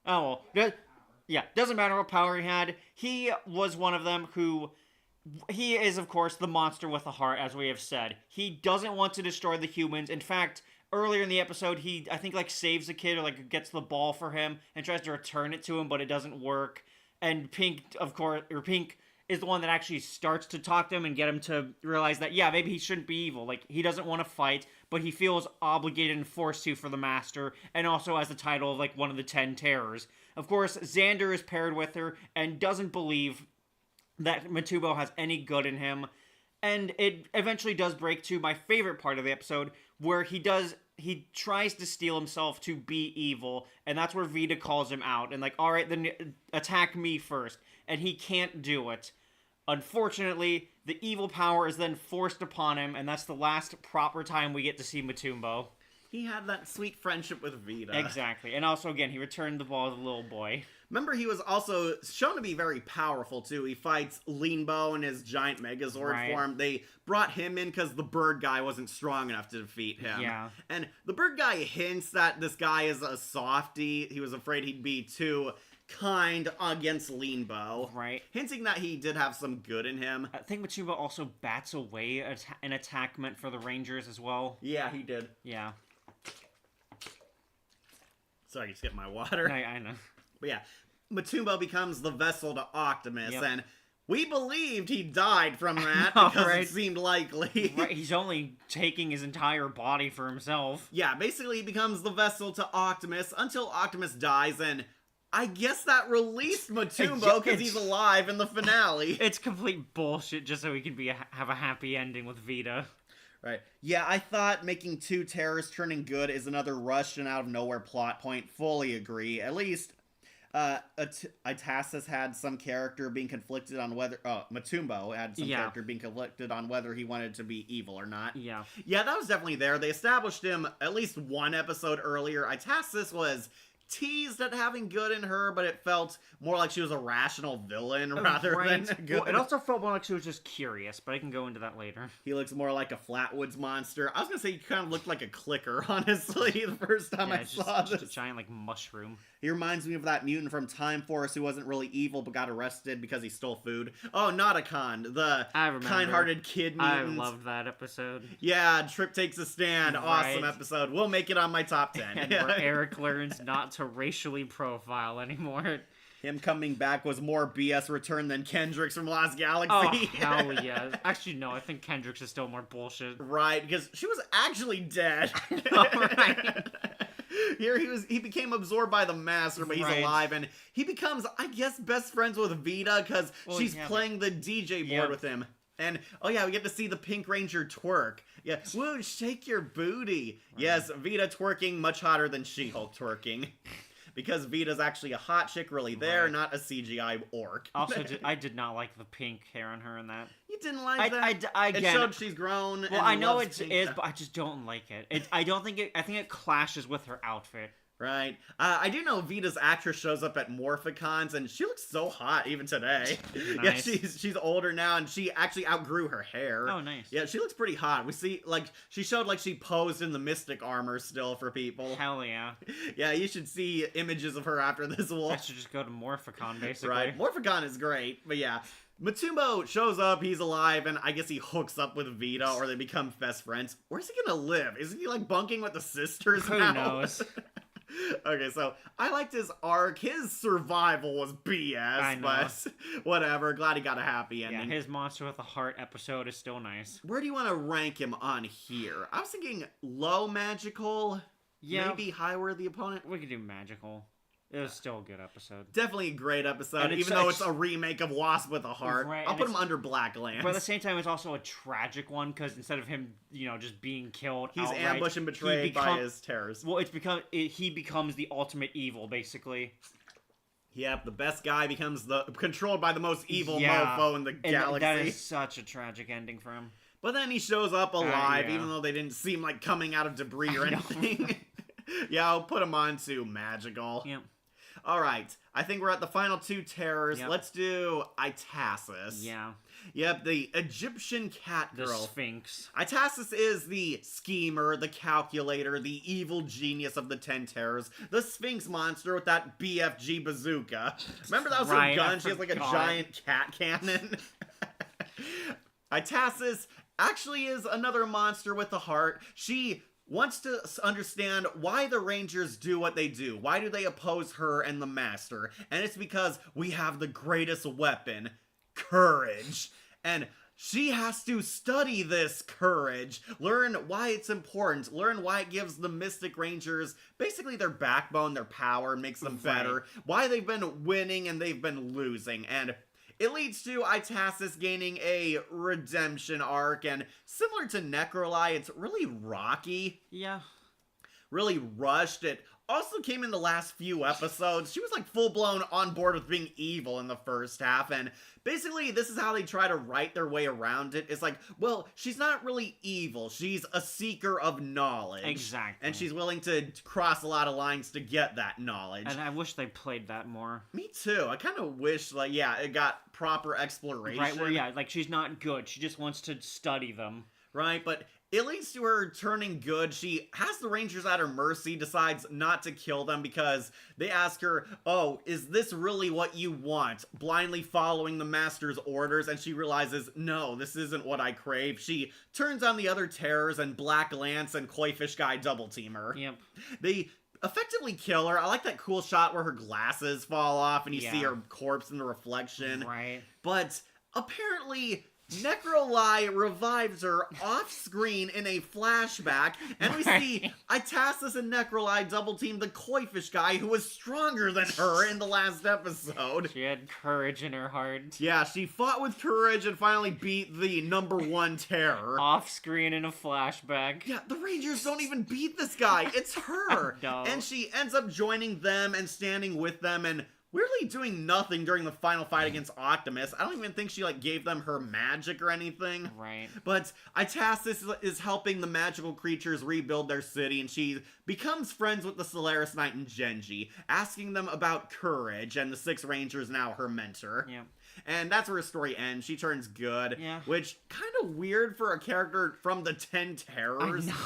Oh, well. Yeah, doesn't matter what power he had. He was one of them who... He is, of course, the monster with a heart, as we have said. He doesn't want to destroy the humans. In fact, earlier in the episode, he, I think, like, saves a kid or, like, gets the ball for him and tries to return it to him, but it doesn't work. And Pink, of course, or Pink is the one that actually starts to talk to him and get him to realize that, yeah, maybe he shouldn't be evil. Like, he doesn't want to fight, but he feels obligated and forced to for the Master, and also has the title of, like, one of the 10 terrors. Of course, Xander is paired with her and doesn't believe that Matumbo has any good in him. And it eventually does break to my favorite part of the episode, where he tries to steel himself to be evil, and that's where Vita calls him out, and like, alright, then attack me first. And he can't do it. Unfortunately, the evil power is then forced upon him, and that's the last proper time we get to see Matumbo. He had that sweet friendship with Vita. Exactly. And also, again, he returned the ball to the little boy. Remember, he was also shown to be very powerful, too. He fights Leanbo in his giant Megazord Right. form. They brought him in because the bird guy wasn't strong enough to defeat him. Yeah. And the bird guy hints that this guy is a softie. He was afraid he'd be too kind against Leanbo. Right. Hinting that he did have some good in him. I think Matumbo also bats away an attack meant for the Rangers as well. Yeah, he did. Yeah. Sorry, just get my water. I know. But yeah, Matumbo becomes the vessel to Optimus, Yep. and we believed he died from that know, because right? it seemed likely. Right, he's only taking his entire body for himself. Yeah, basically he becomes the vessel to Optimus until Optimus dies, and I guess that released Matumbo because he's alive in the finale. It's complete bullshit just so he can have a happy ending with Vita. Right. Yeah, I thought making 2 terrorists turning good is another rushed and out of nowhere plot point. Fully agree. At least, Itasis had some character being conflicted on whether... Matumbo had some character being conflicted on whether he wanted to be evil or not. Yeah. Yeah, that was definitely there. They established him at least one episode earlier. Itasis was teased at having good in her, but it felt more like she was a rational villain rather than good. Well, it also felt more like she was just curious, but I can go into that later. He looks more like a Flatwoods monster. I was gonna say he kind of looked like a clicker, honestly, the first time I saw just this. a giant, like, mushroom. He reminds me of that mutant from Time Force who wasn't really evil but got arrested because he stole food. Oh, Nauticon, the kind-hearted kid mutant. I loved that episode. Yeah, Trip Takes a Stand. Awesome Right. episode. We'll make it on my top 10. And where Eric learns not to racially profile anymore. Him coming back was more BS return than Kendricks from Lost Galaxy. Oh, hell yeah. Actually, no, I think Kendricks is still more bullshit. Right, because she was actually dead. Right. Here he became absorbed by the master, but he's Right. alive, and he becomes, I guess, best friends with Vita because she's yeah, playing the DJ board Yep. with him. And oh yeah, we get to see the Pink Ranger twerk. Yeah, woo, shake your booty. Right. Yes, Vita twerking much hotter than She-Hulk twerking. Because Vita's actually a hot chick really there, Right. not a CGI orc. Also, I did not like the pink hair on her in that. You didn't like that? I It again, showed she's grown. well, and I know loves it pink. is, but I just don't like it. I don't think it. I think it clashes with her outfit. Right. I do know Vita's actress shows up at Morphicons, and she looks so hot even today. Yeah, Nice. she's older now, and she actually outgrew her hair. Oh, nice. Yeah, she looks pretty hot. We see, like, she showed, like, she posed in the Mystic armor still for people. Hell yeah. Yeah, you should see images of her after this I wolf. should just go to Morphicon, basically. Right. Morphicon is great, but yeah. Matumbo shows up, he's alive, and I guess he hooks up with Vita, or they become best friends. Where's he gonna live? Isn't he, like, bunking with the sisters Who now? knows? Okay, so I liked his arc. His survival was BS, I know. but whatever. Glad he got a happy Yeah, ending. his Monster with a Heart episode is still nice. Where do you want to rank him on here? I was thinking low magical, Yeah, maybe high worthy opponent. we could do Magical. It was still a good episode. Definitely a great episode, And it's even though such- it's a remake of Wasp with a Heart. Right, I'll and put him it's- under Black Lance. But at the same time, it's also a tragic one because instead of him, just being killed, He's outright, ambushed and betrayed he by his terrors. Well, he becomes the ultimate evil, basically. Yep, the best guy becomes controlled by the most evil Yeah, mofo in the And galaxy. that is such a tragic ending for him. But then he shows up alive, yeah. even though they didn't seem like coming out of debris or I know. anything. Yeah, I'll put him on to magical. Yep. All right, I think we're at the final two terrors. Yep. Let's do Itasis. Yeah. Yep, the Egyptian cat The girl. Sphinx. Itasis is the schemer, the calculator, the evil genius of the 10 terrors, the Sphinx monster with that BFG bazooka. Remember that was her Right, I gun? She has like a forgot. giant cat cannon. Itasis actually is another monster with a heart. She wants to understand why the Rangers do what they do. Why do they oppose her and the Master? And it's because we have the greatest weapon, courage. And she has to study this courage, learn why it's important, learn why it gives the Mystic Rangers basically their backbone, their power, makes them better, why they've been winning and they've been losing. And it leads to Itasis gaining a redemption arc, and similar to Necroli, it's really rocky, Yeah. really rushed. It also came in the last few episodes. She was like full-blown on board with being evil in the first half, and basically this is how they try to write their way around it. It's like, well, she's not really evil. She's a seeker of knowledge. Exactly. And she's willing to cross a lot of lines to get that knowledge. And I wish they played that more. Me too. I kind of wish, like, yeah, it got proper exploration. Right, where, yeah, like, she's not good. She just wants to study them. Right, but it leads to her turning good. She has the Rangers at her mercy, decides not to kill them because they ask her, oh, is this really what you want? Blindly following the Master's orders, and she realizes, no, this isn't what I crave. She turns on the other terrors, and Black Lance and Koi-Fish Guy double team her. Yep. They effectively kill her. I like that cool shot where her glasses fall off and you see Yeah. her corpse in the reflection. Right. But apparently, Necroli revives her off-screen in a flashback, and we see Itasis and Necroli double-team the Koi-Fish Guy, who was stronger than her in the last episode. She had courage in her heart. Yeah, she fought with courage and finally beat the #1 terror. Off screen in a flashback. Yeah, the Rangers don't even beat this guy. It's her. No. And she ends up joining them and standing with them, and weirdly doing nothing during the final fight against Optimus. I don't even think she, like, gave them her magic or anything. Right. But Itasis is helping the magical creatures rebuild their city, and she becomes friends with the Solaris Knight and Genji, asking them about courage, and the Six Rangers now her mentor. Yeah. And that's where her story ends. She turns good, Yeah. which kind of weird for a character from the 10 Terrors. I know.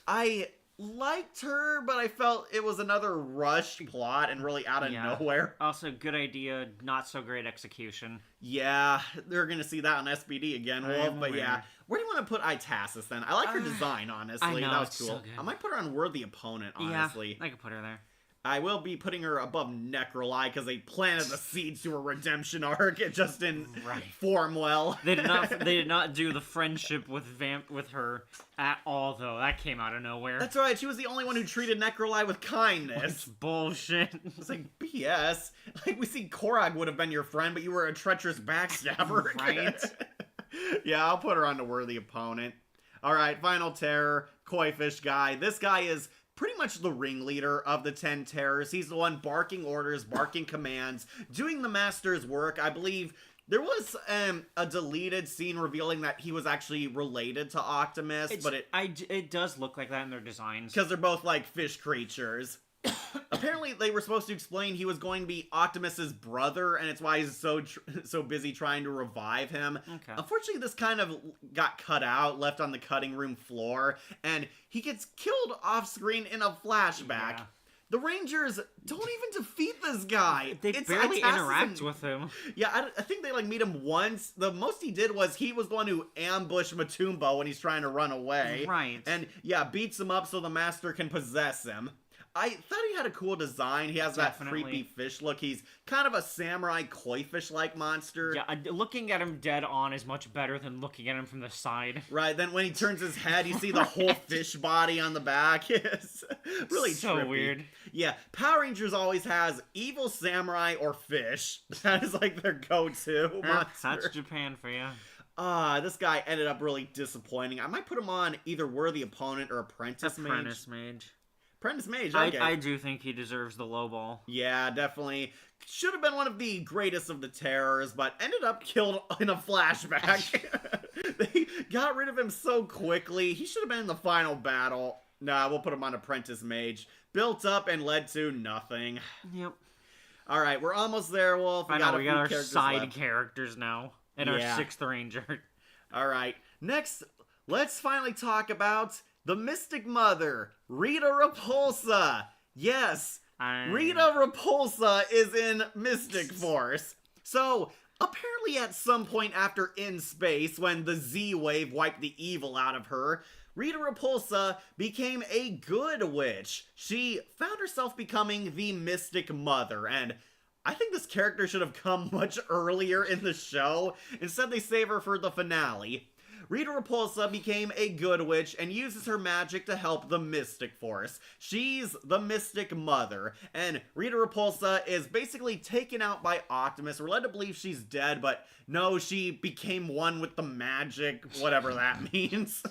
I liked her, but I felt it was another rushed plot and really out of Yeah. nowhere. Also, good idea, not so great execution. Yeah, they're gonna see that on SPD again, Wolf. I'm But yeah, aware. where do you want to put Itasis then? I like her design, honestly. I know, that was it's cool. so good. I might put her on Worthy Opponent, honestly. Yeah, I could put her there. I will be putting her above Necroli because they planted the seeds to a redemption arc. It just didn't Right. form well. They did not do the friendship with her at all, though. That came out of nowhere. That's right. She was the only one who treated Necroli with kindness. It's bullshit. It's like BS. Like we see Korag would have been your friend, but you were a treacherous backstabber. Right. Yeah, I'll put her on the Worthy Opponent. All right, final terror, Koi Fish guy. This guy is pretty much the ringleader of the 10 Terrors. He's the one barking orders, barking commands, doing the Master's work. I believe there was a deleted scene revealing that he was actually related to Optimus, but it does look like that in their designs. because they're both like fish creatures. Apparently, they were supposed to explain he was going to be Optimus's brother, and it's why he's so busy trying to revive him. Okay. Unfortunately, this kind of got cut out, left on the cutting room floor, and he gets killed off screen in a flashback. Yeah. The Rangers don't even defeat this guy. They It's barely Itasis interact and- with him. Yeah, I think they like meet him once. The most he did was he was the one who ambushed Matumbo when he's trying to run away. Right. And yeah, beats him up so the Master can possess him. I thought he had a cool design. He has Definitely. that creepy fish look. He's kind of a samurai koi fish-like monster. Yeah, looking at him dead on is much better than looking at him from the side. Right, then when he turns his head, you see the whole Right. fish body on the back. It's really So trippy. weird. Yeah, Power Rangers always has evil samurai or fish. That is like their go-to monster. That's Japan for you. This guy ended up really disappointing. I might put him on either Worthy Opponent or Apprentice Mage. Apprentice Mage. Apprentice Mage, okay. I do think he deserves the low ball. Yeah, definitely. Should have been one of the greatest of the terrors, but ended up killed in a flashback. They got rid of him so quickly. He should have been in the final battle. Nah, we'll put him on Apprentice Mage. Built up and led to nothing. Yep. Alright, we're almost there, Wolf. I know, we a got few our characters side left. characters now. And Yeah. our 6th Ranger. Alright, next, let's finally talk about the Mystic Mother, Rita Repulsa. Yes, Rita Repulsa is in Mystic Force. So, apparently at some point after In Space, when the Z-Wave wiped the evil out of her, Rita Repulsa became a good witch. She found herself becoming the Mystic Mother, and I think this character should have come much earlier in the show. Instead, they save her for the finale. Rita Repulsa became a good witch and uses her magic to help the Mystic Force. She's the Mystic Mother, and Rita Repulsa is basically taken out by Optimus. We're led to believe she's dead, but no, she became one with the magic, whatever that means.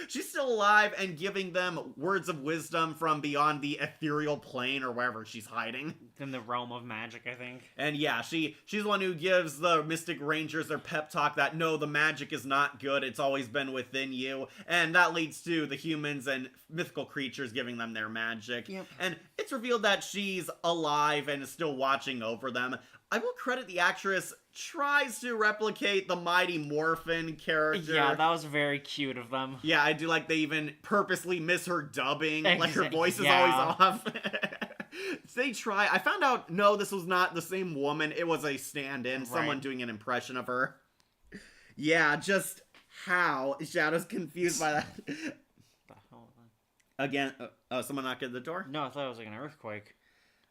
She's still alive and giving them words of wisdom from beyond the ethereal plane or wherever she's hiding. In the realm of magic, I think. And yeah, she's the one who gives the Mystic Rangers their pep talk that no, the magic is not good, it's always been within you. And that leads to the humans and mythical creatures giving them their magic. Yep. And it's revealed that she's alive and is still watching over them. I will credit the actress tries to replicate the Mighty Morphin character. Yeah, that was very cute of them. Yeah, I do like they even purposely miss her dubbing. Like her voice is Yeah. always off. They try. I found out, no, this was not the same woman. It was a stand-in. Right. Someone doing an impression of her. Yeah, just how? Shadow's confused by that. The hell? Again, someone knocked at the door? No, I thought it was like an earthquake.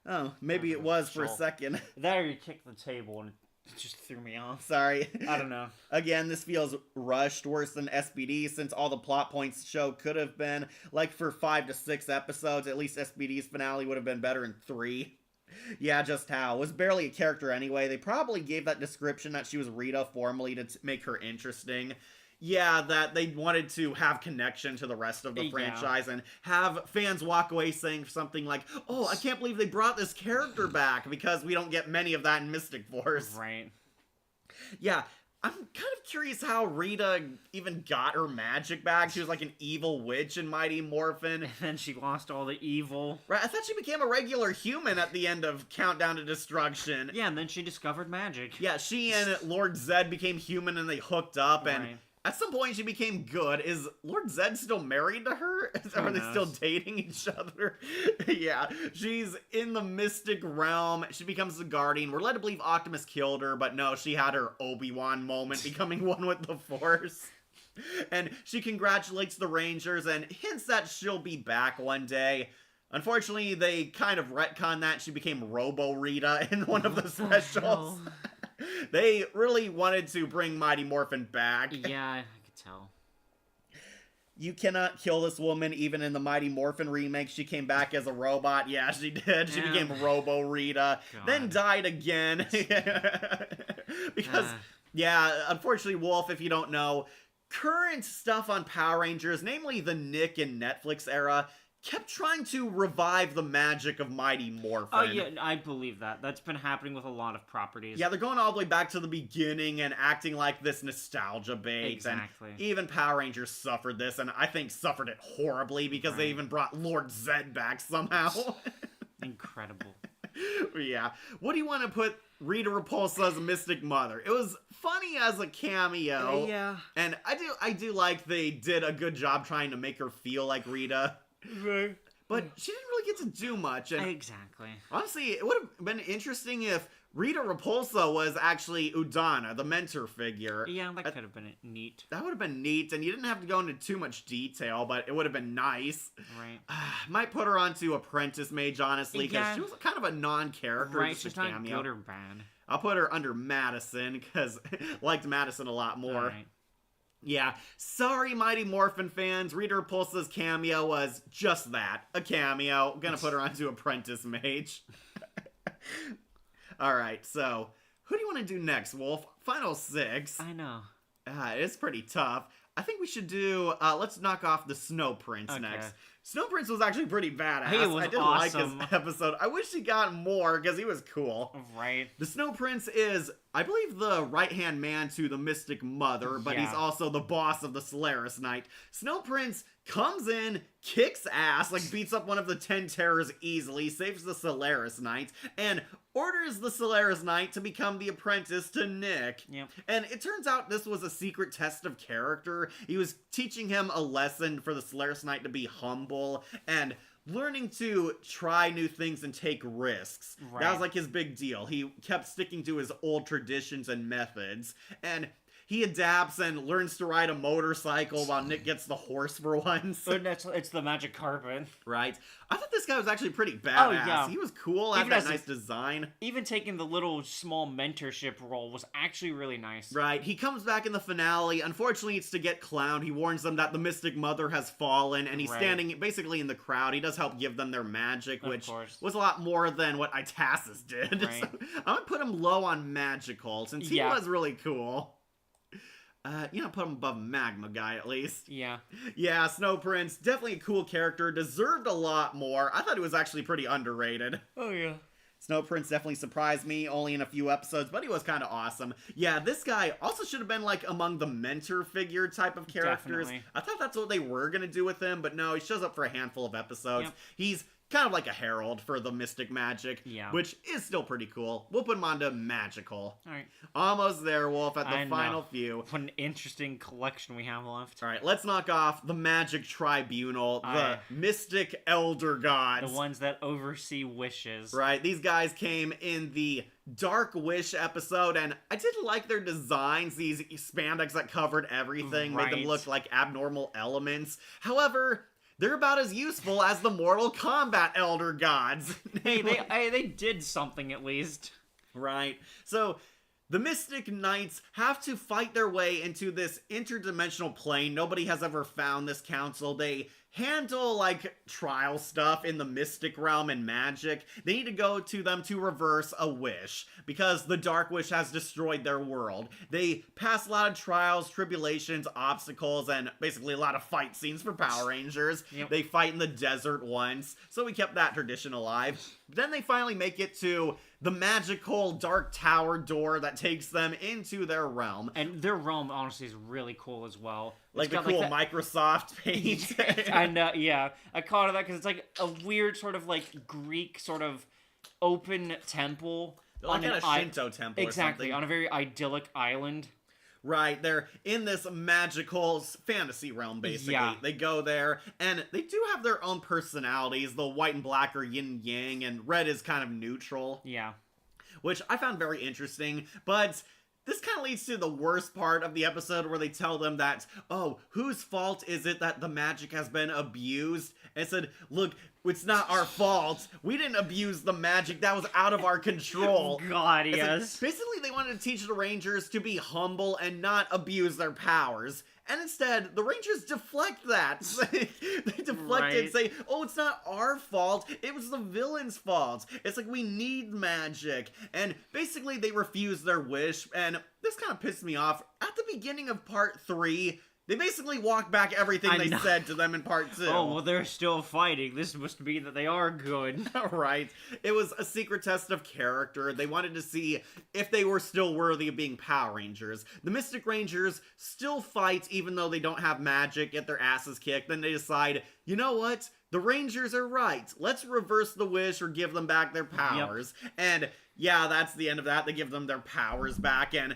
Oh, maybe it was for a Sure. second. That or you kicked the table and it just threw me off. Sorry. I don't know. Again, this feels rushed, worse than SPD, since all the plot points the show could have been. Like for 5 to 6 episodes, at least SPD's finale would have been better in 3. Yeah, just how. Was barely a character anyway. They probably gave that description that she was Rita formally to make her interesting. yeah, that they wanted to have connection to the rest of the Yeah. franchise and have fans walk away saying something like, "Oh, I can't believe they brought this character back," because we don't get many of that in Mystic Force. Right. Yeah, I'm kind of curious how Rita even got her magic back. She was like an evil witch in Mighty Morphin. And then she lost all the evil. Right, I thought she became a regular human at the end of Countdown to Destruction. Yeah, and then she discovered magic. Yeah, she and Lord Zed became human and they hooked up, and Right. at some point she became good. Is Lord Zed still married to her? Are they still knows? dating each other? Yeah, she's in the mystic realm. She becomes the Guardian. We're led to believe Optimus killed her, but no, she had her Obi-Wan moment, becoming one with the Force. And she congratulates the Rangers and hints that she'll be back one day. Unfortunately, they kind of retcon that. She became Robo Rita in one of the specials. They really wanted to bring Mighty Morphin back. Yeah, I could tell. You cannot kill this woman even in the Mighty Morphin remake. She came back as a robot. Yeah, she did. She Yeah. became Robo Rita, then God. died again. Because, yeah, unfortunately, Wolf, if you don't know, current stuff on Power Rangers, namely the Nick and Netflix era, kept trying to revive the magic of Mighty Morphin. Oh yeah, I believe that. That's been happening with a lot of properties. Yeah, they're going all the way back to the beginning and acting like this nostalgia bait. Exactly. And even Power Rangers suffered this, and I think suffered it horribly because they Right. even brought Lord Zed back somehow. Incredible. Yeah. What do you want to put Rita Repulsa's Mystic Mother? It was funny as a cameo. Yeah. And I do like they did a good job trying to make her feel like Rita. Right. But she didn't really get to do much. And Exactly. honestly, it would have been interesting if Rita Repulsa was actually Udana, the mentor figure. Yeah, that could have been neat. That would have been neat, and you didn't have to go into too much detail, but it would have been nice. Right. Might put her onto Apprentice Mage, honestly, because Yeah. she was kind of a non-character, Right, just she's a not cameo. good or bad. I'll put her under Madison, because liked Madison a lot more. Alright. Yeah, sorry, Mighty Morphin fans. Rita Repulsa's cameo was just that, a cameo. Gonna put her onto Apprentice Mage. Alright, so who do you want to do next, Wolf? Final 6. I know. It's pretty tough. I think we should do, let's knock off the Snow Prince Okay. next. Snow Prince was actually pretty badass. He was I did like awesome. his episode. I wish he got more, because he was cool. Right. The Snow Prince is, I believe, the right-hand man to the Mystic Mother, but he's Yeah. also the boss of the Solaris Knight. Snow Prince comes in, kicks ass, like beats up one of the 10 Terrors easily, saves the Solaris Knight, and orders the Solaris Knight to become the apprentice to Nick. Yep. And it turns out this was a secret test of character. He was teaching him a lesson for the Solaris Knight to be humble and learning to try new things and take risks. That Right. was like his big deal. He kept sticking to his old traditions and methods. And he adapts and learns to ride a motorcycle while Nick gets the horse for once. But it's the magic carpet. Right? I thought this guy was actually pretty badass. yeah. He was cool, had Even that as a- nice design. Even taking the little small mentorship role was actually really nice. Right, he comes back in the finale. Unfortunately, it's to get clowned. He warns them that the Mystic Mother has fallen, and he's Right. standing basically in the crowd. He does help give them their magic, Of which course. was a lot more than what Itasis did. Right. So, I'm gonna put him low on magical, since he Yeah. was really cool. Put him above Magma Guy, at least. Yeah. Yeah, Snow Prince, definitely a cool character, deserved a lot more. I thought he was actually pretty underrated. Oh yeah. Snow Prince definitely surprised me, only in a few episodes, but he was kind of awesome. Yeah, this guy also should have been, like, among the mentor figure type of characters. Definitely. I thought that's what they were going to do with him, but no, he shows up for a handful of episodes. Yep. He's kind of like a herald for the Mystic Magic, Yeah. which is still pretty cool. We'll put him onto Magical. Alright. Almost there, Wolf, at the I know. final few. What an interesting collection we have left. All right, let's knock off the Magic Tribunal, the Aye. Mystic Elder Gods. The ones that oversee wishes. Right, these guys came in the Dark Wish episode, and I did like their designs, these spandex that covered everything, made them Right. look like abnormal elements. However, they're about as useful as the Mortal Kombat Elder Gods. Hey, they did something at least. Right, so the Mystic Knights have to fight their way into this interdimensional plane. Nobody has ever found this council. They handle like trial stuff in the mystic realm and magic, they need to go to them to reverse a wish because the Dark Wish has destroyed their world. They pass a lot of trials, tribulations, obstacles, and basically a lot of fight scenes for Power Rangers. Yep. They fight in the desert once, so we kept that tradition alive. Then they finally make it to the magical Dark Tower door that takes them into their realm. And their realm, honestly, is really cool as well. Like the cool Microsoft paint. And yeah, I caught that because it's like a weird sort of like Greek sort of open temple. Like in a Shinto temple exactly, or something. on a very idyllic island. Right, they're in this magical fantasy realm, basically. Yeah. They go there, and they do have their own personalities. The white and black are yin yang, and red is kind of neutral. Yeah. Which I found very interesting, but this kind of leads to the worst part of the episode where they tell them that, oh, whose fault is it that the magic has been abused? And said, look, it's not our fault. We didn't abuse the magic. That was out of our control. God, It's like, yes. basically, they wanted to teach the Rangers to be humble and not abuse their powers. And instead, the Rangers deflect that. They deflect it and say, oh, it's not our fault. It was the villain's fault. It's like, we need magic. And basically, they refuse their wish. And this kind of pissed me off. At the beginning of part 3, they basically walked back everything they said to them in part 2. Oh, well, they're still fighting. This must mean that they are good. Right. It was a secret test of character. They wanted to see if they were still worthy of being Power Rangers. The Mystic Rangers still fight even though they don't have magic, get their asses kicked. Then they decide, you know what? The Rangers are right. Let's reverse the wish or give them back their powers. Yep. And yeah, that's the end of that. They give them their powers back, and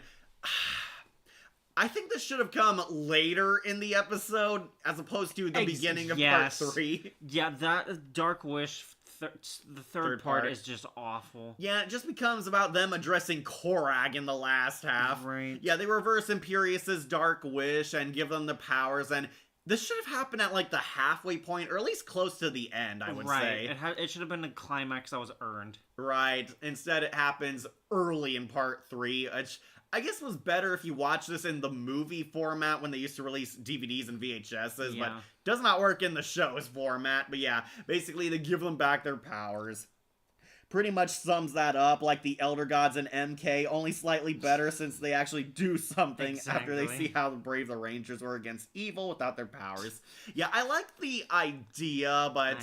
I think this should have come later in the episode as opposed to the beginning of part 3. Yeah, that Dark Wish, the third part is just awful. Yeah, it just becomes about them addressing Korag in the last half. Right. Yeah, they reverse Imperious's Dark Wish and give them the powers, and this should have happened at like the halfway point, or at least close to the end, I would say. It should have been a climax that was earned. Right. Instead, it happens early in part 3, which I guess was better if you watch this in the movie format when they used to release DVDs and VHSs, but does not work in the show's format. But yeah, basically they give them back their powers. Pretty much sums that up, like the Elder Gods and MK, only slightly better since they actually do something after they see how brave the Rangers were against evil without their powers. Yeah, I like the idea, but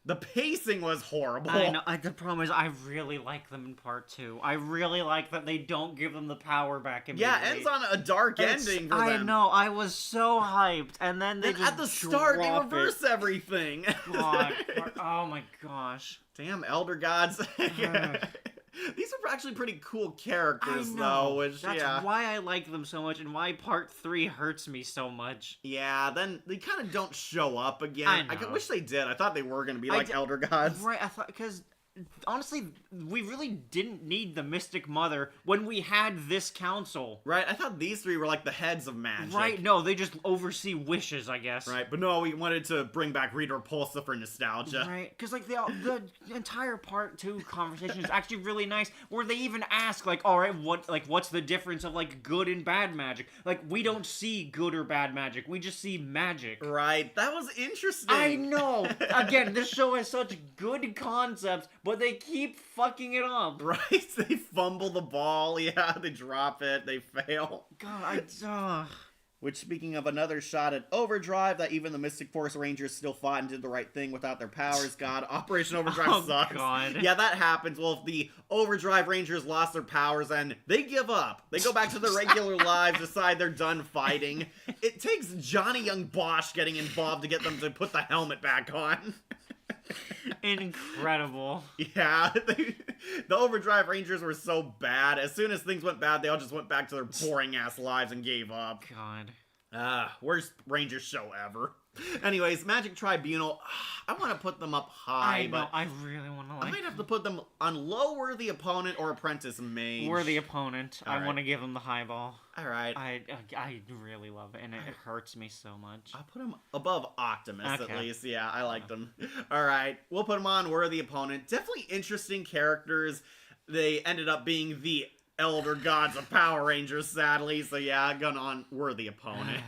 the pacing was horrible. I know. The problem is I really like them in part 2. I really like that they don't give them the power back immediately. Yeah, ends on a dark ending for them. I know. I was so hyped, and then they just at the start they reverse everything. God. Oh my gosh. Damn, Elder Gods. These are actually pretty cool characters, though. That's why I like them so much, and why part 3 hurts me so much. Yeah, then they kind of don't show up again. I wish they did. I thought they were going to be like Elder Gods. Right, I thought, because honestly, we really didn't need the Mystic Mother when we had this council. Right, I thought these 3 were like the heads of magic. Right, no, they just oversee wishes, I guess. Right, but no, we wanted to bring back Rita Repulsa for nostalgia. Right, because like the entire part 2 conversation is actually really nice, where they even ask like, all right, what's the difference of like good and bad magic? Like, we don't see good or bad magic, we just see magic. Right, that was interesting. I know. Again, this show has such good concepts, but they keep fucking it up. Right? They fumble the ball. Yeah, they drop it. They fail. God, Which, speaking of another shot at Overdrive, that even the Mystic Force Rangers still fought and did the right thing without their powers. God, Operation Overdrive sucks. God. Yeah, that happens. Well, if the Overdrive Rangers lost their powers, then they give up. They go back to their regular lives, decide they're done fighting. It takes Johnny Young Bosch getting involved to get them to put the helmet back on. Incredible. Yeah, the Overdrive Rangers were so bad. As soon as things went bad, they all just went back to their boring-ass lives and gave up. God. Worst Rangers show ever. Anyways, Magic Tribunal, I want to put them up high, but I really want to I might have to put them on low Worthy Opponent or Apprentice Mage. Worthy Opponent. I want to give them the high ball. Alright. I really love it, and it hurts me so much. I'll put them above Optimus, at least. Yeah, I like them. Alright, we'll put them on Worthy Opponent. Definitely interesting characters. They ended up being the Elder Gods of Power Rangers, sadly. So yeah, going on Worthy Opponent.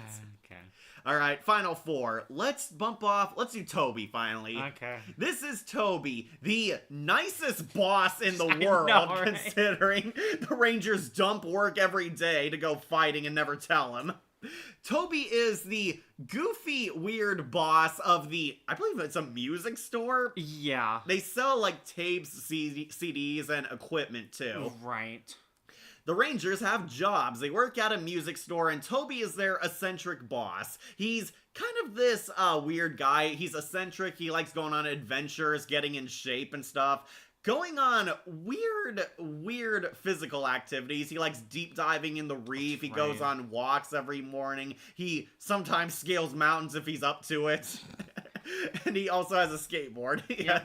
Okay. All right, final four. Let's do Toby finally. Okay. This is Toby, the nicest boss in the I world, know, right? considering the Rangers dump work every day to go fighting and never tell him. Toby is the goofy, weird boss of I believe it's a music store. Yeah. They sell, like, tapes, CDs, and equipment, too. Right. The Rangers have jobs. They work at a music store, and Toby is their eccentric boss. He's kind of this weird guy. He's eccentric. He likes going on adventures, getting in shape and stuff. Going on weird physical activities. He likes deep diving in the reef. He goes on walks every morning. He sometimes scales mountains if he's up to it. And he also has a skateboard. Yeah.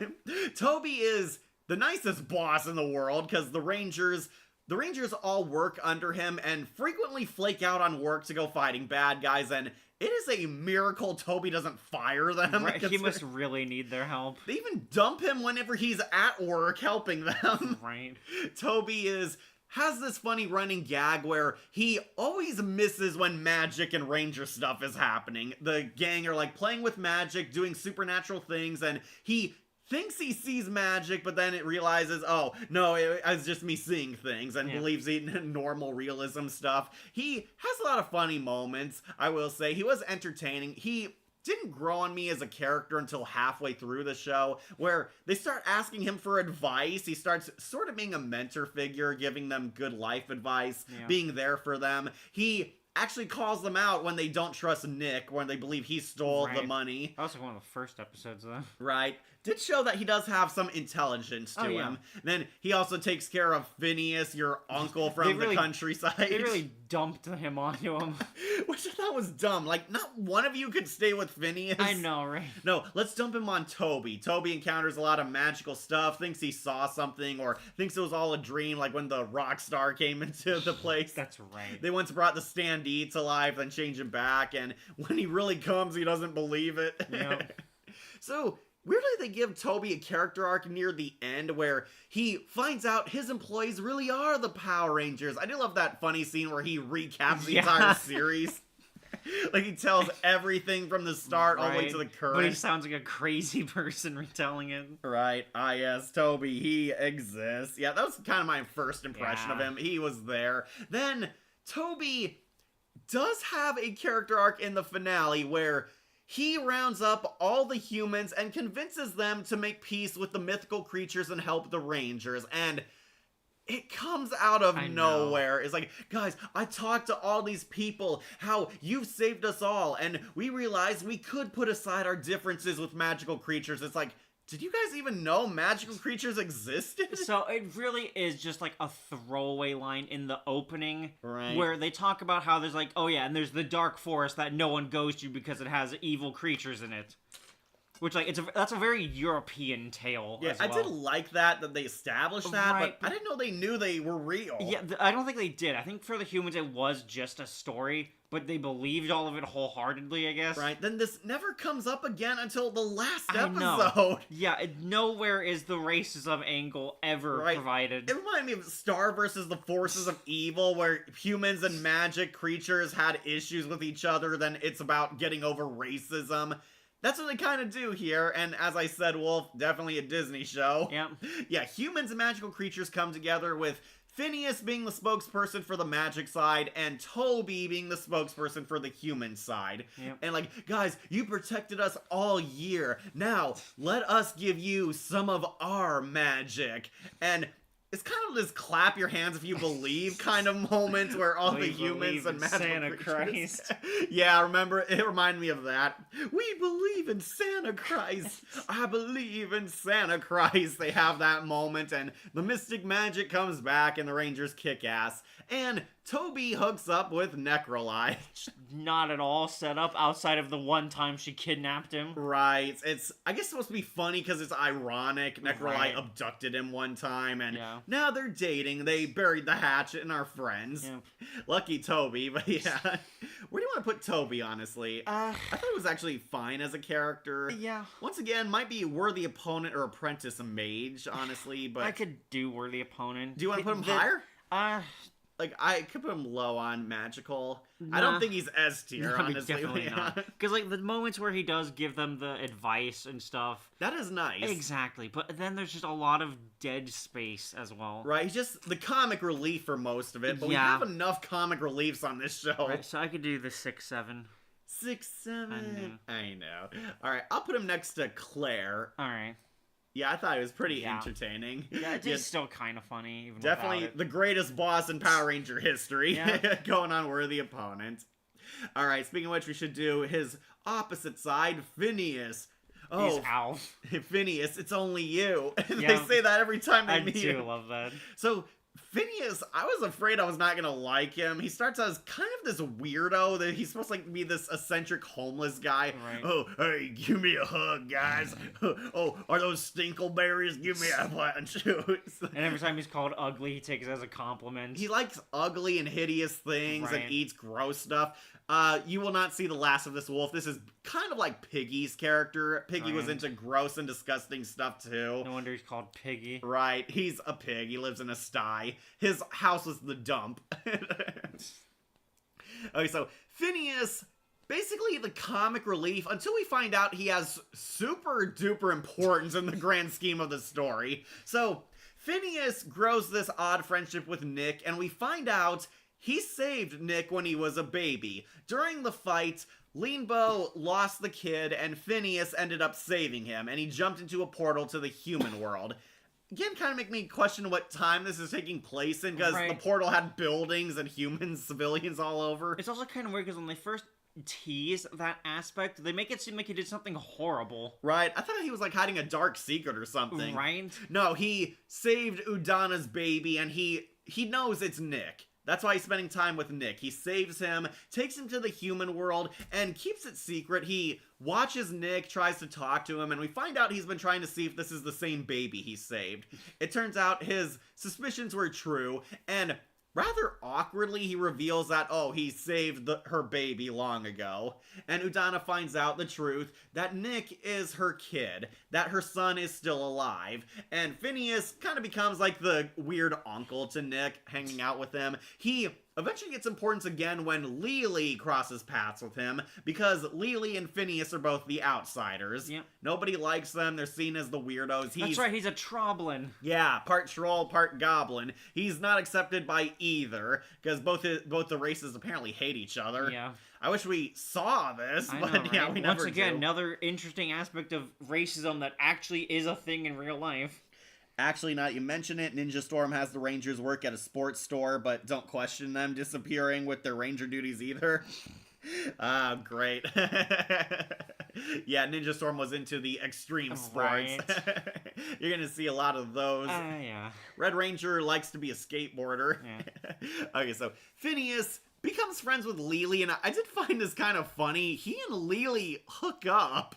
Toby is the nicest boss in the world because the Rangers all work under him and frequently flake out on work to go fighting bad guys, and it is a miracle Toby doesn't fire them. Right. He must really need their help. They even dump him whenever he's at work helping them. Right. Toby has this funny running gag where he always misses when magic and ranger stuff is happening. The gang are like playing with magic, doing supernatural things, and he thinks he sees magic, but then it realizes, oh, no, it's just me seeing things, and believes in normal realism stuff. He has a lot of funny moments, I will say. He was entertaining. He didn't grow on me as a character until halfway through the show, where they start asking him for advice. He starts sort of being a mentor figure, giving them good life advice, being there for them. He actually calls them out when they don't trust Nick, when they believe he stole the money. That was like one of the first episodes, though. Right. Did show that he does have some intelligence to him. Then he also takes care of Phineas, your uncle from the countryside. They really dumped him onto him. Which I thought was dumb. Like, not one of you could stay with Phineas. I know, right? No, let's dump him on Toby. Toby encounters a lot of magical stuff, thinks he saw something, or thinks it was all a dream, like when the rock star came into the place. That's right. They once brought the standee to life, then changed him back, and when he really comes, he doesn't believe it. Yep. So, weirdly, they give Toby a character arc near the end where he finds out his employees really are the Power Rangers. I do love that funny scene where he recaps the entire series. Like, he tells everything from the start all the way to the current. But he sounds like a crazy person retelling it. Right. Ah, yes, Toby, he exists. Yeah, that was kind of my first impression of him. He was there. Then, Toby does have a character arc in the finale where he rounds up all the humans and convinces them to make peace with the mythical creatures and help the Rangers. And it comes out of nowhere. It's like, guys, I talked to all these people, how you've saved us all, and we realized we could put aside our differences with magical creatures. It's like, did you guys even know magical creatures existed? So it really is just like a throwaway line in the opening, right, where they talk about how there's like, oh yeah, and there's the dark forest that no one goes to because it has evil creatures in it. Which, like, that's a very European tale. Yeah, as well. I did like that they established that, but I didn't know they knew they were real. Yeah, I don't think they did. I think for the humans it was just a story, but they believed all of it wholeheartedly, I guess. Right, then this never comes up again until the last episode. Know. Yeah, nowhere is the racism angle ever provided. It reminded me of Star versus the Forces of Evil, where humans and magic creatures had issues with each other, then it's about getting over racism. That's what they kind of do here, and as I said, Wolf, definitely a Disney show. Yeah. Yeah, humans and magical creatures come together with Phineas being the spokesperson for the magic side, and Toby being the spokesperson for the human side. Yep. And like, guys, you protected us all year. Now, let us give you some of our magic. And it's kind of this clap your hands if you believe kind of moment where all the humans and magical Santa creatures... Christ. Yeah, remember, it reminded me of that. We believe in Santa Christ. I believe in Santa Christ. They have that moment, and the mystic magic comes back, and the Rangers kick ass. And Toby hooks up with Necroli. Not at all set up outside of the one time she kidnapped him. Right. It's, I guess, supposed to be funny because it's ironic. Necroli abducted him one time, and now they're dating. They buried the hatchet and are friends. Yeah. Lucky Toby, but yeah. Where do you want to put Toby, honestly? I thought it was actually fine as a character. Yeah. Once again, might be worthy opponent or apprentice mage, honestly, but... I could do worthy opponent. Do you want to put him higher? like I could put him low on magical. I Nah. don't think he's S tier, honestly. Definitely not. Because, like, the moments where he does give them the advice and stuff. That is nice. Exactly. But then there's just a lot of dead space as well. Right, he's just the comic relief for most of it, but we Yeah. have enough comic reliefs on this show. Right, so I could do the 6-7. 6, 7. I know. All right, I'll put him next to Claire. Alright. Yeah, I thought it was pretty Yeah. entertaining. Yeah, it's still kind of funny. Even Definitely without it. the greatest boss in Power Ranger history. Yeah. Going on Worthy Opponent. All right, speaking of which, we should do his opposite side, Phineas. He's Oh, Alf. Phineas, it's only you. They Yeah. say that every time they I meet do him. love that. So Phineas, I was afraid I was not gonna like him. He starts out as kind of this weirdo that he's supposed to like be this eccentric homeless guy. Right. Oh, hey, give me a hug, guys. Oh, are those stinkleberries? Give me a punch. And every time he's called ugly, he takes it as a compliment. He likes ugly and hideous things Right. and eats gross stuff. You will not see the last of this wolf. This is kind of like Piggy's character. Piggy was Right. into gross and disgusting stuff too. No wonder he's called Piggy. Right, he's a pig. He lives in a sty. His house is the dump. Okay, so Phineas, basically the comic relief until we find out he has super duper importance in the grand scheme of the story. So Phineas grows this odd friendship with Nick, and we find out he saved Nick when he was a baby. During the fight, Leanbow lost the kid, and Phineas ended up saving him, and he jumped into a portal to the human world. Again, kind of make me question what time this is taking place in, because the Right. portal had buildings and humans, civilians all over. It's also kind of weird because when they first tease that aspect, they make it seem like he did something horrible. Right? I thought he was like hiding a dark secret or something. Right? No, he saved Udana's baby, and he knows it's Nick. That's why he's spending time with Nick. He saves him, takes him to the human world, and keeps it secret. He watches Nick, tries to talk to him, and we find out he's been trying to see if this is the same baby he saved. It turns out his suspicions were true, and rather awkwardly, he reveals that, oh, he saved her baby long ago. And Udana finds out the truth, that Nick is her kid, that her son is still alive. And Phineas kind of becomes like the weird uncle to Nick, hanging out with him. He eventually gets importance again when Lily crosses paths with him, because Lily and Phineas are both the outsiders. Yep. Nobody likes them, they're seen as the weirdos. That's right, he's a Troblin. Yeah, part troll, part goblin. He's not accepted by either, because both the races apparently hate each other. Yeah. I wish we saw this, I but know, right? yeah, we never Once again, do. another interesting aspect of racism that actually is a thing in real life. Actually, now that you mention it, Ninja Storm has the Rangers work at a sports store, but don't question them disappearing with their Ranger duties either. Ah, great. Yeah, Ninja Storm was into the extreme sports. Right. You're gonna see a lot of those. Yeah. Red Ranger likes to be a skateboarder. Yeah. Okay, so Phineas becomes friends with Lily, and I did find this kind of funny. He and Lily hook up.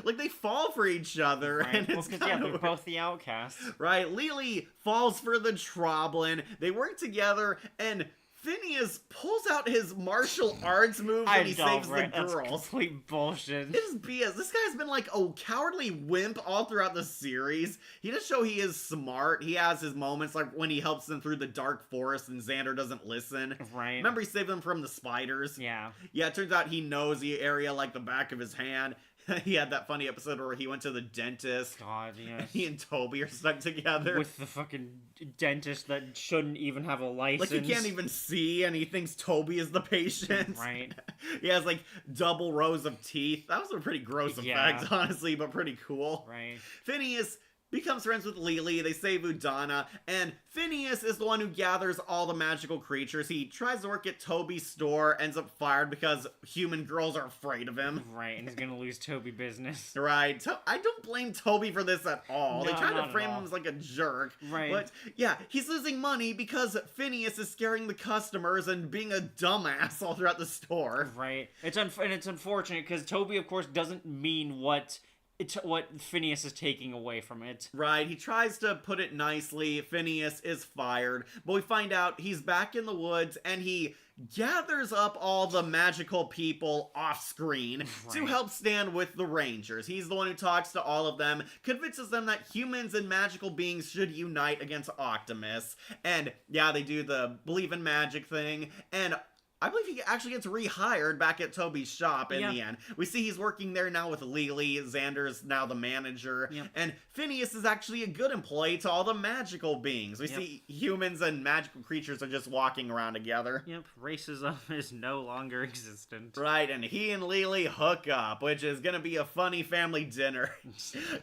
Like, they fall for each other, Right. and Well, it's 'cause, kind yeah, of they're weird. both the outcasts. Right, Lily falls for the Troblin. They work together, and Phineas pulls out his martial arts moves and he saves the That's girls. complete bullshit. It is BS. This guy's been like a cowardly wimp all throughout the series. He does show he is smart. He has his moments, like when he helps them through the dark forest and Xander doesn't listen. Right. Remember he saved them from the spiders? Yeah. Yeah, it turns out he knows the area like the back of his hand. He had that funny episode where he went to the dentist. God, yes. He and Toby are stuck together. With the fucking dentist that shouldn't even have a license. Like, he can't even see, and he thinks Toby is the patient. Right. He has, like, double rows of teeth. That was a pretty gross Yeah. effect, honestly, but pretty cool. Right. Phineas becomes friends with Lily, they save Udana, and Phineas is the one who gathers all the magical creatures. He tries to work at Toby's store, ends up fired because human girls are afraid of him. Right, and he's gonna lose Toby business. Right. I don't blame Toby for this at all. They No, try not to at frame all. him as like a jerk. Right. But yeah, he's losing money because Phineas is scaring the customers and being a dumbass all throughout the store. Right. And it's unfortunate because Toby, of course, doesn't mean what it's what Phineas is taking away from it. Right, he tries to put it nicely. Phineas is fired, but we find out he's back in the woods and he gathers up all the magical people off screen to Right. help stand with the Rangers. He's the one who talks to all of them, convinces them that humans and magical beings should unite against Optimus. And yeah, they do the believe in magic thing, and I believe he actually gets rehired back at Toby's shop in the end. We see he's working there now with Lily. Xander's now the manager. Yep. And Phineas is actually a good employee to all the magical beings. We see humans and magical creatures are just walking around together. Yep, racism is no longer existent. Right, and he and Lily hook up, which is gonna be a funny family dinner.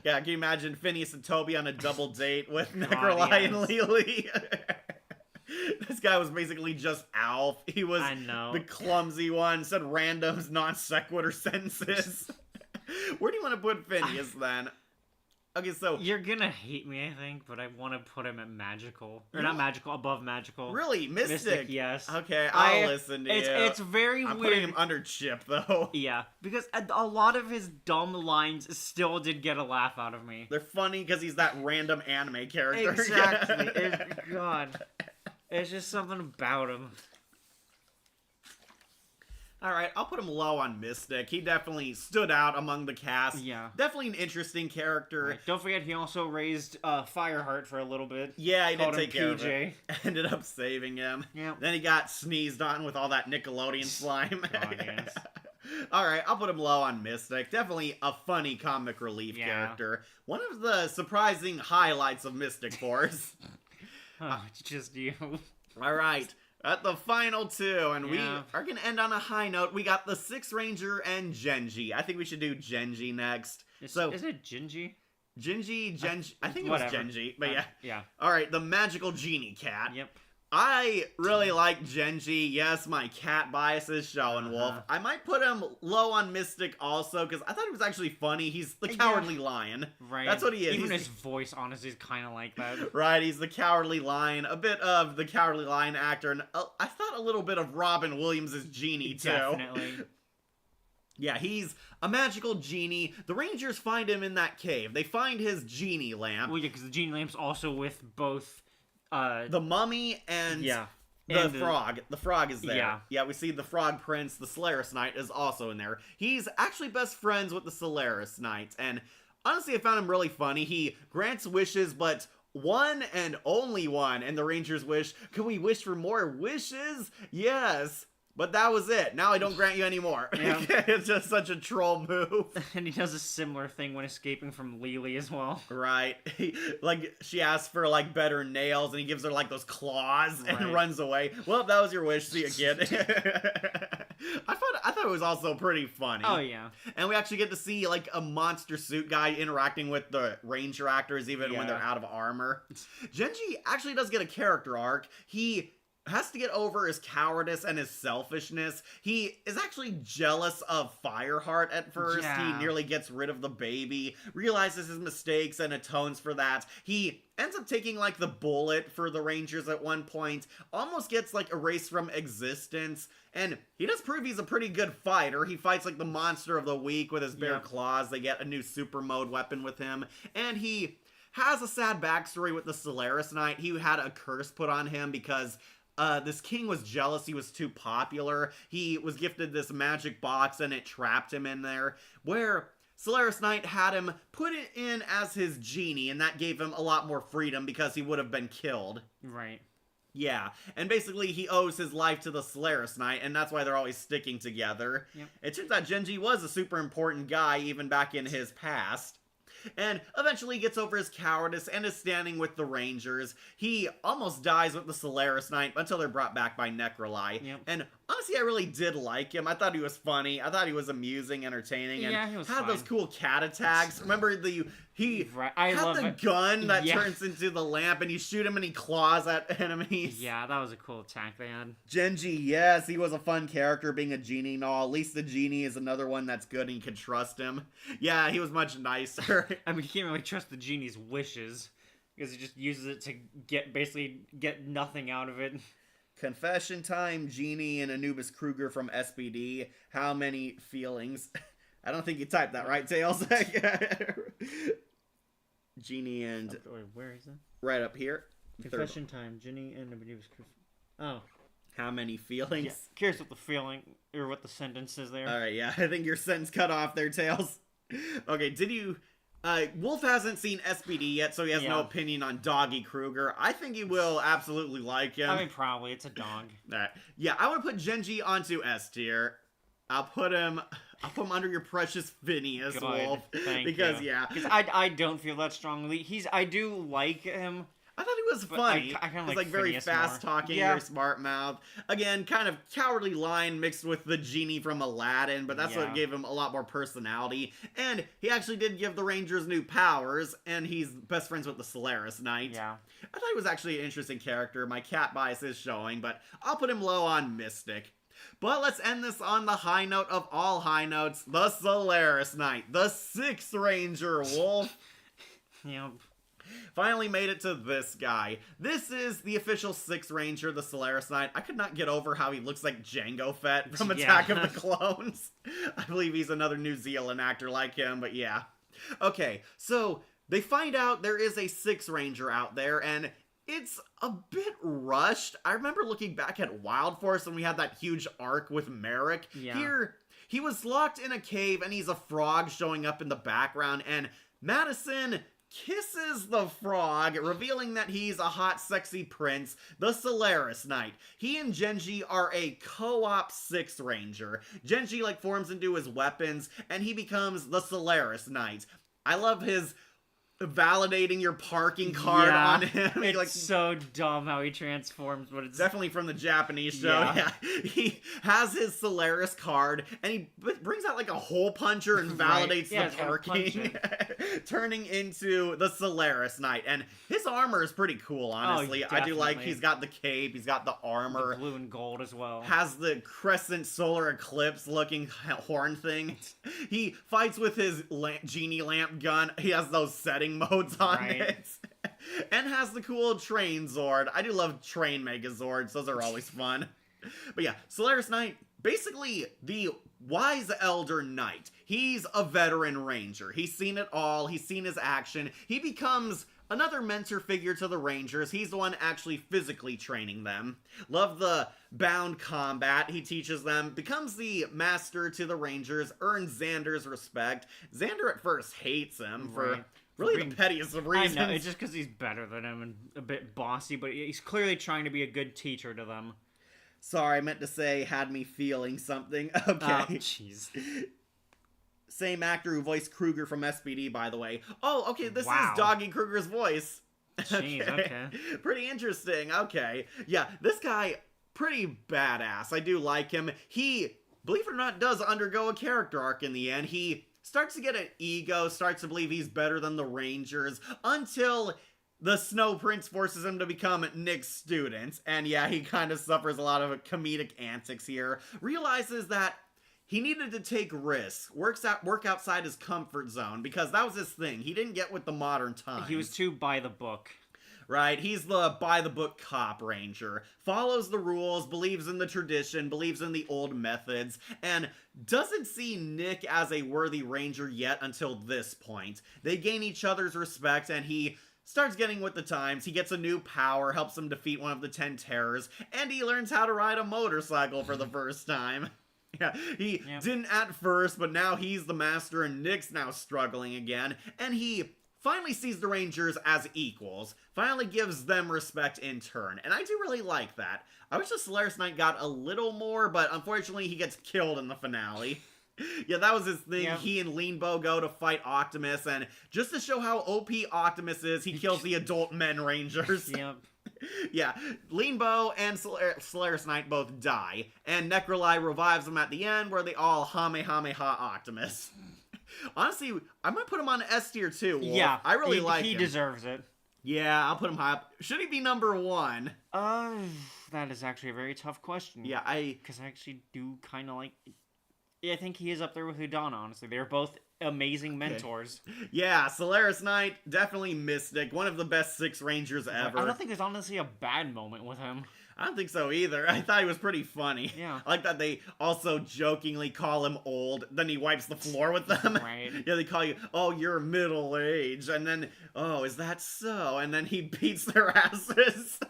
Yeah, can you imagine Phineas and Toby on a double date with Necroli and Lily? This guy was basically just Alf. He was I know. the clumsy one, said random non sequitur sentences. Where do you want to put Phineas then? Okay, so You're gonna hate me, I think, but I want to put him at magical. Or You not know- magical, above magical. really, Mystic. Yes. Okay, I'll listen to it's, you. It's very I'm weird. putting him under Chip though. Yeah, because a lot of his dumb lines still did get a laugh out of me. They're funny because he's that random anime character. Exactly. God. It's just something about him. Alright, I'll put him low on Mystic. He definitely stood out among the cast. Yeah. Definitely an interesting character. Right. Don't forget, he also raised Fireheart for a little bit. Yeah, he did Called him take care of PJ. it. Ended up saving him. Yep. Then he got sneezed on with all that Nickelodeon slime. God, yes. Alright, I'll put him low on Mystic. Definitely a funny comic relief Yeah. character. One of the surprising highlights of Mystic Force. Oh, it's just you. Alright, at the final two, and we Yeah. are going to end on a high note. We got the Sixth Ranger and Genji. I think we should do Genji next. Is So, it Gingy? Genji, I think it Whatever. was Genji, but yeah. Yeah. Alright, the magical genie cat. Yep. I really like Genji. Yes, my cat bias is showing, Wolf. Uh-huh. I might put him low on Mystic also, because I thought he was actually funny. He's the cowardly lion. Right. That's what he is. Even He's his voice, honestly, is kind of like that. Right, he's the cowardly lion. A bit of the cowardly lion actor, and I thought a little bit of Robin Williams as Genie, too. Definitely. Yeah, he's a magical genie. The Rangers find him in that cave. They find his genie lamp. Well, yeah, because the genie lamp's also with both. The mummy and Yeah. the And frog. The frog is there. Yeah. We see the frog prince. The Solaris Knight is also in there. He's actually best friends with the Solaris Knight. And honestly, I found him really funny. He grants wishes, but one and only one. And the Rangers wish, can we wish for more wishes? Yes. But that was it. Now I don't grant you any more. Yeah. It's just such a troll move. And he does a similar thing when escaping from Lily as well. Right. Like, she asks for, like, better nails, and he gives her, like, those claws and Right. runs away. Well, that was your wish. See you, kid. I thought it was also pretty funny. Oh, yeah. And we actually get to see, like, a monster suit guy interacting with the Ranger actors even when Yeah. they're out of armor. Genji actually does get a character arc. He has to get over his cowardice and his selfishness. He is actually jealous of Fireheart at first. Yeah. He nearly gets rid of the baby, realizes his mistakes and atones for that. He ends up taking like the bullet for the Rangers at one point, almost gets like erased from existence, and he does prove he's a pretty good fighter. He fights like the monster of the week with his bare Yep. claws. They get a new super mode weapon with him, and he has a sad backstory with the Solaris Knight. He had a curse put on him because this king was jealous he was too popular. He was gifted this magic box and it trapped him in there, where Solaris Knight had him put it in as his genie, and that gave him a lot more freedom because he would have been killed. Right. Yeah, and basically he owes his life to the Solaris Knight, and that's why they're always sticking together. Yep. It turns out Genji was a super important guy even back in his past. And eventually gets over his cowardice and is standing with the Rangers. He almost dies with the Solaris Knight until they're brought back by Necroli. Yep. And honestly, I really did like him. I thought he was funny. I thought he was amusing, entertaining, and Yeah, he was had fine. those cool cat attacks. Remember he Right. I had love the it. gun that Yeah. turns into the lamp, and you shoot him and he claws at enemies. Yeah, that was a cool attack they had. Genji, yes, he was a fun character being a genie. No, at least the genie is another one that's good and you can trust him. Yeah, he was much nicer. I mean, you can't really trust the genie's wishes because he just uses it to basically get nothing out of it. Confession time, Genie and Anubis Kruger from SPD. How many feelings? I don't think you typed that right, Tails. Genie and Wait, where is it? right up here. Confession time. Ginny and Oh. How many feelings? Yeah. Curious what the feeling or what the sentence is there. All right, yeah, I think your sentence cut off there, Tails. Okay, did you? Wolf hasn't seen SPD yet, so he has no opinion on Doggy Kruger. I think he will absolutely like him. I mean, probably. It's a dog. All right. Yeah, I would put Genji onto S tier. I'll put him under your precious Phineas, Good. Wolf. Thank because you. yeah, because I don't feel that strongly. I do like him. I thought he was funny. I kind of He's like very Phineas fast more. talking, very smart mouth. Again, kind of cowardly line mixed with the genie from Aladdin, but that's what gave him a lot more personality. And he actually did give the Rangers new powers, and he's best friends with the Solaris Knight. Yeah. I thought he was actually an interesting character. My cat bias is showing, but I'll put him low on Mystic. But let's end this on the high note of all high notes, the Solaris Knight, the 6th Ranger, Wolf. Yep. Finally made it to this guy. This is the official 6th Ranger, the Solaris Knight. I could not get over how he looks like Jango Fett from Attack of the Clones. I believe he's another New Zealand actor like him, but yeah. Okay, so they find out there is a 6th Ranger out there, and it's a bit rushed. I remember looking back at Wild Force when we had that huge arc with Merrick. Yeah. Here, he was locked in a cave, and he's a frog showing up in the background, and Madison kisses the frog, revealing that he's a hot, sexy prince, the Solaris Knight. He and Genji are a co-op 6th Ranger. Genji, forms into his weapons, and he becomes the Solaris Knight. I love his validating your parking card on him. It's so dumb how he transforms, but it's definitely from the Japanese show. Yeah. He has his Solaris card, and he brings out a hole puncher and validates the parking, turning into the Solaris Knight. And his armor is pretty cool, honestly. I do like he's got the cape, he's got the armor, the blue and gold as well. Has the crescent solar eclipse looking horn thing. He fights with his genie lamp gun. He has those settings modes on it. And has the cool train Zord. I do love train Megazords. Those are always fun. But yeah, Solaris Knight, basically the wise elder knight. He's a veteran ranger. He's seen it all. He's seen his action. He becomes another mentor figure to the Rangers. He's the one actually physically training them. Love the bound combat. He teaches them, becomes the master to the Rangers, earns Xander's respect. Xander at first hates him for really the pettiest of reasons. I know, it's just because he's better than him and a bit bossy, but he's clearly trying to be a good teacher to them. Sorry, I meant to say had me feeling something. Okay. Jeez. Same actor who voiced Kruger from SPD, by the way. Oh, okay, this is Doggy Kruger's voice. Jeez, okay. Pretty interesting, okay. Yeah, this guy, pretty badass. I do like him. He, believe it or not, does undergo a character arc in the end. He starts to get an ego, starts to believe he's better than the Rangers, until the Snow Prince forces him to become Nick's student. And yeah, he kind of suffers a lot of comedic antics here. Realizes that he needed to take risks, work outside his comfort zone, because that was his thing. He didn't get with the modern times. He was too by the book. Right, he's the by-the-book cop ranger, follows the rules, believes in the tradition, believes in the old methods, and doesn't see Nick as a worthy ranger yet until this point. They gain each other's respect, and he starts getting with the times. He gets a new power, helps him defeat one of the 10 terrors, and he learns how to ride a motorcycle for the first time. Yeah, he didn't at first, but now he's the master, and Nick's now struggling again, and he finally sees the Rangers as equals, finally gives them respect in turn, and I do really like that. I wish the Solaris Knight got a little more, but unfortunately he gets killed in the finale. Yeah, that was his thing. Yep. He and Leanbow go to fight Optimus, and just to show how OP Optimus is, he kills the adult men Rangers. Yep. Yeah, Leanbow and Solaris Knight both die, and Necroli revives them at the end, where they all Hamehameha Optimus. Honestly, I might put him on S tier too, Wolf. Yeah, I really like him. He deserves it. Yeah, I'll put him high up. Should he be number 1? That is actually a very tough question. Yeah, because I actually do kind of like. Yeah, I think he is up there with Udon, honestly. They're both amazing mentors. Yeah, Solaris Knight, definitely Mystic, one of the best Six Rangers ever. I don't think there's honestly a bad moment with him. I don't think so either. I thought he was pretty funny. Yeah. I like that they also jokingly call him old, then he wipes the floor with them. Right. Yeah, they call you, oh, you're middle age, and then, oh, is that so? And then he beats their asses.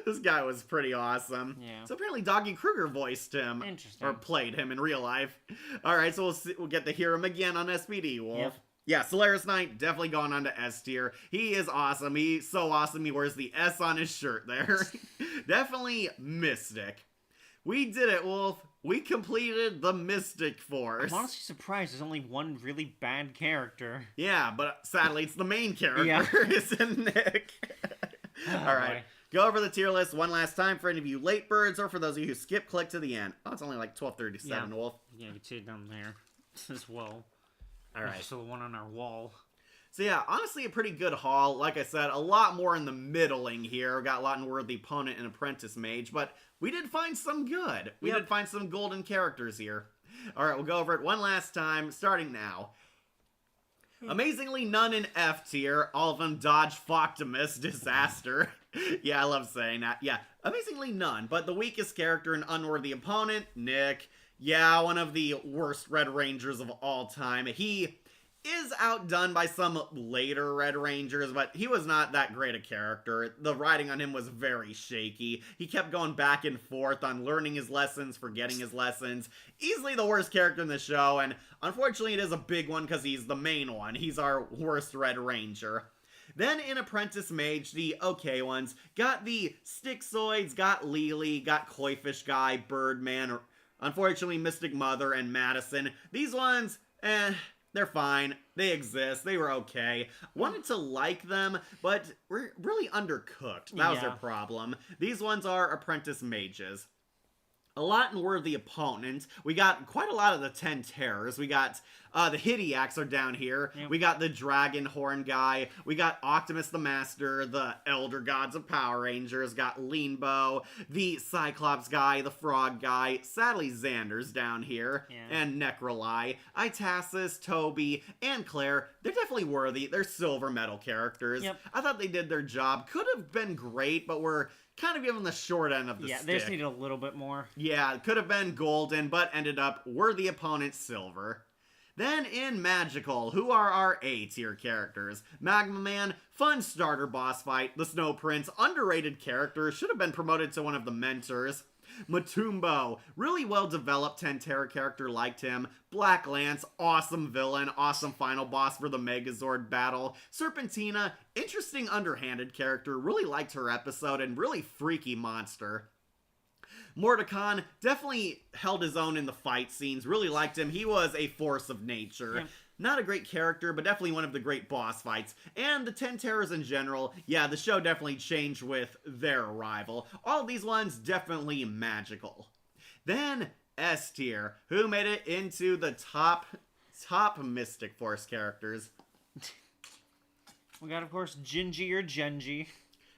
This guy was pretty awesome. Yeah. So apparently Doggy Kruger voiced him. Interesting. Or played him in real life. Alright, so we'll get to hear him again on SPD, Wolf. Yep. Yeah, Solaris Knight definitely going on to S tier. He is awesome. He's so awesome he wears the S on his shirt there. Definitely Mystic. We did it, Wolf. We completed the Mystic Force. I'm honestly surprised there's only one really bad character. Yeah, but sadly it's the main character, Yeah. isn't Nick? Alright. boy. Go over the tier list one last time for any of you late birds or for those of you who skip click to the end. Oh, it's only like 12:37, Yeah. Wolf. Yeah, you can see it down there as well. Alright. So the one on our wall. So yeah, honestly a pretty good haul. Like I said, a lot more in the middling here. We got a lot in Worthy Opponent and Apprentice Mage, but we did find some good. We Yep. did find some golden characters here. Alright, we'll go over it one last time, starting now. Amazingly, none in F tier. All of them dodge Foctimus disaster. Yeah, I love saying that. Yeah, amazingly none. But the weakest character and unworthy opponent, Nick. Yeah, one of the worst Red Rangers of all time. He is outdone by some later Red Rangers, but he was not that great a character. The writing on him was very shaky. He kept going back and forth on learning his lessons, forgetting his lessons. Easily the worst character in the show, and unfortunately it is a big one because he's the main one. He's our worst Red Ranger. Then in Apprentice Mage, the okay ones, got the Stixoids, got Lily, got Koi-Fish Guy, Birdman, unfortunately Mystic Mother, and Madison. These ones, they're fine. They exist. They were okay. Wanted to like them, but we're really undercooked. That was their Yeah. problem. These ones are Apprentice Mages. A lot in Worthy Opponent. We got quite a lot of the 10 Terrors. We got the Hideax are down here. Yep. We got the Dragon Horn guy. We got Optimus the Master, the Elder Gods of Power Rangers. Got Leanbow, the Cyclops guy, the Frog guy. Sadly, Xander's down here. Yeah. And Necroli. Itasis, Toby, and Claire. They're definitely worthy. They're silver medal characters. Yep. I thought they did their job. Could have been great, but we're kind of given the short end of the Yeah, stick. they just needed a little bit more. Yeah, it could have been golden, but ended up worthy opponent silver. Then in Magical, who are our A tier characters? Magma Man, fun starter boss fight. The Snow Prince, underrated character, should have been promoted to one of the mentors. Matumbo, really well developed 10 Terror character, liked him. Black Lance, awesome villain, awesome final boss for the Megazord battle. Serpentina, interesting underhanded character, really liked her episode, and really freaky monster. Mordecon definitely held his own in the fight scenes, really liked him. He was a force of nature. Yeah. Not a great character, but definitely one of the great boss fights. And the 10 Terrors in general, yeah, the show definitely changed with their arrival. All of these ones definitely magical. Then S tier, who made it into the top Mystic Force characters. We got, of course, Gingy or Genji.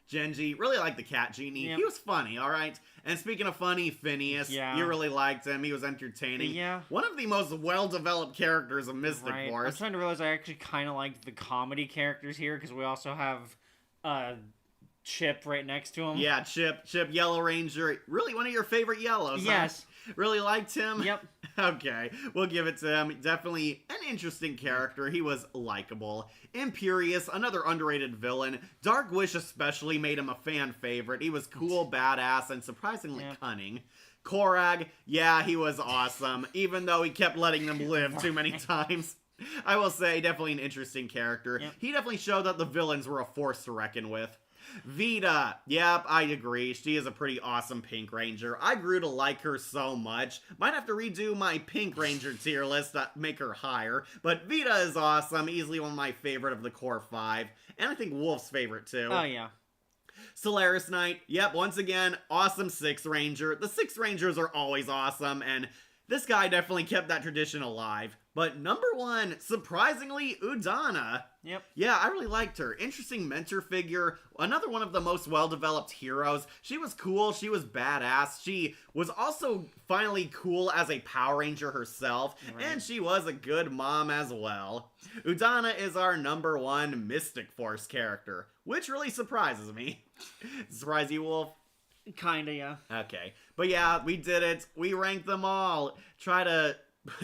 Genji, really liked the Cat Genie. Yep. He was funny, alright? And speaking of funny, Phineas, Yeah. you really liked him. He was entertaining. Yeah. One of the most well-developed characters of Mystic Right. I'm Force. trying to realize I actually kind of like the comedy characters here because we also have Chip right next to him. Yeah, Chip, Yellow Ranger. Really one of your favorite yellows, huh? Yes. Really liked him? Yep. Okay, we'll give it to him. Definitely an interesting character. He was likable. Imperious, another underrated villain. Dark Wish especially made him a fan favorite. He was cool, badass, and surprisingly Yeah. cunning. Korag, yeah, he was awesome, even though he kept letting them live too many times. I will say, definitely an interesting character. Yep. He definitely showed that the villains were a force to reckon with. Vita, yep, I agree. She is a pretty awesome Pink Ranger. I grew to like her so much. Might have to redo my Pink Ranger tier list to make her higher. But Vita is awesome. Easily one of my favorite of the core 5. And I think Wolf's favorite too. Oh, yeah. Solaris Knight, yep, once again, awesome Six Ranger. The Six Rangers are always awesome, and This guy definitely kept that tradition alive. But number 1, surprisingly, Udana. Yep. Yeah, I really liked her. Interesting mentor figure. Another one of the most well-developed heroes. She was cool. She was badass. She was also finally cool as a Power Ranger herself. Right. And she was a good mom as well. Udana is our number 1 Mystic Force character, which really surprises me. Surprise you, Wolf? Kinda, yeah. Okay. But yeah, we did it. We ranked them all. Try to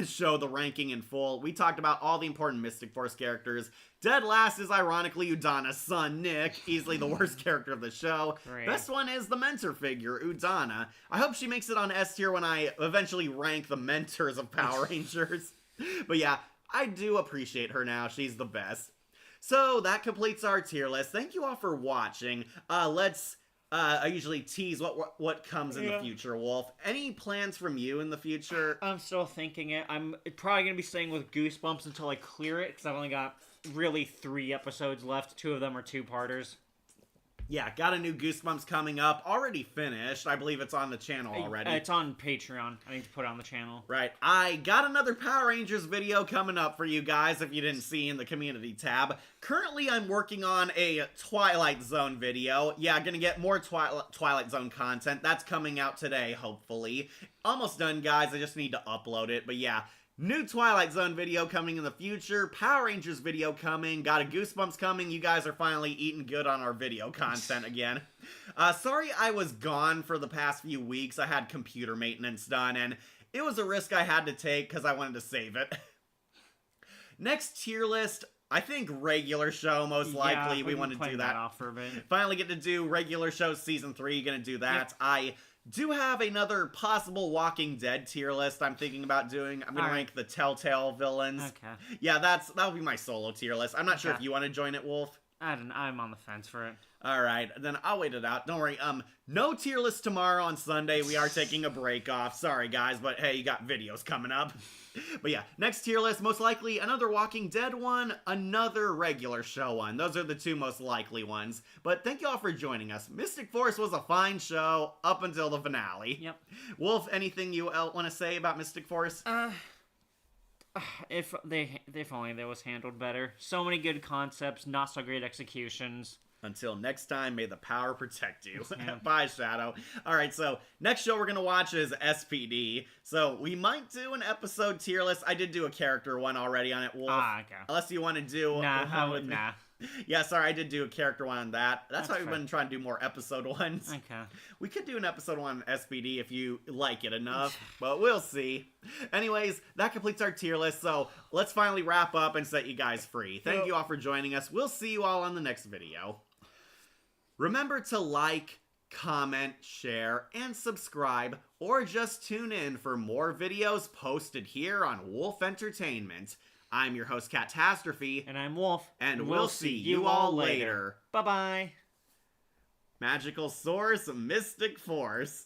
show the ranking in full. We talked about all the important Mystic Force characters. Dead last is ironically Udana's son, Nick, easily the worst character of the show. Great. Best one is the mentor figure, Udana. I hope she makes it on S tier when I eventually rank the mentors of Power Rangers. But yeah, I do appreciate her now. She's the best. So that completes our tier list. Thank you all for watching. I usually tease what comes in the future, Wolf. Any plans from you in the future? I'm still thinking it. I'm probably going to be staying with Goosebumps until I clear it, because I've only got really 3 episodes left. 2 of them are 2-parters. Yeah, got a new Goosebumps coming up. Already finished. I believe it's on the channel already. It's on Patreon. I need to put it on the channel. Right. I got another Power Rangers video coming up for you guys if you didn't see in the community tab. Currently, I'm working on a Twilight Zone video. Yeah, gonna get more Twilight Zone content. That's coming out today, hopefully. Almost done, guys. I just need to upload it. But yeah, new Twilight Zone video coming in the future. Power Rangers video coming. Got a Goosebumps coming. You guys are finally eating good on our video content again. Sorry I was gone for the past few weeks. I had computer maintenance done, and it was a risk I had to take because I wanted to save it. Next tier list, I think regular show, most likely. We want to do that. Off for a bit. Finally get to do regular show season 3. Gonna do that. Yep. I do have another possible Walking Dead tier list I'm thinking about doing. I'm gonna rank the Telltale villains. Okay. Yeah, that'll be my solo tier list. I'm not sure if you want to join it, Wolf. I'm on the fence for it. Alright, then I'll wait it out. Don't worry. No tier list tomorrow on Sunday. We are taking a break off. Sorry, guys, but hey, you got videos coming up. But yeah, next tier list, most likely another Walking Dead one, another regular show one. Those are the 2 most likely ones. But thank you all for joining us. Mystic Force was a fine show up until the finale. Yep. Wolf, anything you want to say about Mystic Force? If only they was handled better. So many good concepts, not so great executions. Until next time, may the power protect you. Yeah. Bye, Shadow. Alright, so next show we're going to watch is SPD. So we might do an episode tier list. I did do a character one already on it, Wolf. Okay. Unless you want to do... Nah. Yeah, sorry, I did do a character one on that. That's why That's we've been trying to do more episode ones. Okay. We could do an episode one on SPD if you like it enough, but we'll see. Anyways, that completes our tier list, so let's finally wrap up and set you guys free. Thank you all for joining us. We'll see you all on the next video. Remember to like, comment, share, and subscribe, or just tune in for more videos posted here on Wolf Entertainment. I'm your host, Catastrophe. And I'm Wolf. And we'll see you all later. Bye-bye. Magical Source, Mystic Force.